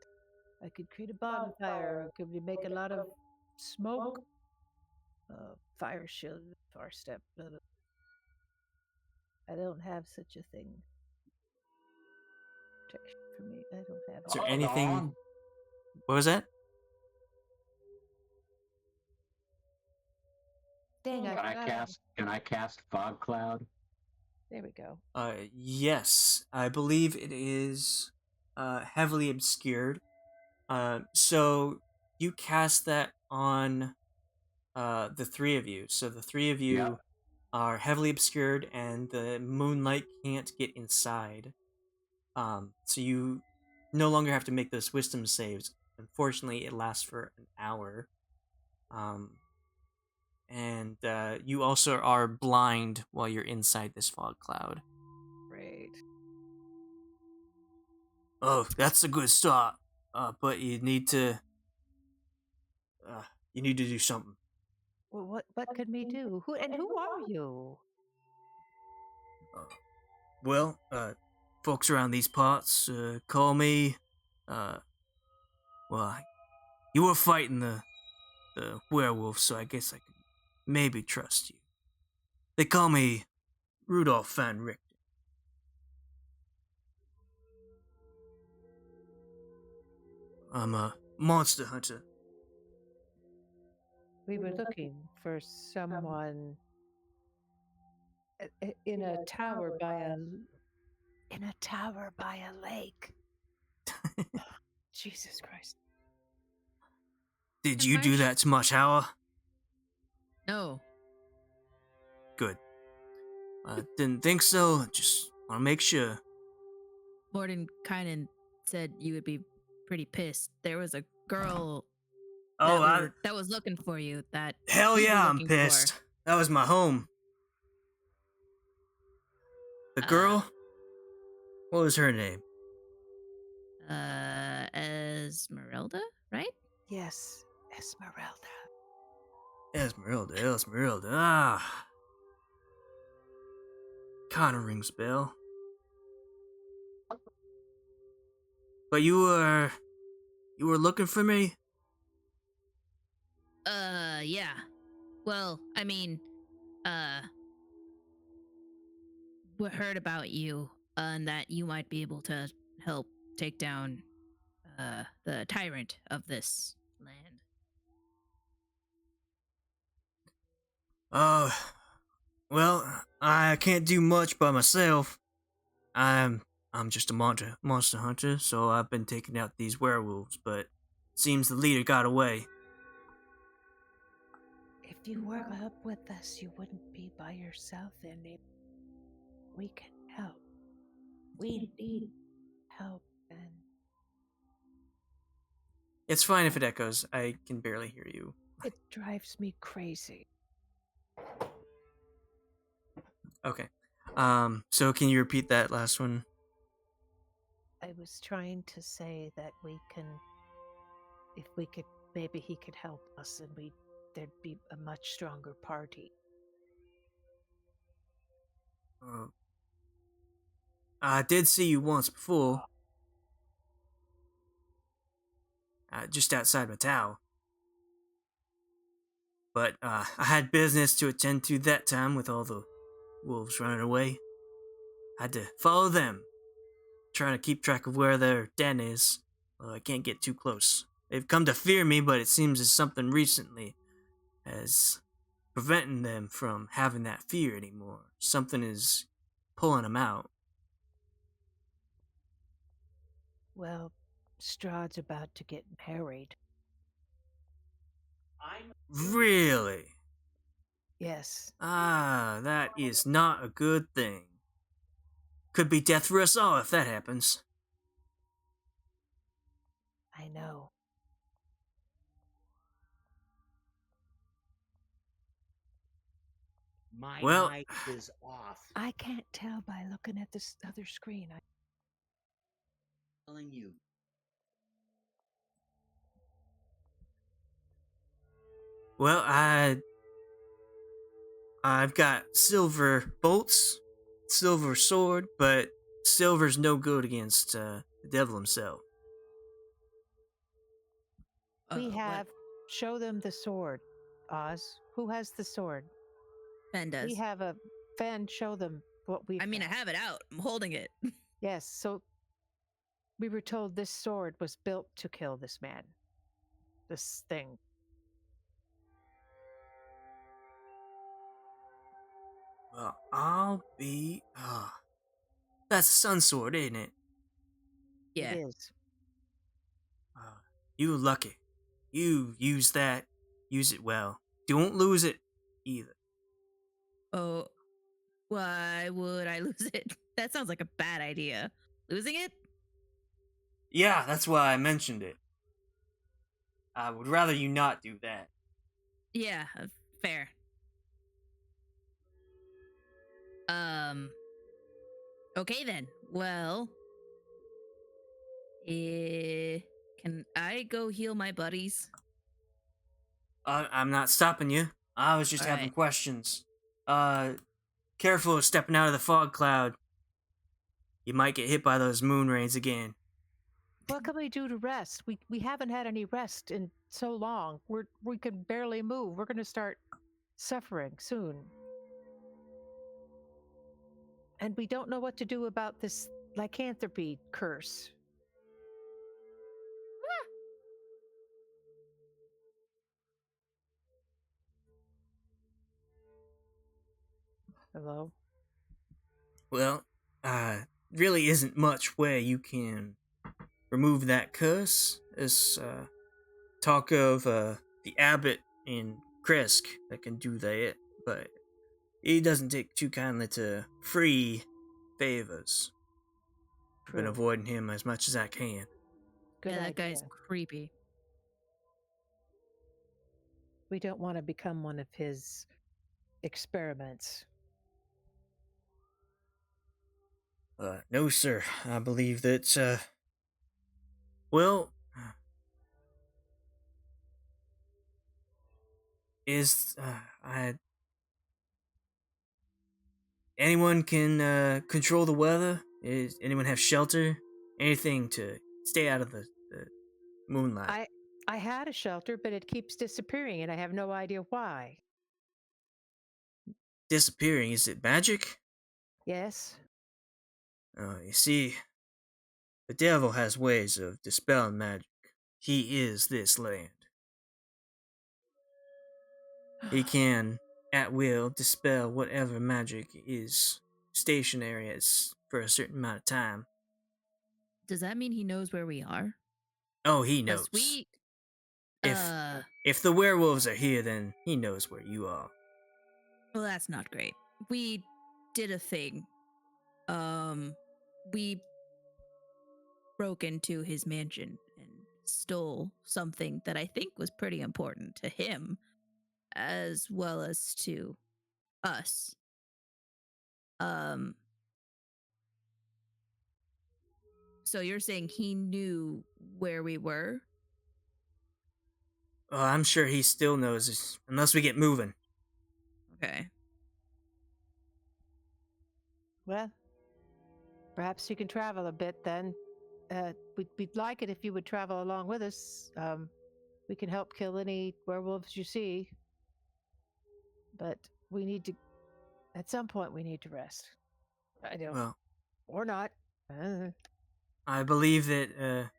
Speaker 2: I could create a bonfire. I could make a lot of smoke. Fire shield, fire step. Blah, blah. I don't have such a thing. Protection for me. I don't have.
Speaker 4: Is there
Speaker 2: it.
Speaker 4: anything? What was that?
Speaker 2: Dang, I forgot.
Speaker 5: Can I cast fog cloud?
Speaker 2: There we go.
Speaker 4: Yes, I believe it is heavily obscured. So you cast that on the three of you. So the three of you
Speaker 5: Yep.
Speaker 4: are heavily obscured, and the moonlight can't get inside. So you no longer have to make those wisdom saves. Unfortunately, it lasts for an hour. And you also are blind while you're inside this fog cloud.
Speaker 2: Great.
Speaker 4: Oh, that's a good start. But you need to do something.
Speaker 2: Well, what can we do? Who are you?
Speaker 4: Well, folks around these parts call me, well, you were fighting the werewolf, so I guess I can maybe trust you. They call me Rudolph Van Richten. I'm a monster hunter.
Speaker 2: We were looking for someone in a tower by a lake. Jesus Christ.
Speaker 4: Did you do that to my tower?
Speaker 3: No.
Speaker 4: Good. I didn't think so. Just want to make sure.
Speaker 3: Morden kind of said you would be pretty pissed. There was a girl
Speaker 4: Oh,
Speaker 3: that was looking for you. That
Speaker 4: hell
Speaker 3: we were
Speaker 4: yeah, I'm
Speaker 3: looking
Speaker 4: pissed.
Speaker 3: for.
Speaker 4: That was my home. The girl? What was her name?
Speaker 3: Esmeralda, right?
Speaker 2: Yes, Esmeralda.
Speaker 4: Esmeralda. Ah. Kinda rings a bell. But you were looking for me?
Speaker 3: Yeah. Well, I mean, we heard about you and that you might be able to help take down the tyrant of this land.
Speaker 4: Well, I can't do much by myself. I'm just a monster hunter, so I've been taking out these werewolves, but seems the leader got away.
Speaker 2: If you were up with us, you wouldn't be by yourself, and we can help. We need help, and
Speaker 4: It's fine if it echoes. I can barely hear you.
Speaker 2: it drives me crazy.
Speaker 4: Okay. So can you repeat that last one?
Speaker 2: I was trying to say that if we could, maybe he could help us, and there'd be a much stronger party.
Speaker 4: I did see you once before. Just outside my tower. But I had business to attend to that time with all the wolves running away. Had to follow them, trying to keep track of where their den is. Well, I can't get too close. They've come to fear me, but it seems as something recently has preventing them from having that fear anymore. Something is pulling them out.
Speaker 2: Well, Strahd's about to get married.
Speaker 4: Really?
Speaker 2: Yes.
Speaker 4: Ah, that is not a good thing. Could be death for us all if that happens.
Speaker 2: I know.
Speaker 6: My
Speaker 4: Well-
Speaker 6: mic is off.
Speaker 2: I can't tell by looking at this other screen.
Speaker 6: Telling you.
Speaker 4: Well, I've got silver bolts, silver sword, but silver's no good against the devil himself.
Speaker 2: We
Speaker 3: what
Speaker 2: have. Show them the sword, Oz. Who has the sword?
Speaker 3: Fenn does.
Speaker 2: We have a. Fenn, show them what we.
Speaker 3: I mean, I have it out. I'm holding it.
Speaker 2: Yes, so we were told this sword was built to kill this man. This thing.
Speaker 4: Well, I'll be. That's a sun sword, ain't it?
Speaker 3: Yeah.
Speaker 2: It is.
Speaker 4: You lucky. You use that. Use it well. Don't lose it either.
Speaker 3: Oh, why would I lose it? That sounds like a bad idea. Losing it?
Speaker 4: Yeah, that's why I mentioned it. I would rather you not do that.
Speaker 3: Yeah, fair. Okay then. Well, can I go heal my buddies?
Speaker 4: I'm not stopping you. I was just having
Speaker 3: Alright.
Speaker 4: questions. Careful of stepping out of the fog cloud. you might get hit by those moon rays again.
Speaker 2: What can we do to rest? We haven't had any rest in so long. We can barely move. We're going to start suffering soon. And we don't know what to do about this lycanthropy curse. Hello?
Speaker 4: Well, really isn't much where you can remove that curse. There's talk of the abbot in Kresk that can do that, but he doesn't take too kindly to free favors. I've been
Speaker 2: True.
Speaker 4: avoiding him as much as I can.
Speaker 2: Good
Speaker 3: Yeah, that
Speaker 2: idea.
Speaker 3: guy's creepy.
Speaker 2: We don't want to become one of his experiments.
Speaker 4: No, sir. I believe that, well, is, anyone can control the weather? Is anyone have shelter? Anything to stay out of the moonlight?
Speaker 2: I had a shelter, but it keeps disappearing, and I have no idea why.
Speaker 4: Disappearing, is it magic?
Speaker 2: Yes?
Speaker 4: You see, the devil has ways of dispelling magic. He is this land. He can, at will, dispel whatever magic is stationary as for a certain amount of time.
Speaker 3: Does that mean he knows where we are?
Speaker 4: Oh, he knows.
Speaker 3: Sweet.
Speaker 4: If the werewolves are here, then he knows where you are.
Speaker 3: Well, that's not great. We did a thing. We broke into his mansion and stole something that I think was pretty important to him, as well as to us. So you're saying he knew where we were?
Speaker 4: Oh, I'm sure he still knows, unless we get moving.
Speaker 3: Okay.
Speaker 2: Well, perhaps you can travel a bit then. We'd like it if you would travel along with us. We can help kill any werewolves you see. But we need to, at some point, we need to rest. I don't,
Speaker 4: Well,
Speaker 2: or not.
Speaker 4: I believe that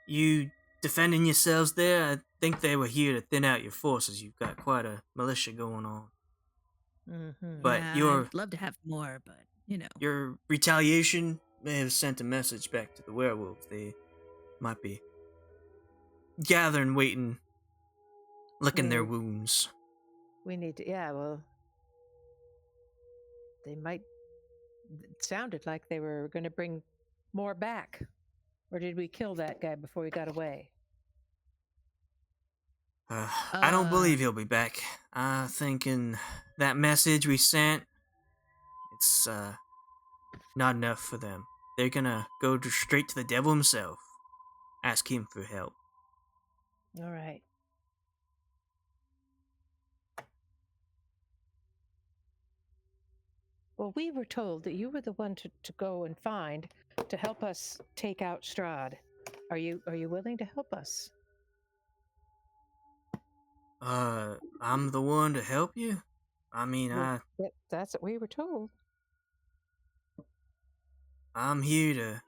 Speaker 4: you defending yourselves there, I think they were here to thin out your forces. You've got quite a militia going on.
Speaker 2: Mm-hmm.
Speaker 4: But
Speaker 3: yeah, I'd love to have more, but
Speaker 4: your retaliation may have sent a message back to the werewolves. They might be gathering, waiting, licking their wounds.
Speaker 2: We need to, yeah, well, they might, it sounded like they were going to bring more back. Or did we kill that guy before he got away?
Speaker 4: I don't believe he'll be back. I think in that message we sent, it's not enough for them. They're gonna go straight to the devil himself, ask him for help.
Speaker 2: All right. Well, we were told that you were the one to go and find to help us take out Strahd. Are you willing to help us?
Speaker 4: I'm the one to help you? I mean,
Speaker 2: Well, that's what we were told.
Speaker 4: I'm here to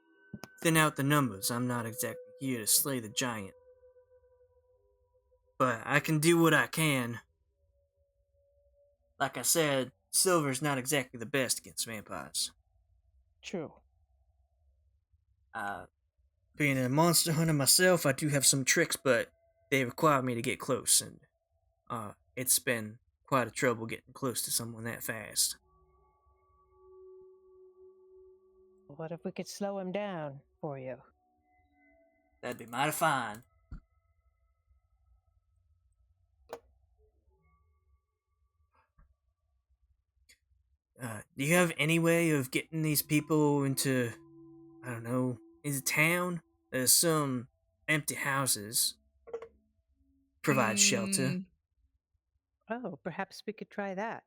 Speaker 4: thin out the numbers. I'm not exactly here to slay the giant. But I can do what I can. Like I said, silver's not exactly the best against vampires.
Speaker 2: True.
Speaker 4: Being a monster hunter myself, I do have some tricks, but they require me to get close, and it's been quite a trouble getting close to someone that fast.
Speaker 2: What if we could slow him down for you?
Speaker 4: That'd be mighty fine. Do you have any way of getting these people into, I don't know, into town? There's some empty houses. Provide shelter.
Speaker 2: Oh, perhaps we could try that.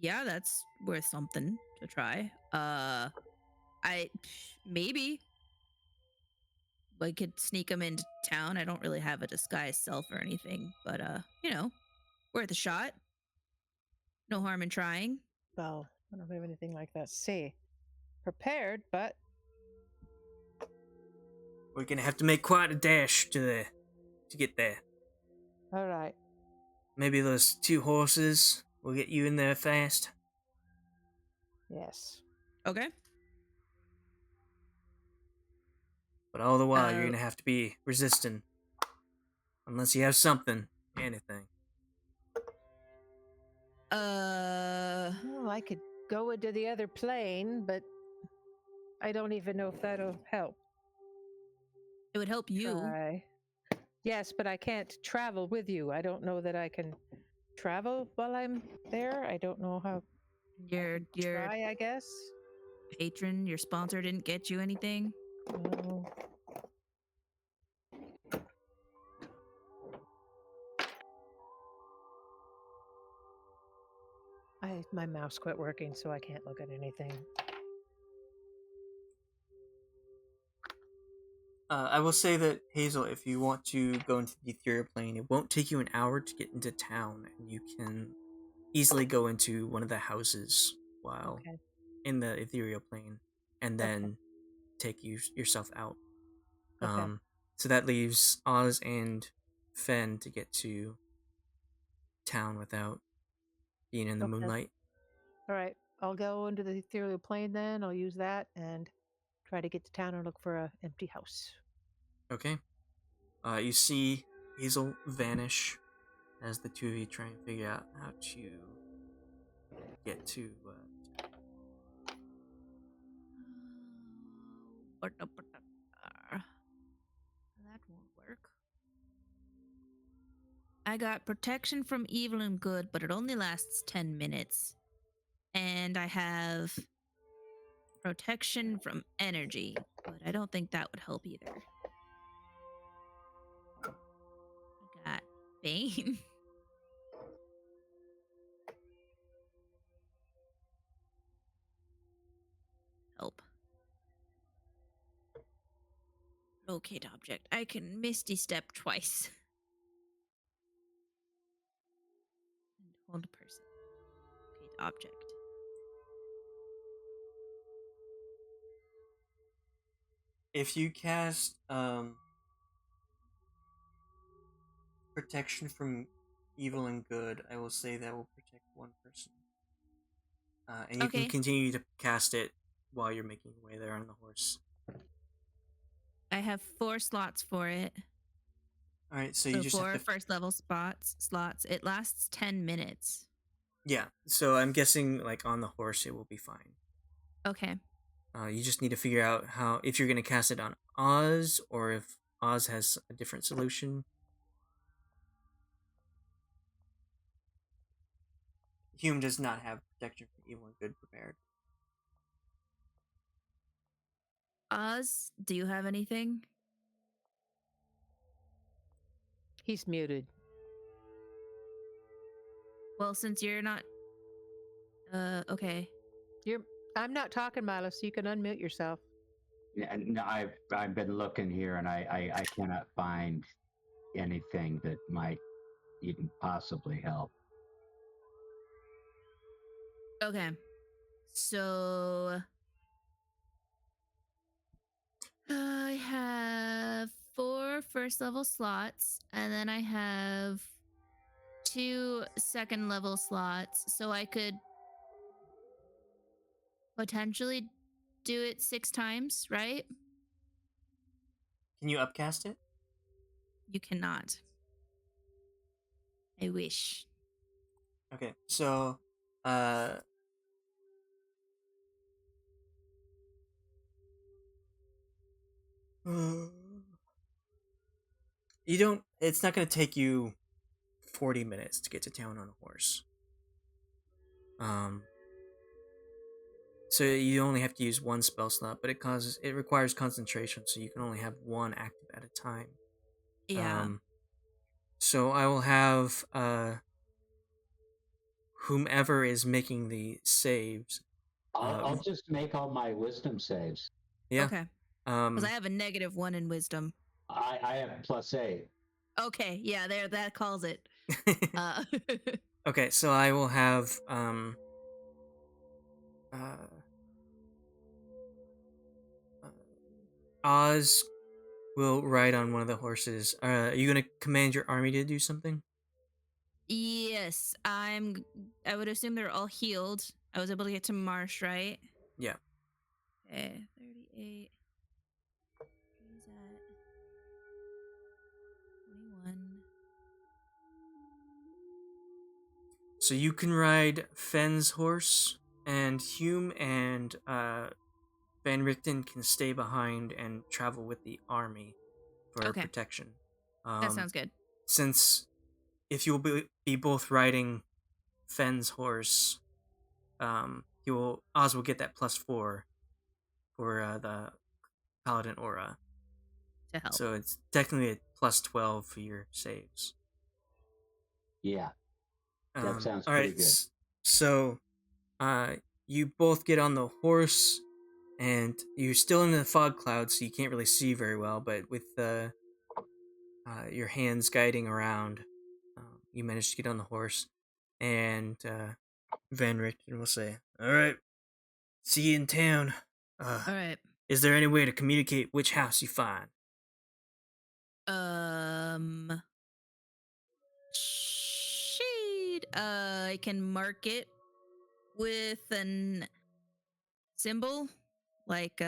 Speaker 3: Yeah, that's worth something. to try. Maybe I could sneak them into town. I don't really have a disguised self or anything, but worth a shot. No harm in trying.
Speaker 2: Well, I don't have anything like that. See, prepared, but
Speaker 4: We're gonna have to make quite a dash to get there.
Speaker 2: all right.
Speaker 4: Maybe those 2 horses will get you in there fast.
Speaker 2: Yes.
Speaker 3: Okay.
Speaker 4: But all the while, you're gonna have to be resistant. Unless you have something. Anything.
Speaker 2: Well, I could go into the other plane, but I don't even know if that'll help.
Speaker 3: It would help you.
Speaker 2: Try. Yes, but I can't travel with you. I don't know that I can travel while I'm there. I don't know how.
Speaker 3: Your
Speaker 2: Try, I guess.
Speaker 3: patron, your sponsor didn't get you anything.
Speaker 2: No. My mouse quit working, so I can't look at anything.
Speaker 4: I will say that, Hazel, if you want to go into the ethereal plane, it won't take you an hour to get into town, and you can easily go into one of the houses while in the ethereal plane, and then take yourself out.
Speaker 2: Okay.
Speaker 4: So that leaves Oz and Fenn to get to town without being in the moonlight.
Speaker 2: All right. I'll go into the ethereal plane then. I'll use that and try to get to town and look for an empty house.
Speaker 4: Okay. You see Hazel vanish as the 2 of you try and figure out how to get to.
Speaker 3: That won't work. I got protection from evil and good, but it only lasts 10 minutes. And I have protection from energy, but I don't think that would help either. I got Bane. Help. Locate object. I can Misty Step twice. And hold person. Locate object.
Speaker 4: If you cast protection from evil and good, I will say that will protect 1 person. And you can continue to cast it while you're making your way there on the horse.
Speaker 3: I have 4 slots for it.
Speaker 4: All right, so you just
Speaker 3: 4
Speaker 4: have to...
Speaker 3: first level slots. It lasts 10 minutes.
Speaker 4: Yeah, so I'm guessing like on the horse it will be fine.
Speaker 3: Okay.
Speaker 4: You just need to figure out if you're going to cast it on Oz or if Oz has a different solution. Hume does not have protection from evil and good prepared.
Speaker 3: Oz, do you have anything?
Speaker 2: He's muted.
Speaker 3: Well, since you're not... okay.
Speaker 2: I'm not talking, Milo, so you can unmute yourself.
Speaker 5: Yeah, no, I've been looking here, and I cannot find anything that might even possibly help.
Speaker 3: Okay. So... I have 4 first level slots, and then I have 2 second level slots, so I could potentially do it 6 times, right?
Speaker 4: Can you upcast it?
Speaker 3: You cannot. I wish.
Speaker 4: Okay, so you don't... It's not going to take you 40 minutes to get to town on a horse. So you only have to use 1 spell slot, but it requires concentration, so you can only have 1 active at a time.
Speaker 3: Yeah.
Speaker 4: So I will have whomever is making the saves
Speaker 5: I'll just make all my wisdom saves.
Speaker 4: Yeah.
Speaker 3: Okay. Because I have a -1 in wisdom.
Speaker 5: I have +8.
Speaker 3: Okay, yeah, there, that calls it.
Speaker 4: Okay, so I will have Oz will ride on one of the horses. Are you gonna command your army to do something?
Speaker 3: Yes, I would assume they're all healed. I was able to get to Marsh, right?
Speaker 4: Yeah.
Speaker 3: Okay, 38. He's at 21.
Speaker 4: So you can ride Fenn's horse, and Hume and Van Richten can stay behind and travel with the army for
Speaker 3: Okay.
Speaker 4: protection.
Speaker 3: That sounds good.
Speaker 4: Since if you'll be both riding Fenn's horse, Oz will get that +4 for the Paladin aura.
Speaker 3: To help.
Speaker 4: So it's technically a +12 for your saves.
Speaker 5: Yeah, that sounds
Speaker 4: all
Speaker 5: pretty
Speaker 4: right.
Speaker 5: good.
Speaker 4: So, you both get on the horse, and you're still in the fog cloud, so you can't really see very well. But with your hands guiding around, you manage to get on the horse, and Van Richten will say, "All right, see you in town.
Speaker 3: All right.
Speaker 4: Is there any way to communicate which house you find?"
Speaker 3: Shade. I can mark it with an symbol, like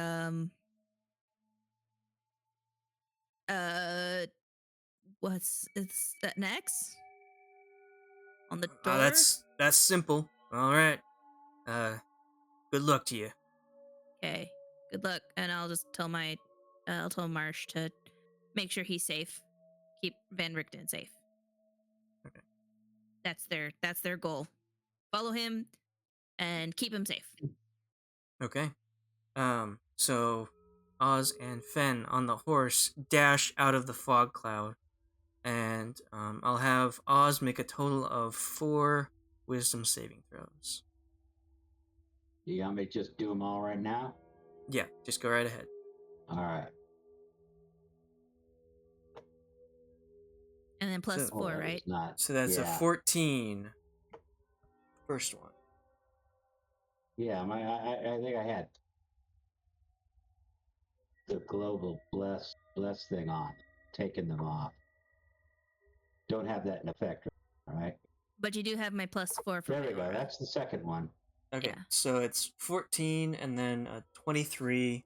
Speaker 3: what's it's an X on the door.
Speaker 4: That's simple. All right. Good luck to you.
Speaker 3: Okay. Good luck, and I'll just tell I'll tell Marsh to make sure he's safe. Keep Van Richten safe.
Speaker 4: Okay.
Speaker 3: That's their goal. Follow him and keep him safe.
Speaker 4: Okay. So Oz and Fenn on the horse dash out of the fog cloud, and I'll have Oz make a total of 4 wisdom saving throws.
Speaker 5: You want me to just do them all right now?
Speaker 4: Yeah, just go right ahead.
Speaker 5: All right.
Speaker 3: And then plus
Speaker 4: So-
Speaker 3: 4,
Speaker 5: that was
Speaker 3: right?
Speaker 5: Not,
Speaker 4: So that's
Speaker 5: yeah.
Speaker 4: a 14. First one.
Speaker 5: Yeah, I think I had the global bless thing on, taking them off. Don't have that in effect, all right?
Speaker 3: But you do have my plus 4 for
Speaker 5: There
Speaker 3: my
Speaker 5: we go.
Speaker 3: aura.
Speaker 5: That's the second one.
Speaker 4: Okay,
Speaker 3: Yeah.
Speaker 4: so it's 14 and then a 23,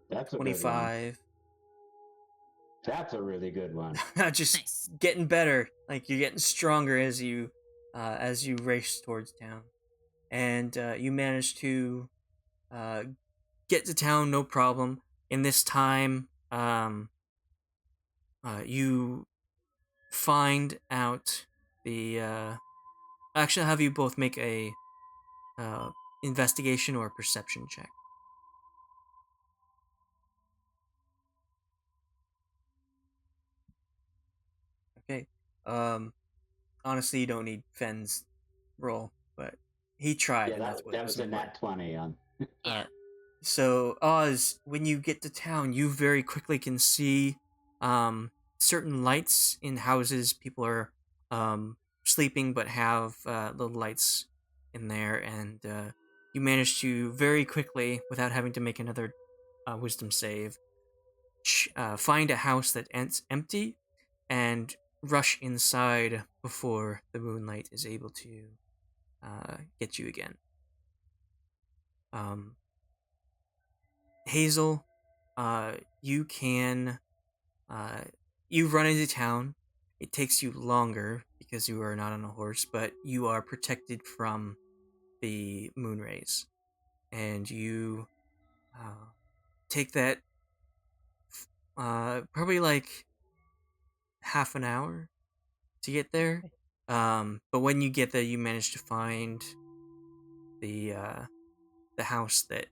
Speaker 5: That's a good one.
Speaker 4: 25.
Speaker 5: That's a really good one.
Speaker 4: Just
Speaker 3: Nice.
Speaker 4: getting better. Like you're getting stronger as you race towards town, and you manage to get to town no problem. In this time, you find out the. Actually, I'll have you both make a investigation or perception check. Okay. Honestly, you don't need Fenn's roll, but he tried,
Speaker 5: Yeah,
Speaker 4: and that's what
Speaker 5: that was a
Speaker 4: important.
Speaker 5: nat 20 on.
Speaker 3: Yeah.
Speaker 4: So Oz, when you get to town, you very quickly can see certain lights in houses. People are sleeping, but have little lights in there, and you manage to very quickly, without having to make another wisdom save, find a house that's empty, and rush inside before the moonlight is able to get you again. Hazel, you can, you run into town. It takes you longer because you are not on a horse, but you are protected from the moon rays, and you take that probably like half an hour to get there. But when you get there, you manage to find the house that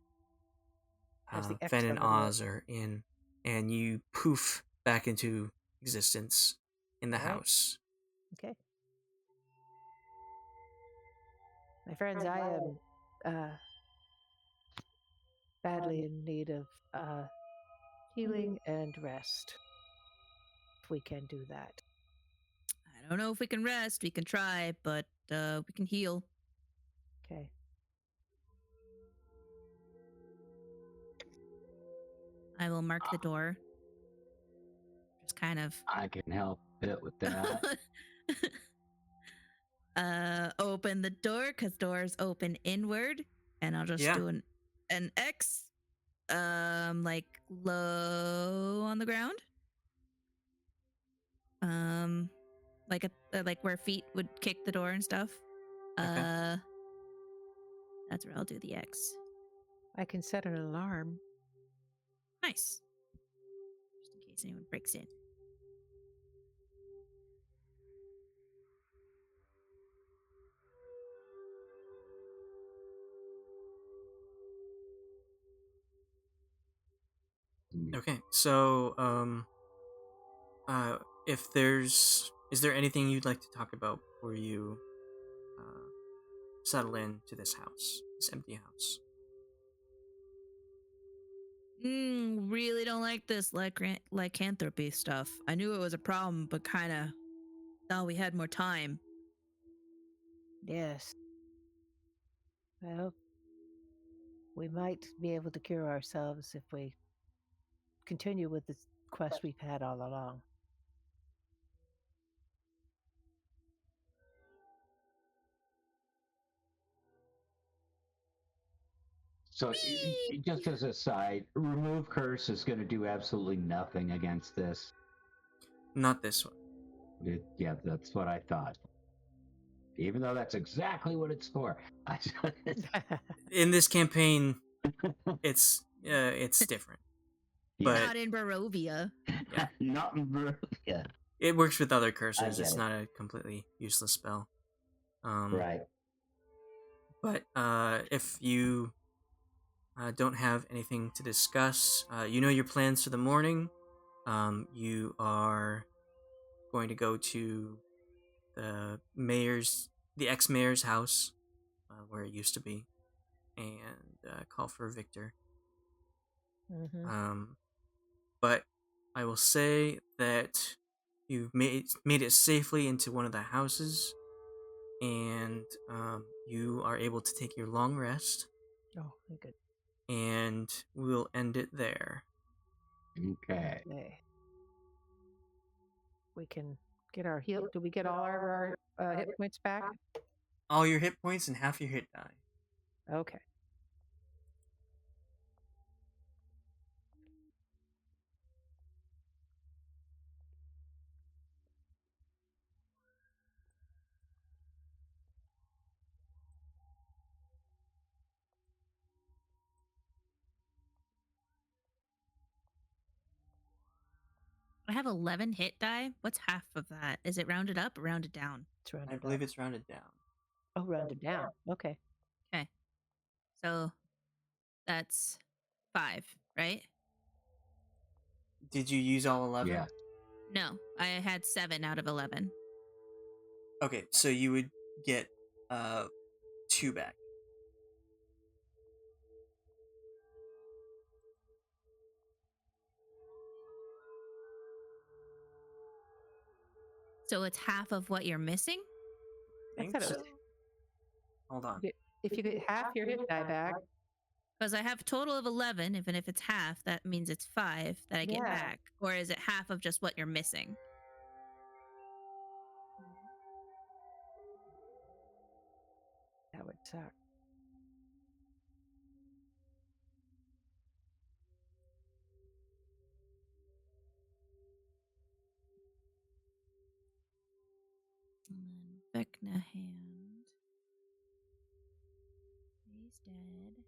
Speaker 2: Has the X
Speaker 4: Fenn and
Speaker 2: over it.
Speaker 4: Oz are in, and you poof back into existence in the
Speaker 2: All right.
Speaker 4: house.
Speaker 2: Okay. My friends, I am badly in need of healing and rest. If we can do that.
Speaker 3: I don't know if we can rest. We can try, but we can heal.
Speaker 2: Okay.
Speaker 3: I will mark the door. Just kind of
Speaker 5: I can help it with that.
Speaker 3: open the door because doors open inward, and I'll just
Speaker 4: Yeah.
Speaker 3: do an X, like low on the ground, like like where feet would kick the door and stuff.
Speaker 4: Okay.
Speaker 3: That's where I'll do the X.
Speaker 2: I can set an alarm.
Speaker 3: Nice. Just in case anyone breaks in.
Speaker 4: Okay. So, if is there anything you'd like to talk about before you settle into this house, this empty house?
Speaker 3: Really don't like this lycanthropy stuff. I knew it was a problem, but kind of thought we had more time.
Speaker 2: Yes. Well, we might be able to cure ourselves if we continue with this quest we've had all along.
Speaker 5: So, just as a side, remove curse is going to do absolutely nothing against this.
Speaker 4: Not this one.
Speaker 5: Yeah, that's what I thought. Even though that's exactly what it's for.
Speaker 4: In this campaign, it's different. But
Speaker 3: Not in Barovia.
Speaker 4: Yeah.
Speaker 5: Not in yeah.
Speaker 4: It works with other curses.
Speaker 5: get
Speaker 4: It's
Speaker 5: it.
Speaker 4: not a completely useless spell.
Speaker 5: Right.
Speaker 4: But if you don't have anything to discuss, you know your plans for the morning. You are going to go to the ex-mayor's house, where it used to be, and call for Victor.
Speaker 2: Mm-hmm.
Speaker 4: But I will say that you've made it safely into one of the houses, and you are able to take your long rest,
Speaker 2: Oh, good.
Speaker 4: and we'll end it there.
Speaker 5: Okay.
Speaker 2: Okay. We can get our heal. Do we get all our hit points back?
Speaker 4: All your hit points and half your hit die.
Speaker 2: Okay.
Speaker 3: I have 11 hit die. What's half of that? Is it rounded up or rounded down?
Speaker 2: It's rounded
Speaker 4: I believe
Speaker 2: up.
Speaker 4: it's rounded down.
Speaker 2: Oh, rounded down. Okay.
Speaker 3: Okay. So that's 5, right?
Speaker 4: Did you use all 11?
Speaker 5: Yeah.
Speaker 3: No, I had 7 out of 11.
Speaker 4: Okay, so you would get 2 back.
Speaker 3: So it's half of what you're missing?
Speaker 2: I
Speaker 4: Think
Speaker 2: thought it
Speaker 4: so.
Speaker 2: was.
Speaker 4: Hold on.
Speaker 2: If you get half your hit die back,
Speaker 3: Because I have a total of 11. Even if it's half, that means it's 5 that I get
Speaker 2: Yeah.
Speaker 3: back. Or is it half of just what you're missing?
Speaker 2: that would suck.
Speaker 3: And then Vecna hand. He's dead.